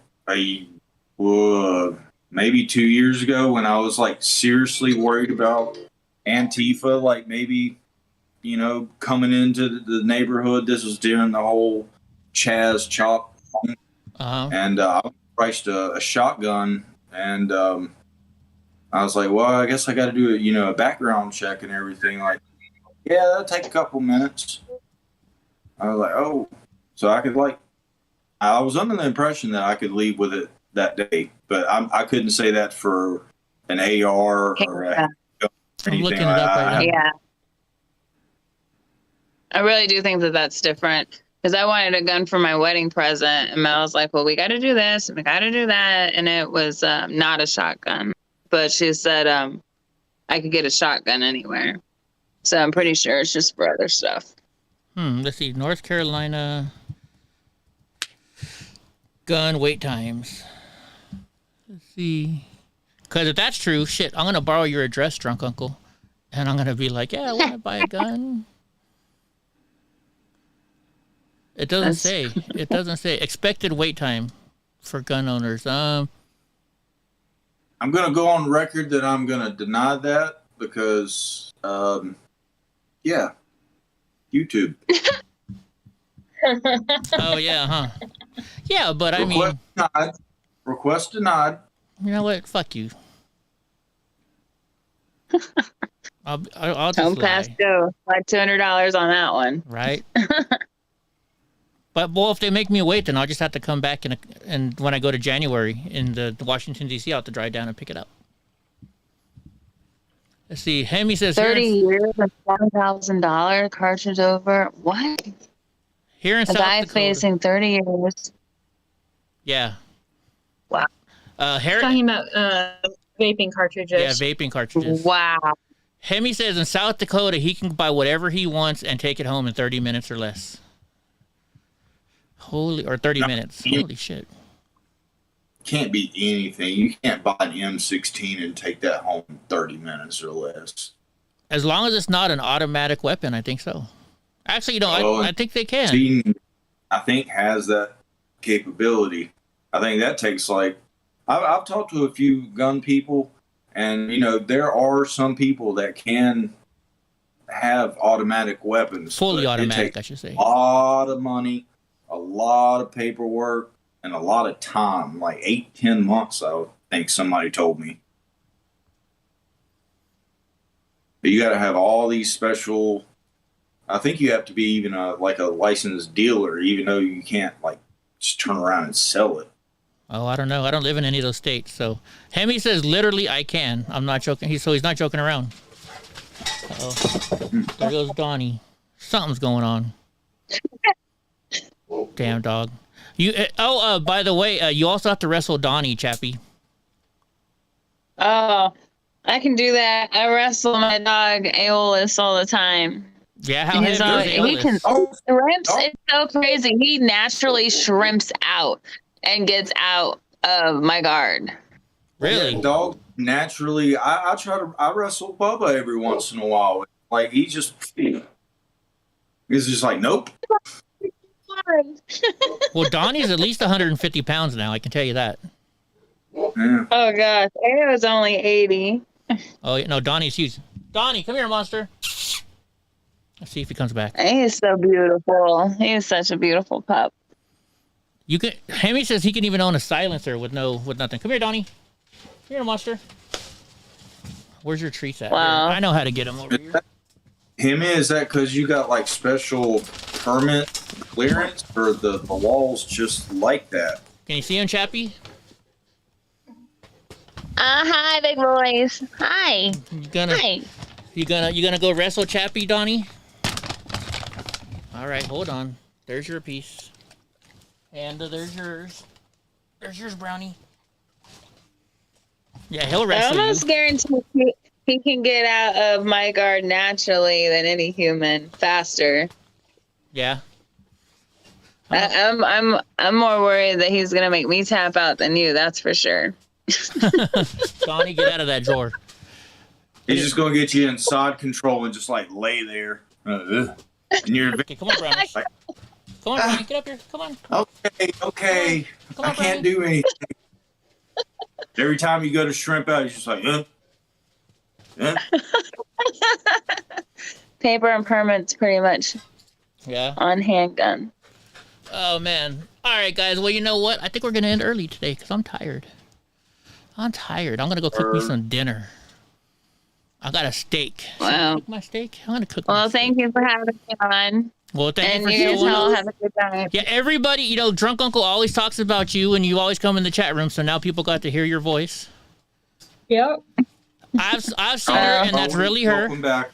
maybe 2 years ago when I was like seriously worried about Antifa, like maybe, coming into the neighborhood. This was during the whole Chaz Chop. And I priced a shotgun, and I was like, well, I guess I got to do a background check and everything. Like, yeah, that'll take a couple minutes. I was like, oh, so I could I was under the impression that I could leave with it that day, but I couldn't say that for an AR or anything. I'm looking it up right now. Yeah, I really do think that that's different. Because I wanted a gun for my wedding present, and Mel was like, well, we got to do this, and we got to do that, and it was not a shotgun. But she said I could get a shotgun anywhere. So I'm pretty sure it's just for other stuff. Let's see. North Carolina gun wait times. Let's see. Because if that's true, shit, I'm going to borrow your address, drunk uncle. And I'm going to be like, yeah, I want to buy a gun. It doesn't say. It doesn't say. Expected wait time for gun owners. I'm going to go on record that I'm going to deny that because, yeah, YouTube. Oh, yeah, huh? Yeah, but I mean... Request denied. You know what? Fuck you. I'll just Don't pass go. Like $200 on that one. Right. But well, if they make me wait, then I'll just have to come back and when I go to January in the Washington D.C., I'll have to drive down and pick it up. Let's see. Hemi says 30 years and $7,000 cartridge over. What? Here in South Dakota. Dakota. Facing 30 years. Yeah. Wow. Talking about vaping cartridges. Yeah, vaping cartridges. Wow. Hemi says in South Dakota he can buy whatever he wants and take it home in 30 minutes or less. Or 30 minutes. Holy shit. Can't be anything. You can't buy an M16 and take that home in 30 minutes or less. As long as it's not an automatic weapon, I think so. Actually, you know, I think they can. I think has that capability. I think that takes like, I've talked to a few gun people, and, you know, there are some people that can have automatic weapons. Fully automatic, I should say. A lot of money, a lot of paperwork, and a lot of time, like 8-10 months, I would think somebody told me. But you got to have all these special, I think you have to be even a licensed dealer, even though you can't like just turn around and sell it. Oh, I don't know. I don't live in any of those states. So Hemi says literally I can. I'm not joking. He's not joking around. Uh-oh. There goes Donnie. Something's going on. Damn dog. By the way, you also have to wrestle Donnie, Chappie. Oh, I can do that. I wrestle my dog Aeolus all the time. Yeah, how heavy is Aeolus? He can shrimps. It's so crazy. He naturally shrimps out and gets out of my guard. Really? Yeah, dog naturally. I wrestle Bubba every once in a while. Like he's just like nope. Well, Donnie's at least 150 pounds now. I can tell you that. Yeah. Oh gosh, I was only 80. Oh no, Donnie's huge. Donnie, come here, monster. Let's see if he comes back. He is so beautiful. He is such a beautiful pup. Hemi says he can even own a silencer with nothing. Come here, Donnie. Come here, monster. Where's your treats at? Wow. I know how to get him over here. Hemi, is that because you got like special permit clearance, or the walls just like that? Can you see him, Chappie? Hi, big boys. Hi. Hi. You gonna go wrestle Chappie, Donnie? All right, hold on. There's your piece. And there's yours. There's yours, Brownie. Yeah, he'll wrestle you. I almost guarantee he can get out of my guard naturally than any human, faster. Yeah. I'm more worried that he's gonna make me tap out than you. That's for sure. Donnie, get out of that drawer. He's just gonna get you in side control and just like lay there. And you're okay, come on, Brownie. Come on, Brownie, get up here. Come on. Okay. Come on, I can't do anything. Every time you go to shrimp out, he's just like, Paper and permits, pretty much. Yeah. On handgun. Oh man. All right, guys. Well, you know what? I think we're gonna end early today because I'm tired. I'm gonna go cook me some dinner. I got a steak. Wow. Cook my steak. I'm gonna cook. Well, thank you for having me on. Well, thank you for showing up. And you guys all have a good night. Yeah, everybody. You know, Drunk Uncle always talks about you, and you always come in the chat room. So now people got to hear your voice. Yep. I've seen her, and that's really her. Welcome back.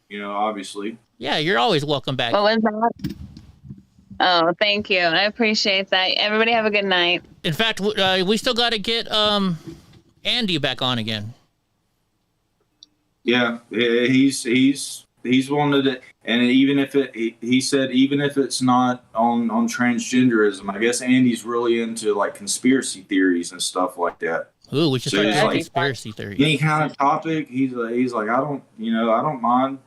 You know, obviously. Yeah, you're always welcome back. What was that? Oh, thank you. I appreciate that. Everybody have a good night. In fact, we still got to get Andy back on again. Yeah, he's wanted it, and even if he said even if it's not on transgenderism, I guess Andy's really into like conspiracy theories and stuff like that. Ooh, we should start doing conspiracy theories. Any kind of topic, he's like I don't mind.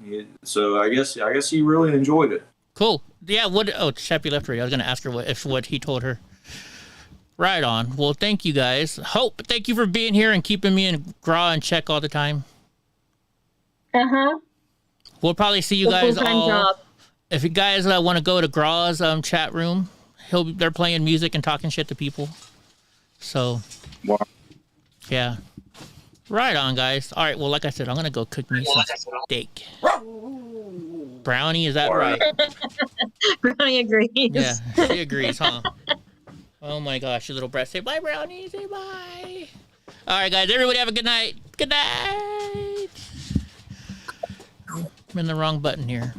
So I guess he really enjoyed it. Cool. Yeah. Chappie left already. I was gonna ask her what he told her. Right on. Well, thank you guys. Thank you for being here and keeping me in GRA in check all the time. We'll probably see you guys all. Job. If you guys want to go to GRA's chat room, they're playing music and talking shit to people. So, wow. Yeah. Right on, guys. All right. Well, like I said, I'm gonna go cook me some steak. Brownie, is that right? Brownie agrees. Yeah, she agrees, huh? Oh my gosh, your little breath. Say bye, Brownie. Say bye. All right, guys. Everybody have a good night. Good night. I'm in the wrong button here.